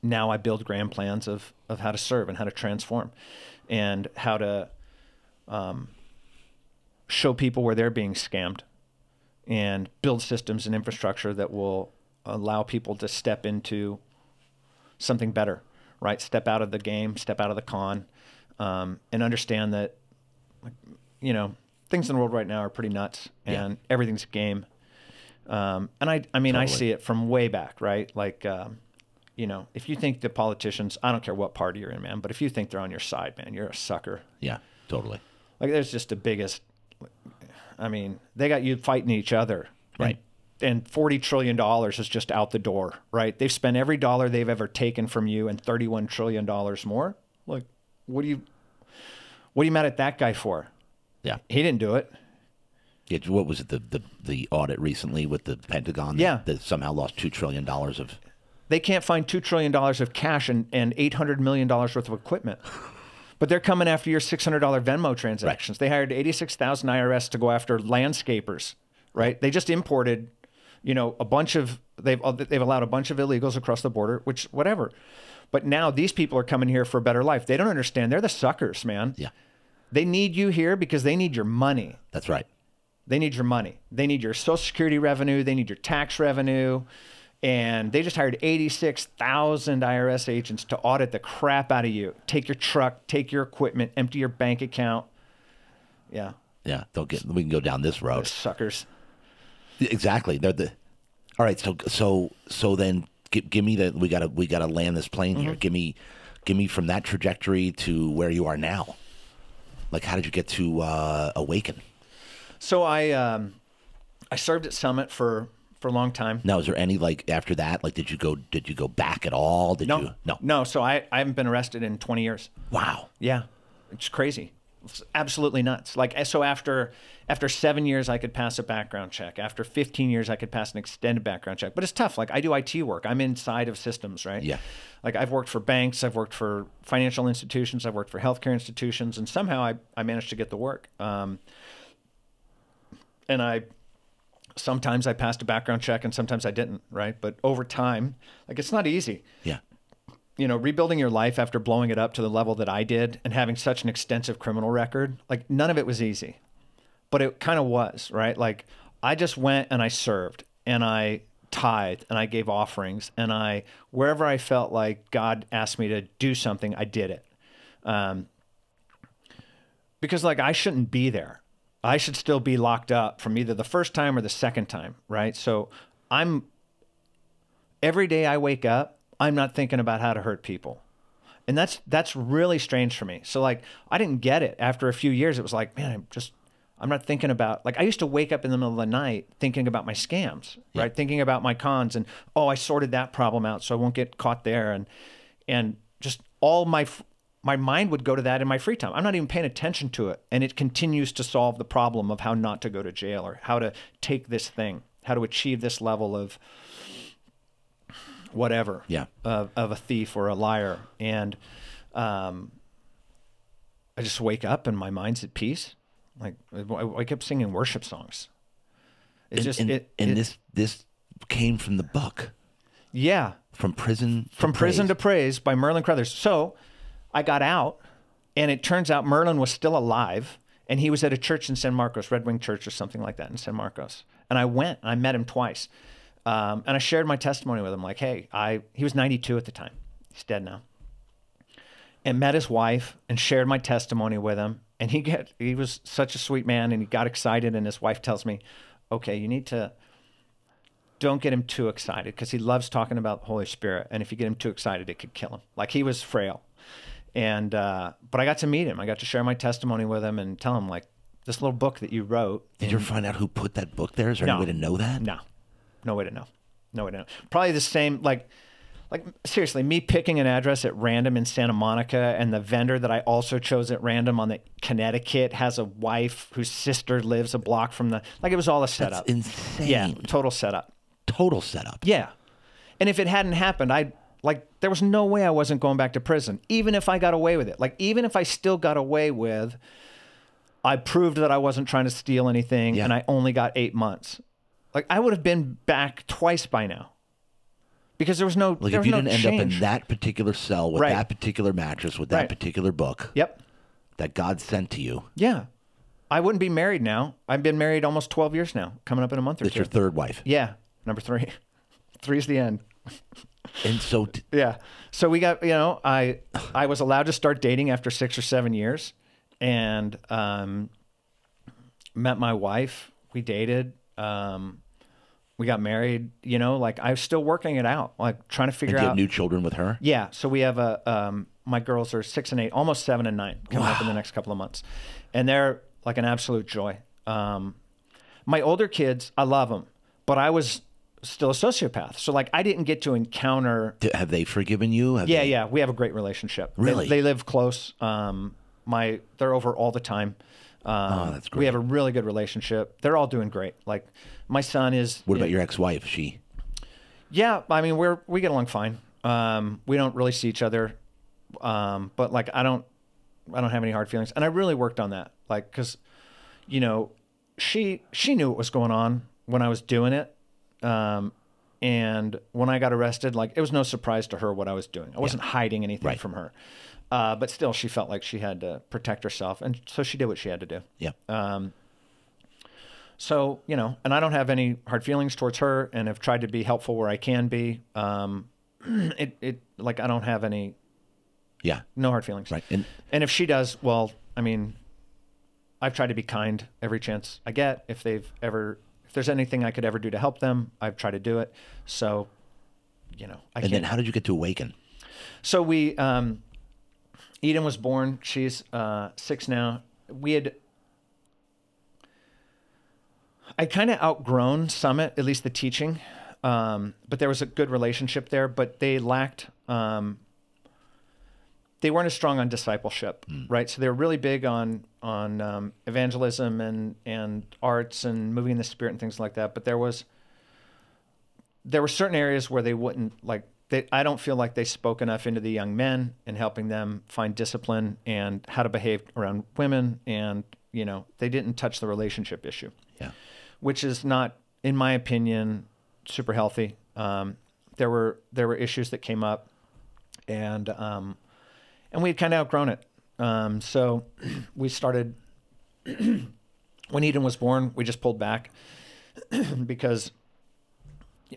now I build grand plans of how to serve and how to transform and how to show people where they're being scammed and build systems and infrastructure that will allow people to step into something better, right? Step out of the game, step out of the con, and understand that, things in the world right now are pretty nuts, and everything's a game. And I mean, totally. I see it from way back, right? Like, if you think the politicians, I don't care what party you're in, man, but if you think they're on your side, man, you're a sucker. Yeah, totally. Like, there's just the biggest, they got you fighting each other. Right. And $40 trillion is just out the door, right? They've spent every dollar they've ever taken from you and $31 trillion more. Like, what are you mad at that guy for? Yeah. He didn't do it. Yeah, what was it, the audit recently with the Pentagon that somehow lost $2 trillion of... They can't find $2 trillion of cash and $800 million worth of equipment. But they're coming after your $600 Venmo transactions. Right. They hired 86,000 IRS to go after landscapers, right? They just imported, a bunch of, they've allowed a bunch of illegals across the border, which, whatever. But now these people are coming here for a better life. They don't understand. They're the suckers, man. Yeah. They need you here because they need your money. That's right. They need your money. They need your Social Security revenue. They need your tax revenue. And they just hired 86,000 IRS agents to audit the crap out of you. Take your truck, take your equipment, empty your bank account. Yeah. Yeah. We can go down this road. Those suckers. Exactly. All right. So then give me we gotta land this plane here. Give me from that trajectory to where you are now. Like, how did you get to Awaken? So I served at Summit for a long time. Now, is there any, like, after that, like, did you go back at all? No. So I haven't been arrested in 20 years. Wow. Yeah. It's crazy. It's absolutely nuts. Like, so after 7 years, I could pass a background check. After 15 years, I could pass an extended background check. But it's tough. Like, I do IT work. I'm inside of systems, right? Yeah. Like, I've worked for banks. I've worked for financial institutions. I've worked for healthcare institutions. And somehow I managed to get the work. And sometimes I passed a background check and sometimes I didn't, right? But over time, like, it's not easy. Yeah. Rebuilding your life after blowing it up to the level that I did and having such an extensive criminal record, like, none of it was easy. But it kind of was, right? Like, I just went and I served and I tithed and I gave offerings and wherever I felt like God asked me to do something, I did it. Because, like, I shouldn't be there. I should still be locked up from either the first time or the second time, right? So every day I wake up, I'm not thinking about how to hurt people. And that's really strange for me. So, like, I didn't get it. After a few years, it was like, man, I'm not thinking about, like, I used to wake up in the middle of the night thinking about my scams, right? Thinking about my cons and, I sorted that problem out so I won't get caught there. And just all my mind would go to that in my free time. I'm not even paying attention to it. And it continues to solve the problem of how not to go to jail or how to take this thing, how to achieve this level of whatever, of a thief or a liar. And I just wake up and my mind's at peace. Like I wake up singing worship songs. It's this came from the book. Yeah. From Prison to Praise by Merlin Crothers. So I got out, and it turns out Merlin was still alive, and he was at a church in San Marcos, Red Wing Church or something like that in San Marcos. And I went, and I met him twice. And I shared my testimony with him, like, hey, he was 92 at the time. He's dead now. And met his wife and shared my testimony with him. And he was such a sweet man, and he got excited, and his wife tells me, okay, you need to, don't get him too excited, because he loves talking about the Holy Spirit. And if you get him too excited, it could kill him. Like, he was frail. And, but I got to meet him. I got to share my testimony with him and tell him, like, this little book that you wrote. Did you ever find out who put that book there? Is there any way to know that? No way to know. No way to know. Probably the same, like seriously, me picking an address at random in Santa Monica, and the vendor that I also chose at random on the Connecticut has a wife whose sister lives a block from it was all a setup. That's insane. Yeah, total setup. Total setup. Yeah. And if it hadn't happened, there was no way I wasn't going back to prison, even if I got away with it. Like, even if I still got away with, I proved that I wasn't trying to steal anything, and I only got 8 months. Like, I would have been back twice by now, because there was no like, if you didn't end up in that particular cell with that particular mattress with that particular book. Yep. That God sent to you. Yeah. I wouldn't be married now. I've been married almost 12 years now, coming up in a month or two. That's your third wife. Yeah. Number 3. 3's the end. And so yeah. So we got, I was allowed to start dating after 6 or 7 years, and met my wife. We dated. We got married. I was still working it out, like trying to figure out. Do you have new children with her? Yeah. So we have my girls are 6 and 8, almost 7 and 9, coming up in the next couple of months, and they're like an absolute joy. My older kids, I love them, but I was still a sociopath. So I didn't get to encounter. Have they forgiven you? Yeah. We have a great relationship. Really? They live close. They're over all the time. That's great. We have a really good relationship. They're all doing great. Like, my son is. What about your ex-wife? She? Yeah. I mean, we get along fine. We don't really see each other. But I don't have any hard feelings. And I really worked on that. Cause she knew what was going on when I was doing it. And when I got arrested, it was no surprise to her what I was doing. I wasn't hiding anything from her. But still, she felt like she had to protect herself. And so she did what she had to do. Yeah. So, and I don't have any hard feelings towards her, and have tried to be helpful where I can be. I don't have any, no hard feelings. Right. And if she does, well, I mean, I've tried to be kind every chance I get. If there's anything I could ever do to help them, I've tried to do it. So, then how did you get to Awaken? So Eden was born. She's 6 now. I'd kind of outgrown Summit, at least the teaching, but there was a good relationship there. But they lacked. They weren't as strong on discipleship, right? So they were really big on evangelism and arts and moving in the Spirit and things like that. But there were certain areas where they wouldn't I don't feel like they spoke enough into the young men and helping them find discipline and how to behave around women. And, they didn't touch the relationship issue, which is not, in my opinion, super healthy. There were issues that came up, and we had kind of outgrown it. So we started, when Eden was born, we just pulled back because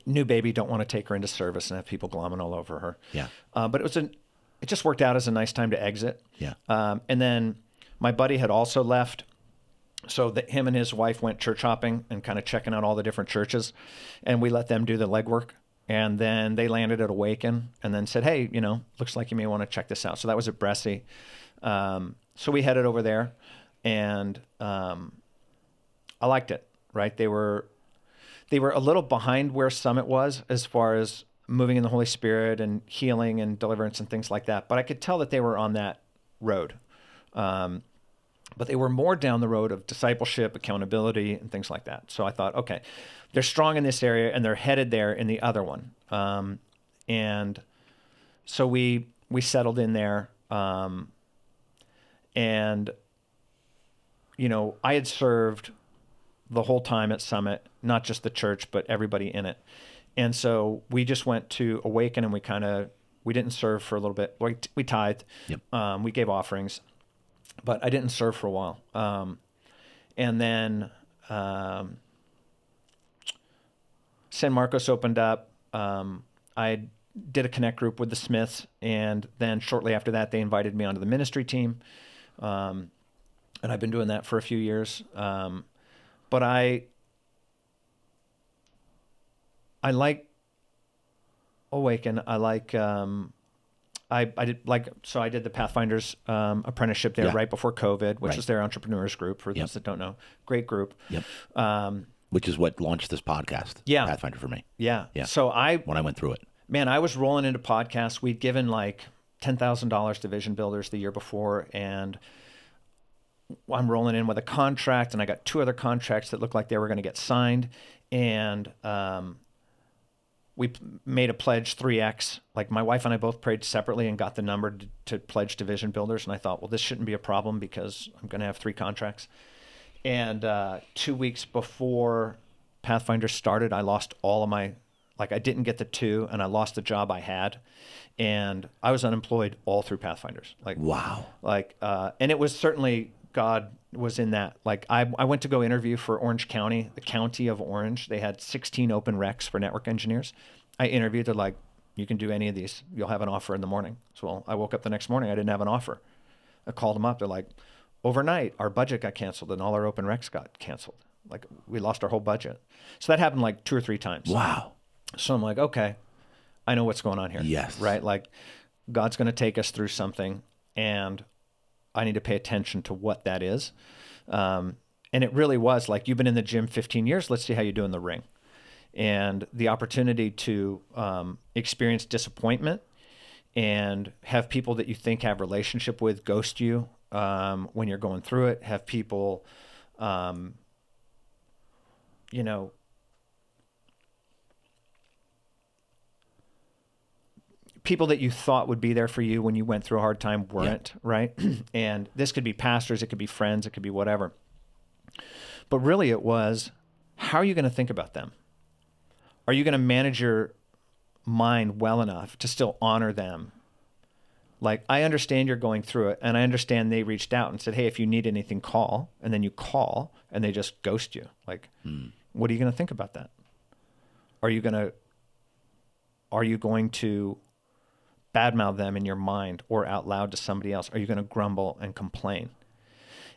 new baby, don't want to take her into service and have people glomming all over her. Yeah. But it just worked out as a nice time to exit. Yeah. And then my buddy had also left. So him and his wife went church hopping and kind of checking out all the different churches, and we let them do the legwork. And then they landed at Awaken and then said, hey, looks like you may want to check this out. So that was at Bressie. So we headed over there, and I liked it, right? They were a little behind where Summit was as far as moving in the Holy Spirit and healing and deliverance and things like that. But I could tell that they were on that road. But they were more down the road of discipleship, accountability, and things like that. So I thought, okay, they're strong in this area and they're headed there in the other one. And so we settled in there. And I had served the whole time at Summit, not just the church, but everybody in it. And so we just went to Awaken, and we didn't serve for a little bit. We tithed, Yep. We gave offerings, but I didn't serve for a while. And then San Marcos opened up. I did a connect group with the Smiths, and then shortly after that, they invited me onto the ministry team. And I've been doing that for a few years. But I like Awaken. I like, I did the Pathfinders apprenticeship there right before COVID, which is their entrepreneurs group, for those that don't know. Great group. Yep. Which is what launched this podcast. Yeah. Pathfinder for me. Yeah. Yeah. So when I went through it. Man, I was rolling into podcasts. We'd given like $10,000 to Vision Builders the year before, and I'm rolling in with a contract, and I got 2 other contracts that looked like they were going to get signed. And we made a pledge 3X. Like my wife and I both prayed separately and got the number to pledge to Vision Builders. And I thought, well, this shouldn't be a problem because I'm going to have 3 contracts. And 2 weeks before Pathfinder started, I lost all of my, I didn't get the 2, and I lost the job I had. And I was unemployed all through Pathfinders. Wow. And it was certainly, God was in that. I went to go interview for Orange County, the county of Orange. They had 16 open recs for network engineers. I interviewed. They're like, you can do any of these. You'll have an offer in the morning. So well, I woke up the next morning. I didn't have an offer. I called them up. They're like, overnight, our budget got canceled and all our open recs got canceled. We lost our whole budget. So that happened 2 or 3 times. Wow. So I'm like, okay, I know what's going on here. Yes. Right? God's going to take us through something, and I need to pay attention to what that is. And it really was you've been in the gym 15 years. Let's see how you do in the ring. And the opportunity to experience disappointment and have people that you think have relationship with ghost you when you're going through it, have people, people that you thought would be there for you when you went through a hard time weren't, right? And this could be pastors, it could be friends, it could be whatever. But really it was, how are you going to think about them? Are you going to manage your mind well enough to still honor them? I understand you're going through it, and I understand they reached out and said, hey, if you need anything, call. And then you call, and they just ghost you. What are you going to think about that? Are you going to badmouth them in your mind or out loud to somebody else? Are you going to grumble and complain?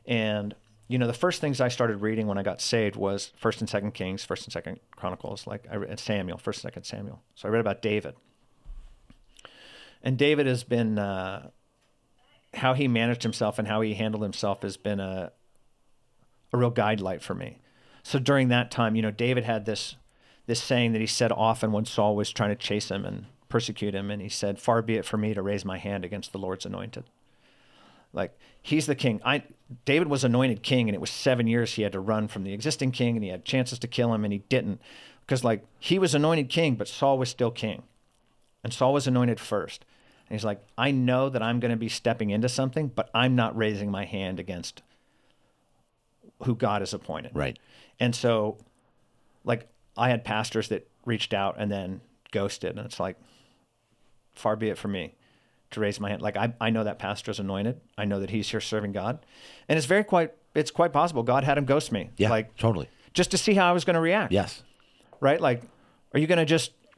And, the first things I started reading when I got saved was 1st and 2nd Kings, 1st and 2nd Chronicles, I read Samuel, 1st and 2nd Samuel. So I read about David. And David has been, how he managed himself and how he handled himself has been a real guide light for me. So during that time, David had this saying that he said often when Saul was trying to chase him and persecute him. And he said, far be it for me to raise my hand against the Lord's anointed. He's the king. David was anointed king, and it was 7 years he had to run from the existing king, and he had chances to kill him, and he didn't. Because he was anointed king, but Saul was still king. And Saul was anointed first. And he's like, I know that I'm going to be stepping into something, but I'm not raising my hand against who God has appointed. Right. And so, I had pastors that reached out and then ghosted. And it's far be it for me to raise my hand. I know that pastor's anointed. I know that he's here serving God. And it's quite possible God had him ghost me. Yeah, totally. Just to see how I was going to react. Yes. Right? Are you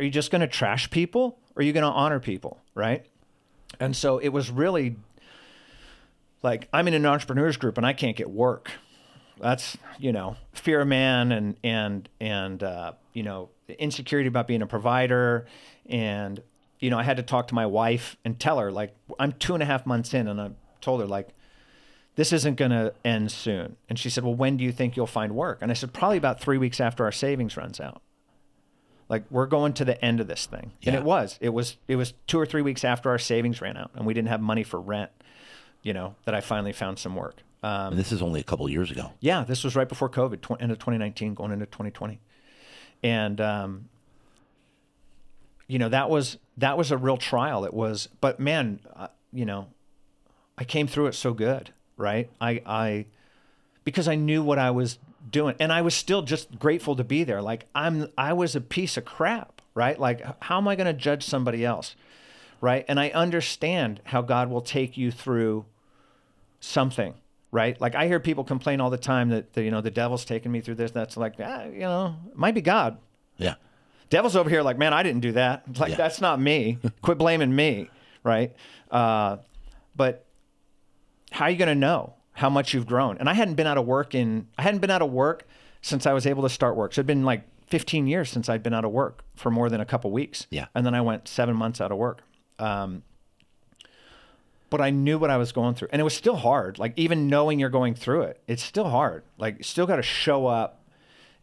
just going to trash people, or are you going to honor people? Right? And so it was really I'm in an entrepreneurs group and I can't get work. That's, fear of man and insecurity about being a provider. And, I had to talk to my wife and tell her, I'm 2.5 months in, and I told her, this isn't going to end soon. And she said, well, when do you think you'll find work? And I said, probably about 3 weeks after our savings runs out. We're going to the end of this thing. Yeah. And it was 2 or 3 weeks after our savings ran out, and we didn't have money for rent, that I finally found some work. And this is only a couple of years ago. Yeah, this was right before COVID, end of 2019, going into 2020. And, that was a real trial. It was, but man, I came through it so good, right? because I knew what I was doing. And I was still just grateful to be there. Like I was a piece of crap, right? Like, how am I going to judge somebody else? Right. And I understand how God will take you through something, right? Like I hear people complain all the time that, the devil's taking me through this. That's like, it might be God. Yeah. Devil's over here like, man, I didn't do that. Like, that's not me. Quit blaming me. Right. But how are you going to know how much you've grown? And I hadn't been out of work since I was able to start work. So it'd been like 15 years since I'd been out of work for more than a couple weeks. Yeah. And then I went 7 months out of work. But I knew what I was going through, and it was still hard. Like, even knowing you're going through it, it's still hard. Like, you still got to show up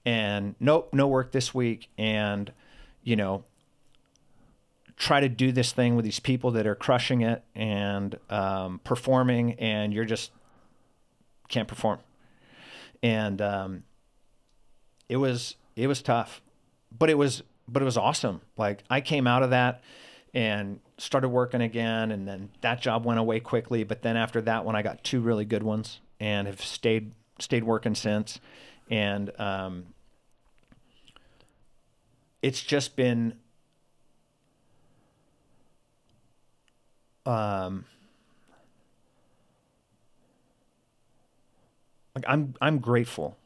and nope, no work this week. And, try to do this thing with these people that are crushing it and, performing, and you're just can't perform. And, it was tough, but it was awesome. Like, I came out of that and started working again, and then that job went away quickly. But then after that one, I got 2 really good ones and have stayed working since. And it's just been like I'm grateful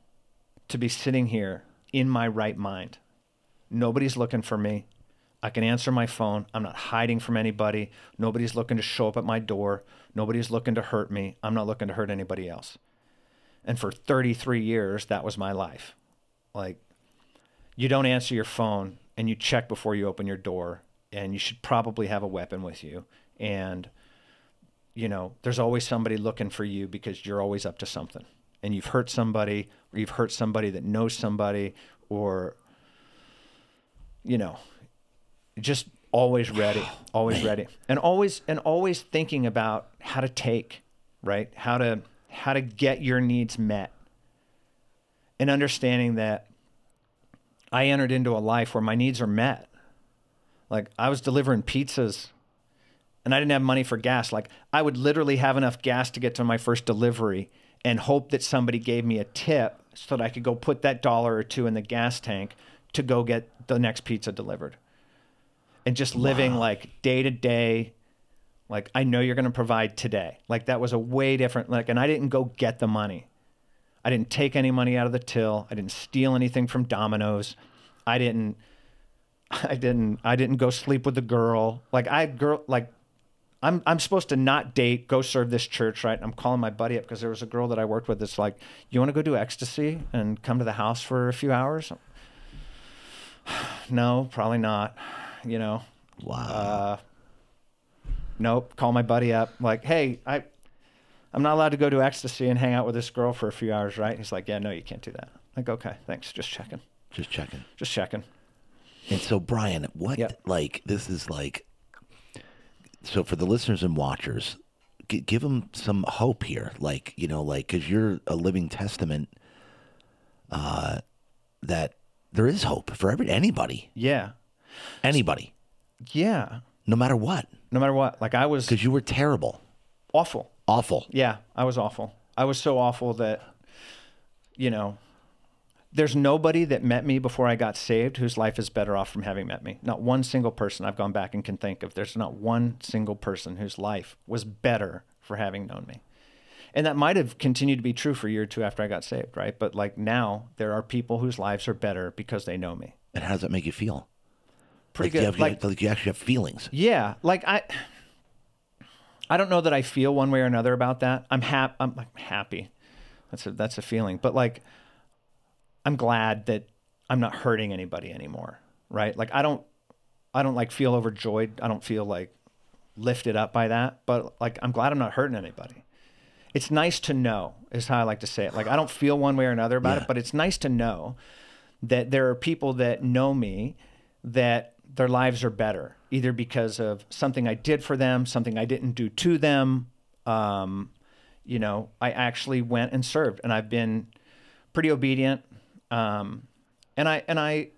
to be sitting here in my right mind. Nobody's looking for me. I can answer my phone. I'm not hiding from anybody. Nobody's looking to show up at my door. Nobody's looking to hurt me. I'm not looking to hurt anybody else. And for 33 years, that was my life. Like, you don't answer your phone and you check before you open your door, and you should probably have a weapon with you. And, there's always somebody looking for you because you're always up to something. And you've hurt somebody, or you've hurt somebody that knows somebody, or, just always ready, always ready, and always thinking about how to take, right? How to get your needs met, and understanding that I entered into a life where my needs are met. Like, I was delivering pizzas and I didn't have money for gas. Like, I would literally have enough gas to get to my first delivery and hope that somebody gave me a tip so that I could go put that $1 or $2 in the gas tank to go get the next pizza delivered. And just living like day to day, like, I know you're going to provide today. Like, that was a way different, and I didn't go get the money. I didn't take any money out of the till. I didn't steal anything from Domino's. I didn't go sleep with the girl. I'm supposed to not date, go serve this church, right? I'm calling my buddy up because there was a girl that I worked with that's like, you want to go do ecstasy and come to the house for a few hours? No, probably not. Wow. Nope. Call my buddy up. Like, hey, I'm not allowed to go do ecstasy and hang out with this girl for a few hours, right? He's like, yeah, no, you can't do that. Like, okay, thanks. Just checking. And so, Brian, this is like, so for the listeners and watchers, give them some hope here. Like, because you're a living testament that there is hope for anybody. Yeah. Anybody. Yeah. No matter what. Like, I was... Because you were terrible. Awful. Yeah, I was awful. I was so awful that, there's nobody that met me before I got saved whose life is better off from having met me. Not one single person I've gone back and can think of. There's not one single person whose life was better for having known me. And that might have continued to be true for a year or two after I got saved, right? But like, now there are people whose lives are better because they know me. And how does that make you feel? Pretty good. Like you actually have feelings. Yeah. Like, I don't know that I feel one way or another about that. I'm happy. That's a feeling. But like, I'm glad that I'm not hurting anybody anymore, right? Like, I don't like feel overjoyed. I don't feel like lifted up by that, but like, I'm glad I'm not hurting anybody. It's nice to know, is how I like to say it. Like, I don't feel one way or another about it, but it's nice to know that there are people that know me, that their lives are better, either because of something I did for them, something I didn't do to them. I actually went and served, and I've been pretty obedient. And I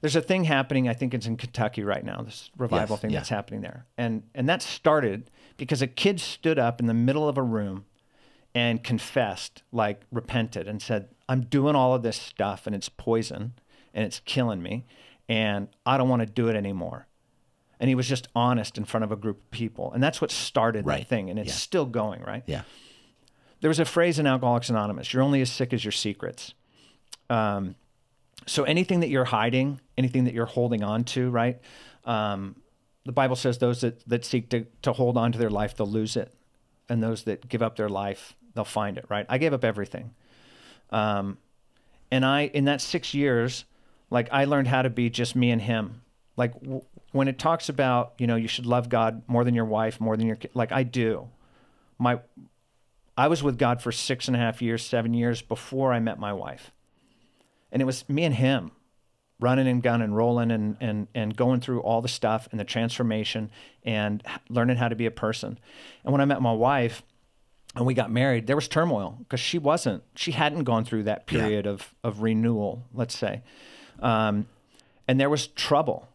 there's a thing happening, I think it's in Kentucky right now, this revival thing that's happening there. And that started because a kid stood up in the middle of a room and confessed, like repented and said, I'm doing all of this stuff and it's poison and it's killing me and I don't want to do it anymore. And he was just honest in front of a group of people. And that's what started that thing. And it's still going, right? Yeah. There was a phrase in Alcoholics Anonymous, you're only as sick as your secrets. So anything that you're hiding, anything that you're holding on to, right? The Bible says those that seek to hold on to their life, they'll lose it. And those that give up their life, they'll find it, right? I gave up everything. And in that 6 years, like I learned how to be just me and him. Like when it talks about, you should love God more than your wife, more than your kid, like I do. I was with God for 6.5 years, 7 years before I met my wife. And it was me and him running and gunning, rolling and going through all the stuff and the transformation and learning how to be a person. And when I met my wife and we got married, there was turmoil because she hadn't gone through that period of renewal, let's say. And there was trouble.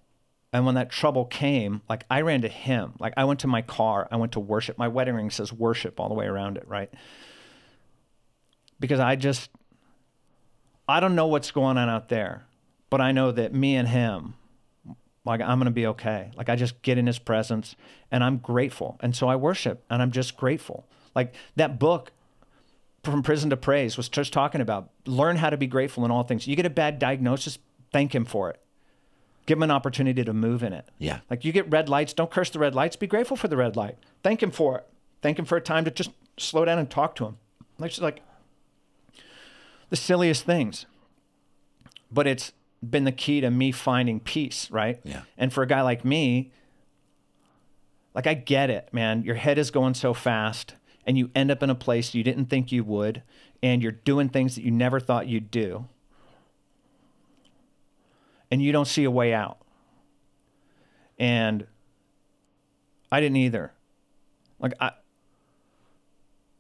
And when that trouble came, like I ran to him. Like I went to my car, I went to worship. My wedding ring says worship all the way around it, right? Because I don't know what's going on out there, but I know that me and him, like I'm going to be okay. Like I just get in his presence and I'm grateful. And so I worship and I'm just grateful. Like that book, From Prison to Praise, was just talking about learn how to be grateful in all things. You get a bad diagnosis, thank him for it. Give him an opportunity to move in it. Yeah. Like you get red lights, don't curse the red lights. Be grateful for the red light. Thank him for it. Thank him for a time to just slow down and talk to him. Like the silliest things. But it's been the key to me finding peace, right? Yeah. And for a guy like me, like I get it, man. Your head is going so fast and you end up in a place you didn't think you would and you're doing things that you never thought you'd do. And you don't see a way out. And I didn't either. Like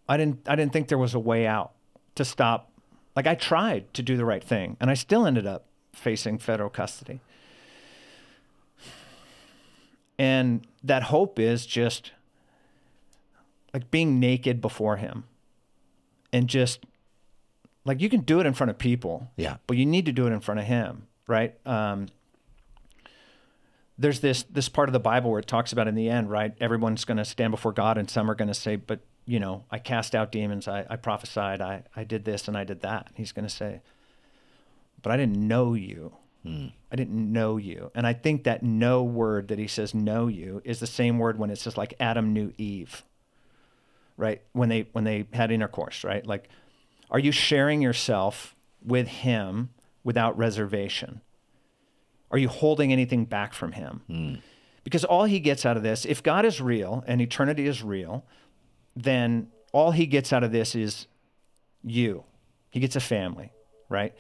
I didn't think there was a way out to stop. Like I tried to do the right thing and I still ended up facing federal custody. And that hope is just like being naked before him and just like you can do it in front of people. Yeah. But you need to do it in front of him. Right? There's this part of the Bible where it talks about in the end, right? Everyone's going to stand before God and some are going to say, but, I cast out demons. I prophesied. I did this and I did that. And he's going to say, but I didn't know you. I didn't know you. And I think that know word that he says know you is the same word when it says like Adam knew Eve, right? When they had intercourse, right? Like, are you sharing yourself with him without reservation? Are you holding anything back from him? Because all he gets out of this, if God is real and eternity is real, then all he gets out of this is you. He gets a family, right?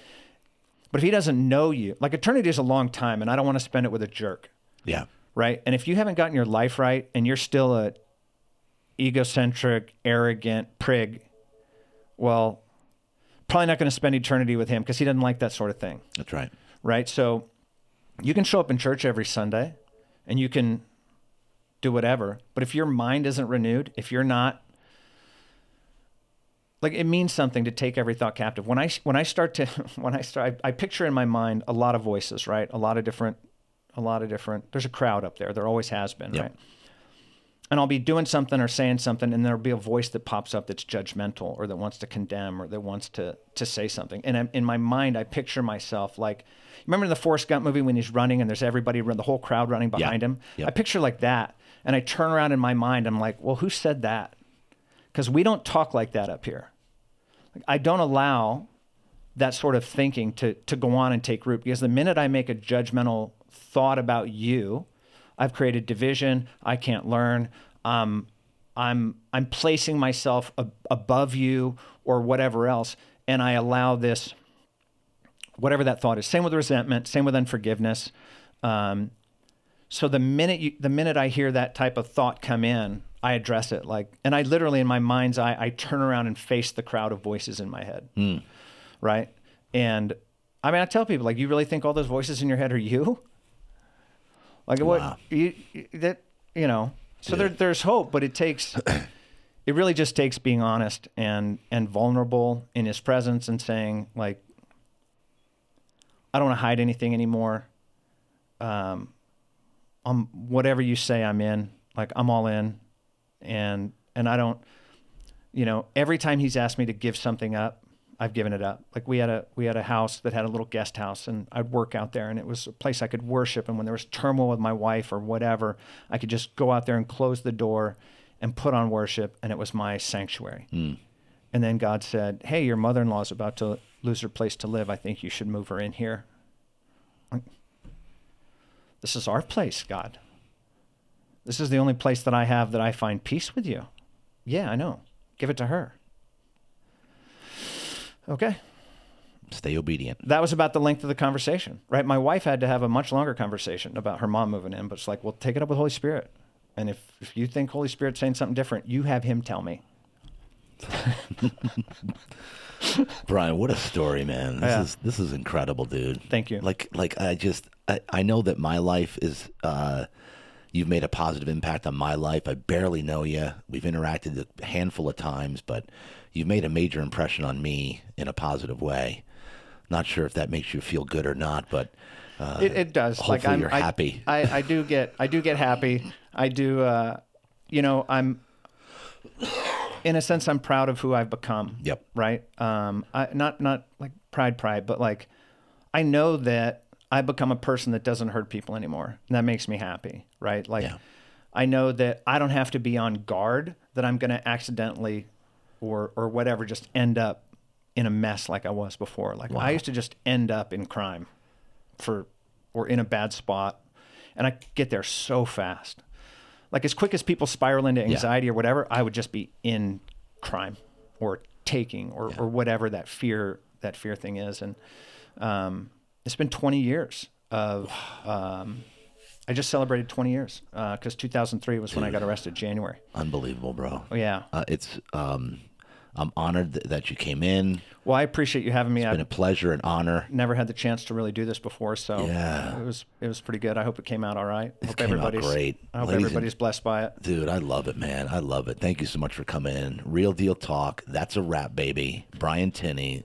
But if he doesn't know you, like eternity is a long time and I don't want to spend it with a jerk. Yeah. Right? And if you haven't gotten your life right and you're still a egocentric, arrogant prig, well, probably not going to spend eternity with him because he doesn't like that sort of thing. That's right. Right? So you can show up in church every Sunday and you can do whatever. But if your mind isn't renewed, if you're not, like it means something to take every thought captive. When I picture in my mind a lot of voices, right? A lot of different, there's a crowd up there. There always has been, Yep. right? And I'll be doing something or saying something, and there'll be a voice that pops up that's judgmental or that wants to condemn or that wants to say something. And in my mind, I picture myself like, remember in the Forrest Gump movie when he's running and there's everybody, the whole crowd running behind him? Yep. I picture like that. And I turn around in my mind, I'm like, well, who said that? Because we don't talk like that up here. Like, I don't allow that sort of thinking to go on and take root, because the minute I make a judgmental thought about you, I've created division. I can't learn. I'm placing myself above you or whatever else, and I allow this, whatever that thought is. Same with resentment. Same with unforgiveness. So the minute I hear that type of thought come in, I address it. And I literally in my mind's eye, I turn around and face the crowd of voices in my head, right? And I mean, I tell people, you really think all those voices in your head are you? Wow. So there's hope, but it takes it really just takes being honest and vulnerable in his presence and saying, like, I don't want to hide anything anymore. Whatever you say, I'm in. Like, I'm all in. And I don't, every time he's asked me to give something up, I've given it up. Like, we had a house that had a little guest house, and I'd work out there, and it was a place I could worship. And when there was turmoil with my wife or whatever, I could just go out there and close the door and put on worship, and it was my sanctuary. And then God said, hey, your mother-in-law is about to lose her place to live. I think you should move her in here. This is our place, God. This is the only place that I have that I find peace with you. Yeah, I know. Give it to her. Okay. Stay obedient. That was about the length of the conversation, right? My wife had to have a much longer conversation about her mom moving in, but it's like, well, take it up with Holy Spirit. And if you think Holy Spirit's saying something different, you have him tell me. Brian, what a story, man. This is incredible, dude. Thank you. I know that my life is you've made a positive impact on my life. I barely know you. We've interacted a handful of times, but you've made a major impression on me in a positive way. Not sure if that makes you feel good or not, but it does. Hopefully you're happy. I do get happy. I do. I'm in a sense, I'm proud of who I've become. Yep. Right. Not like pride, but like, I know that I've become a person that doesn't hurt people anymore. And that makes me happy. Right. Like, I know that I don't have to be on guard that I'm going to accidentally or whatever, just end up in a mess like I was before. Like, I used to just end up in crime or in a bad spot. And I get there so fast. Like, as quick as people spiral into anxiety or whatever, I would just be in crime or taking or whatever that fear thing is. And it's been 20 years of I just celebrated 20 years because 2003 was when I got arrested, January. Unbelievable, bro. Oh, yeah. I'm honored that you came in. Well, I appreciate you having me. It's been a pleasure and honor. Never had the chance to really do this before, so it was pretty good. I hope it came out all right. It came out great. I hope everybody's blessed by it. Dude, I love it, man. I love it. Thank you so much for coming in. Real Deal Talk. That's a wrap, baby. Brian Tinney.